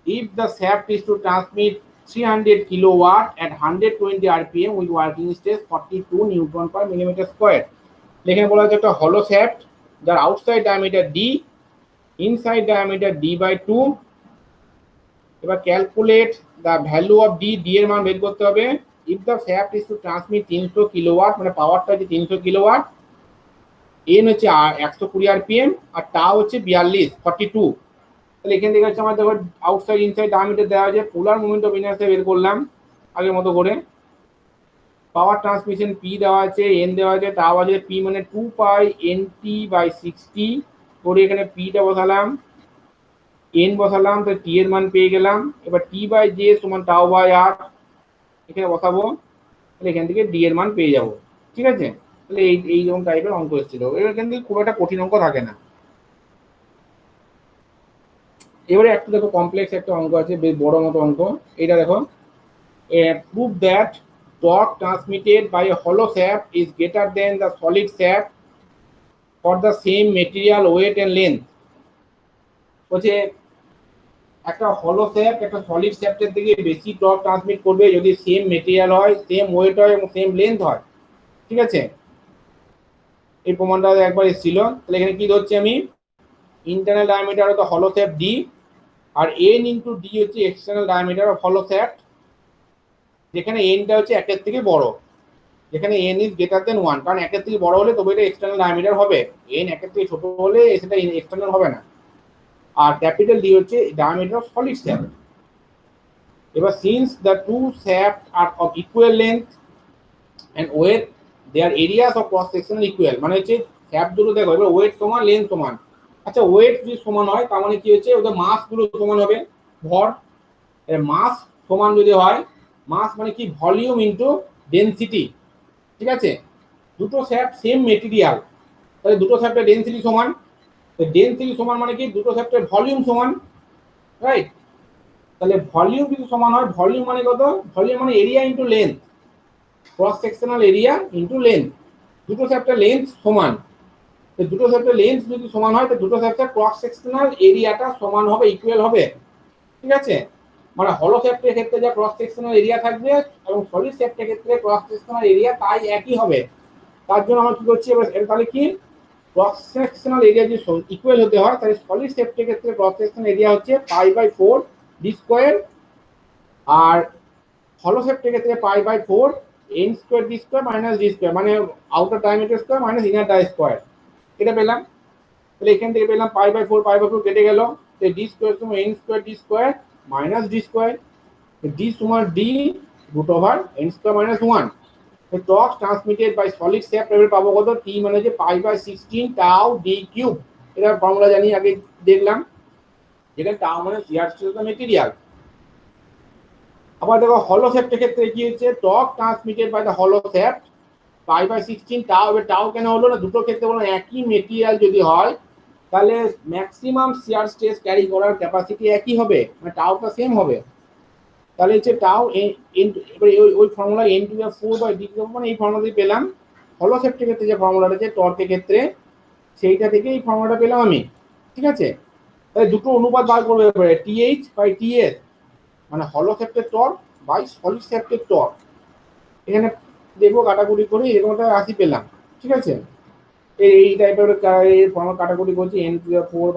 if the shaft is to transmit 300 kilowatt at 120 rpm with working stress 42 newton per millimeter square. এখানে বলা হচ্ছে একটা হলো shaft যার outside diameter d, inside diameter d by 2। এবার calculate the value of d, d এর মান বের করতে হবে। If the shaft is to transmit 300 kilowatt, মানে পাওয়ারটা হচ্ছে 300 কিলোওয়াট, এন হচ্ছে 120 rpm, আর টা হচ্ছে 42 42। তাহলে এখান থেকে হচ্ছে আমার দেখো আউটসাইড ইনসাইড ডায়ামিটার দেওয়া আছে, পোলার মোমেন্ট অফ ইনার্সিয়া বের করলাম আগের মতো করে, পাওয়ার ট্রান্সমিশন পি দেওয়া আছে, এন দেওয়া আছে, টাও আছে, পি মানে 2 পাই এনটি বাই 60 করে, এখানে পিটা বসালাম, এন বসালাম, তো টি এর মান পেয়ে গেলাম। এবার টি বাই জে সমান টাও বাই আর এখানে বসাবো, তাহলে এখান থেকে ডি এর মান পেয়ে যাব, ঠিক আছে। তাহলে এইরকম টাইপের অঙ্ক এসেছিল, এখান থেকে খুব একটা কঠিন অঙ্ক থাকে না। এবারে একটু দেখো কমপ্লেক্স একটা অঙ্ক আছে, বেশ বড় মতো অঙ্ক, এটা দেখো, prove that torque transmitted by a hollow shaft is greater than the solid shaft for the same material weight and length. বলছে একটা হলো শ্যাফট একটা সলিড শ্যাফটের থেকে বেশি টর্ক ট্রান্সমিট করবে যদি সেম মেটেরিয়াল হয়, সেম ওয়েট হয় এবং সেম লেন্থ হয়, ঠিক আছে। এই প্রমাণটা একবার এসেছিল। তাহলে এখানে কি ধরছি আমি, ইন্টারনাল ডায়ামিটার হতো হলো শ্যাফট ডি, আর এন ইন্টু ডি হচ্ছে এক্সটার্নাল ডায়ামিটার অফ হলো শ্যাফট, যেখানে এনটা হচ্ছে একের থেকে বড়, যেখানে এন ইজ গ্রেটার দেন 1, কারণ একের থেকে বড় হলে তবে এটা এক্সটার্নাল ডায়ামিটার হবে, এন একের থেকে ছোট হলে সেটা এক্সটার্নাল হবে না। আর ক্যাপিটাল ডি হচ্ছে ডায়ামিটার অফ সলিড শ্যাফট। এবার since the two shaft are of equal length and weight, their areas of cross section equal, মানে হচ্ছে শ্যাফট দুটো দেখো এবার ওয়েট সমান লেন্থ সমান, আচ্ছা ওয়েট যদি সমান হয় তার মানে কি হচ্ছে ওদের মাস গুলো সমান হবে, ভর মাস সমান যদি হয় মাস মানে কি ভলিউম ইনটু ডেনসিটি, ঠিক আছে। দুটো শ্যাফট সেম মেটেরিয়াল, তাহলে দুটো শ্যাফটের ডেনসিটি সমান, ডেনসিটি সমান মানে কি দুটো শ্যাফটের ভলিউম সমান, রাইট। তাহলে ভলিউম যদি সমান হয়, ভলিউম মানে কত, ভলিউম মানে area into length, cross sectional area into length. দুটো শ্যাফটের লেন্থ সমান, তো দুটো শ্যাফটের লেন্থ যদি সমান হয় তো দুটো শ্যাফটের ক্রস সেকশনাল এরিয়াটা সমান হবে, ইকুয়াল হবে, ঠিক আছে। মানে হলো শ্যাফটের ক্ষেত্রে যা ক্রস সেকশনাল এরিয়া থাকবে এবং সলিড শ্যাফটের ক্ষেত্রে ক্রস সেকশনাল এরিয়া তাই একই হবে। তার জন্য আমরা কি করছি এবার, তাহলে কি ক্রস সেকশনাল এরিয়া যদি ইকুয়াল হতে হয় তাহলে সলিড শ্যাফটের ক্ষেত্রে ক্রস সেকশনাল এরিয়া হচ্ছে π/4 d স্কয়ার, আর হলো শ্যাফটের ক্ষেত্রে π/4 n square d square minus d square, মানে outer diameter square minus inner diameter square. এটা পেলাম, তাহলে এখান থেকে পেলাম π/4 কেটে গেল, তাহলে d স্কয়ার সমান n square d square minus d square, d সমান d root over n square minus 1। The torque transmitted by solid shaft level পাবো কত, t মানে যে π/16 tau d কিউব, এটা ফর্মুলা জানি আগে দেখলাম, যেখানে tau মানে shear stress of the material। আবার দেখো হলো শ্যাফটের ক্ষেত্রে কি হচ্ছে, torque transmitted by the hollow shaft π/16 tau, এবার tau কেন হলো না, দুটো ক্ষেত্রে বলো একই মেটেরিয়াল যদি হয় তাহলে ম্যাক্সিমাম শিয়ার স্ট্রেস ক্যারি করার ক্যাপাসিটি একই হবে, মানে টাউটা সেম হবে। তাহলে হচ্ছে টাউ এবারে ওই ফর্মুলা n⁴/d⁴, মানে এই ফর্মুলা দিয়ে পেলাম। হলো শ্যাফটের ক্ষেত্রে যে ফর্মুলাটা আছে টর্কের ক্ষেত্রে, সেইটা থেকে এই ফর্মুলাটা পেলাম আমি, ঠিক আছে। তাহলে দুটো অনুপাত বার করবে এবারে, TH/TS, মানে হলো শ্যাফটের টর্ক বাই সলিড শ্যাফটের টর্ক। এখানে দেখবো কাটাকুটি করে এরকম একটা রাশি পেলাম, ঠিক আছে। এই টাইপের ফর্মুলা কাটাকুটি করছি, n⁴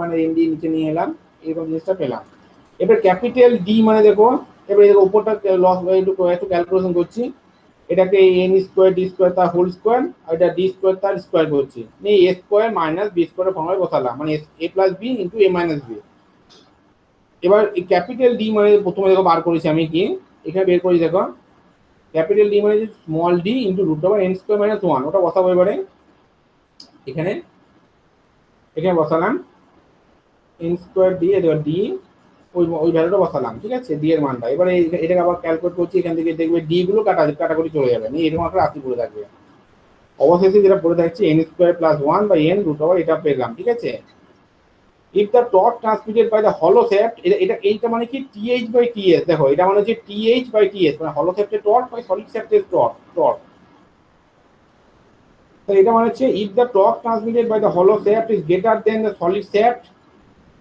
মানে n দিয়ে নিচে নিয়ে এলাম, এরকম জিনিসটা পেলাম। এবার ক্যাপিটাল ডি মানে দেখো, এবার এর উপরটা লস একটু ক্যালকুলেশন করছি, এটাকে n স্কয়ার d স্কয়ার তার হোল স্কয়ার, আর এটা d স্কয়ার তার স্কয়ার করছি, মানে a স্কয়ার মাইনাস b স্কয়ারের ফর্মুলায় বসালাম, মানে a plus b into a minus b। এবার এই ক্যাপিটাল ডি মানে প্রথমে দেখো বার করেছি আমি কি, এখানে বের করেছি দেখো, ক্যাপিটাল ডি মানে small d into root over n square minus 1, ওটা বসাবো এবারে এখানে, এখানে বসালাম n স্কয়ার d, এবার d ওই ভ্যালুটা বসালাম, ঠিক আছে, d এর মানটা। এবারে এটাকে আবার ক্যালকুলেট করছি, এখান থেকে দেখবে d গুলো কাটাকুটি চলে যাবে, না এরকম একটা রাশি পড়ে থাকবে। অবশেষে যেটা পড়ে থাকছে n square plus 1 by n root over, এটা পেলাম, ঠিক আছে। If the torque transmitted by the হলো শ্যাফট, এইটা মানে কি TH/TS, দেখো এটা মানে হচ্ছে TH/TS, মানে হলো শ্যাফটের টর্ক বাই সলিড শ্যাফটের টর্ক। তো এটা মানে হচ্ছে if the torque transmitted by the হলো shaft is greater then the solid shaft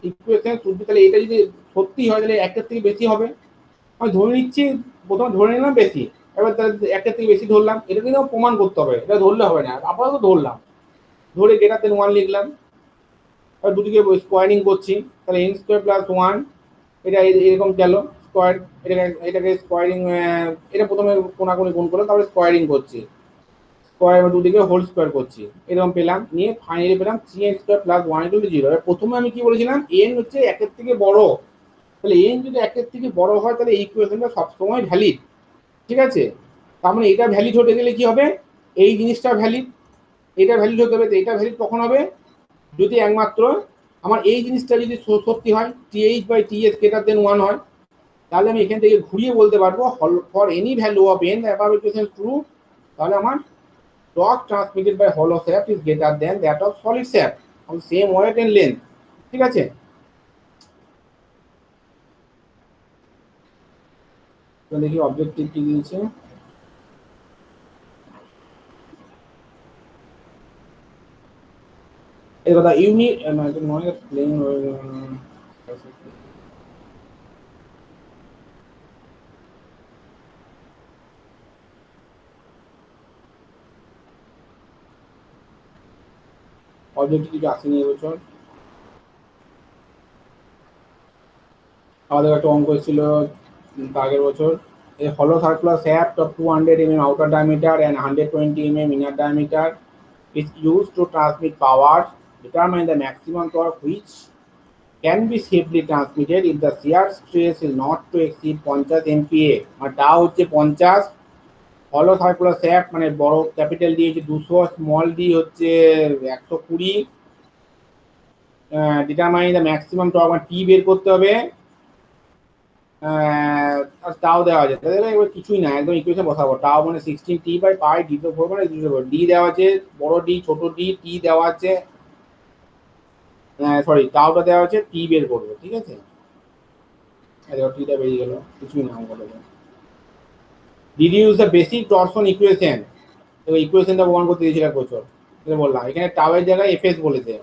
equation should be, তাহলে এটা যদি সত্যি হয় তাহলে একের থেকে বেশি হবে। আমি ধরে নিচ্ছি, প্রথমে ধরে নিলাম বেশি, এবার তাহলে একের থেকে বেশি ধরলাম, এটা কিন্তু প্রমাণ করতে হবে, এটা ধরলে হবে না, আপাতত ধরলাম, ধরে গ্রেটার দেন 1 লিখলাম। আর দুদিকে স্কোয়ারিং করছি, তাহলে n স্কয়ার প্লাস 1, এটা এরকম গেল স্কয়ার, এটাকে স্কোয়ারিং, এটা প্রথমে কোনাকুনি গুণ করলাম, তারপরে স্কোয়ারিং করছি, স্কয়ার দুদিকে হোল স্কয়ার করছি, এরকম পেলাম, নিয়ে ফাইনালি পেলাম 3n স্কয়ার প্লাস 1 = 0। প্রথমে আমি কি বলেছিলাম, n হচ্ছে একের থেকে বড়, তাহলে n যদি একের থেকে বড় হয় তাহলে এই ইকুয়েশনটা সবসময় ভ্যালিড, ঠিক আছে। তার মানে এটা ভ্যালিড হতে গেলে কি হবে, এই জিনিসটা ভ্যালিড, এটা ভ্যালিড হতে হবে। তো এটা ভ্যালিড কখন হবে, যদি একমাত্র আমার এই জিনিসটা যদি সত্যি হয়, TH/TS গ্রেটার দেন 1 হয়, তাহলে আমি এখান থেকে ঘুরিয়ে বলতে পারবো for any value of n the above equation true, তাহলে আমার torque transmitted by hollow shaft is greater than that of solid shaft on same weight and length, ঠিক আছে। তো দেখি অবজেক্টিভ কি দিয়েছে, এই কথা ইউনিট নয় প্লেন অবজেক্টিভ আসেনি এবছর। আমাদের একটা অঙ্ক ছিল আগের বছর, a hollow circular shaft of 200 mm outer diameter and 120 mm inner diameter is used to transmit power. Determine the maximum torque which can be safely transmitted if the shear stress is not to exceed 50 MPa, আর তা হচ্ছে 50, হলো circular shaft মানে বড় capital D হচ্ছে 200, small D হচ্ছে 120। Determine the maximum torque, মানে টি বের করতে হবে, আর টাও দেওয়া আছে, তাহলে এবার কিছুই না, একদম ইকুয়েশন বসাবো। টাও মানে 16 টি বাই পাই ডি তো 4 মানে ডি দেওয়া আছে, বড় ডি ছোট ডি, টি দেওয়া আছে, সরি টাওটা দেওয়া আছে, টি বের করবো, ঠিক আছে। এবার টিটা বেরিয়ে গেল, কিছুই না বলে। Deduce the basic torsion equation, এবার ইকুয়েশনটা প্রমাণ করতে দিয়েছিল এক বছর, এটা বললাম। এখানে টাওয়ের জায়গায় এফএস বলেছে।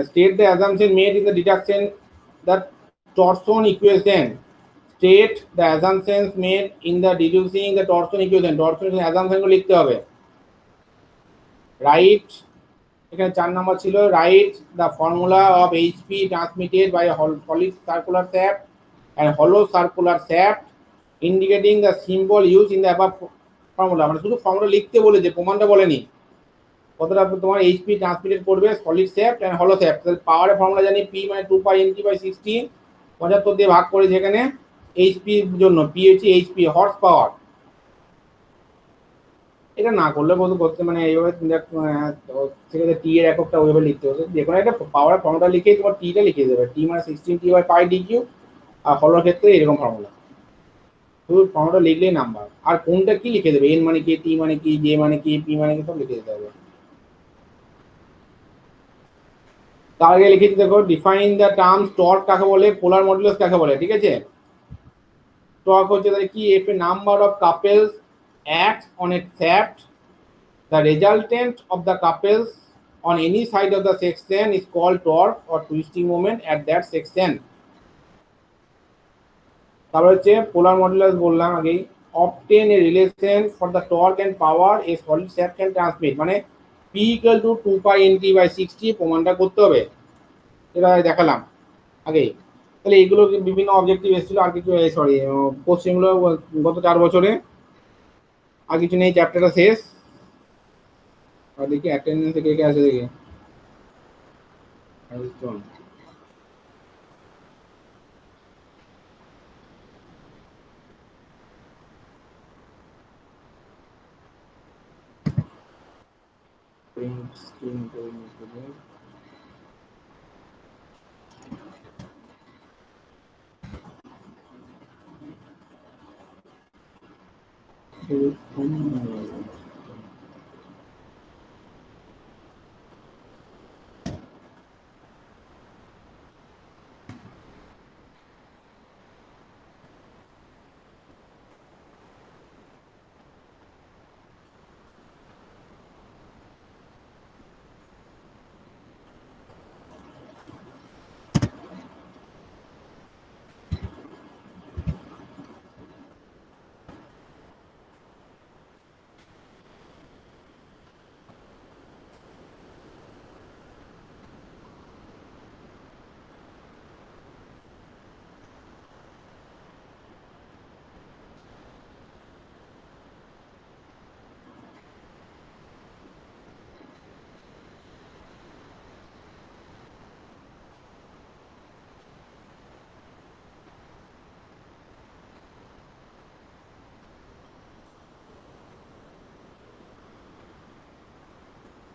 State the assumption made in the deduction that torsion equation. State the assumptions made in the deducing the torsion equation. Torsion assumption গুলো লিখতে হবে। Write, এখানে 4 নাম্বার ছিল, write the formula of HP transmitted by a solid circular shaft and hollow circular shaft indicating the symbol used in the above formula। মানে শুধু formula লিখতে বলেছে, প্রমাণটা বলেনি। কতটা তোমার এইচপি ট্রান্সমিটেড করবে solid shaft and hollow shaft. তাহলে পাওয়ারের ফর্মুলা জানি, পি মানে 2 পাই এনটি বাই 60, 75 দিয়ে ভাগ করে, যেখানে এইচপি এর জন্য পি হচ্ছে এইচপি হর্স পাওয়ার। এটা না করলে কত করতে, মানে এইভাবে সেখানে টি এর এককটা ওইভাবে লিখতে হবে। যে কোনো একটা পাওয়ারের ফর্মুলা লিখেই তোমার টিটা লিখে দেবে, টি মানে 16 টি বাই পাই ডি কিউ। আর হলোর ক্ষেত্রে এরকম ফর্মুলা, শুধু ফর্মুলা লিখলেই নাম্বার। আর কোনটা কি লিখে দেবে, এন মানে কি, টি মানে কি, জে মানে কি, পি মানে কি, সব লিখে দিতে হবে। তার আগে লিখেছি দেখো, ডিফাইন দ্য টার্ম টর্ক কাকে বলে, পোলার মডুলাস কাকে বলে, ঠিক আছে। টর্ক হচ্ছে তাহলে কি, if a number of couples acts on a shaft, the resultant of the couples on any side of the section is called torque or twisting moment at that section। তারপর হচ্ছে পোলার modulus বললাম আগেই, obtain a relation for the torque and power a solid shaft can transmit, মানে p equal to 2 pi nt by 60 প্রমাণটা করতে হবে, এটা দেখালাম আগেই। তাহলে এইগুলো বিভিন্ন অবজেক্টিভ এসেছিল, আর কিছু সরি কোশ্চেনগুলো গত 4 বছরে, আর কিছু নেই, চ্যাপ্টারটা শেষ। আর দেখি অ্যাটেন্ডেন্স কে কে আছে দেখি।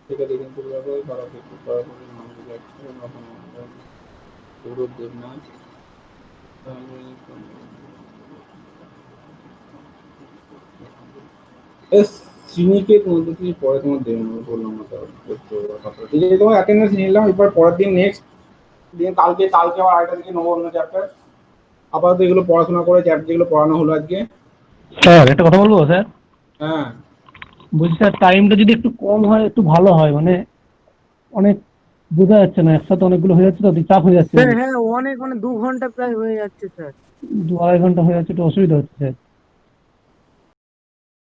থেকে দেখেন পূর্বে তারা কিছু সরাসরি মানুষকে সৌরভ দেবনাথ শ্রীনিকেত মধ্যে থেকে পরে তোমার দেবেন বললাম না, ঠিক আছে। তোমার অ্যাটেন্ডেন্স নিলাম, এবার পরের দিন নেক্সট দিন কালকে আবার আরেকটা দিকে নেবো অন্য চ্যাপ্টার। আপাতত এগুলো পড়াশোনা করে চ্যাপ্টার যেগুলো পড়ানো হলো আজকে। স্যার একটা কথা বলবো স্যার? হ্যাঁ বলছি স্যার, টাইমটা যদি একটু কম হয় একটু ভালো হয়, মানে অনেক বোঝা যাচ্ছে না, একসাথে অনেকগুলো হয়ে যাচ্ছে তো চাপ হয়ে যাচ্ছে। স্যার হ্যাঁ, অনেক মানে 2 ঘন্টা প্রায় হয়ে যাচ্ছে স্যার। 2-2.5 ঘন্টা হয়ে যাচ্ছে, একটু অসুবিধা হচ্ছে স্যার।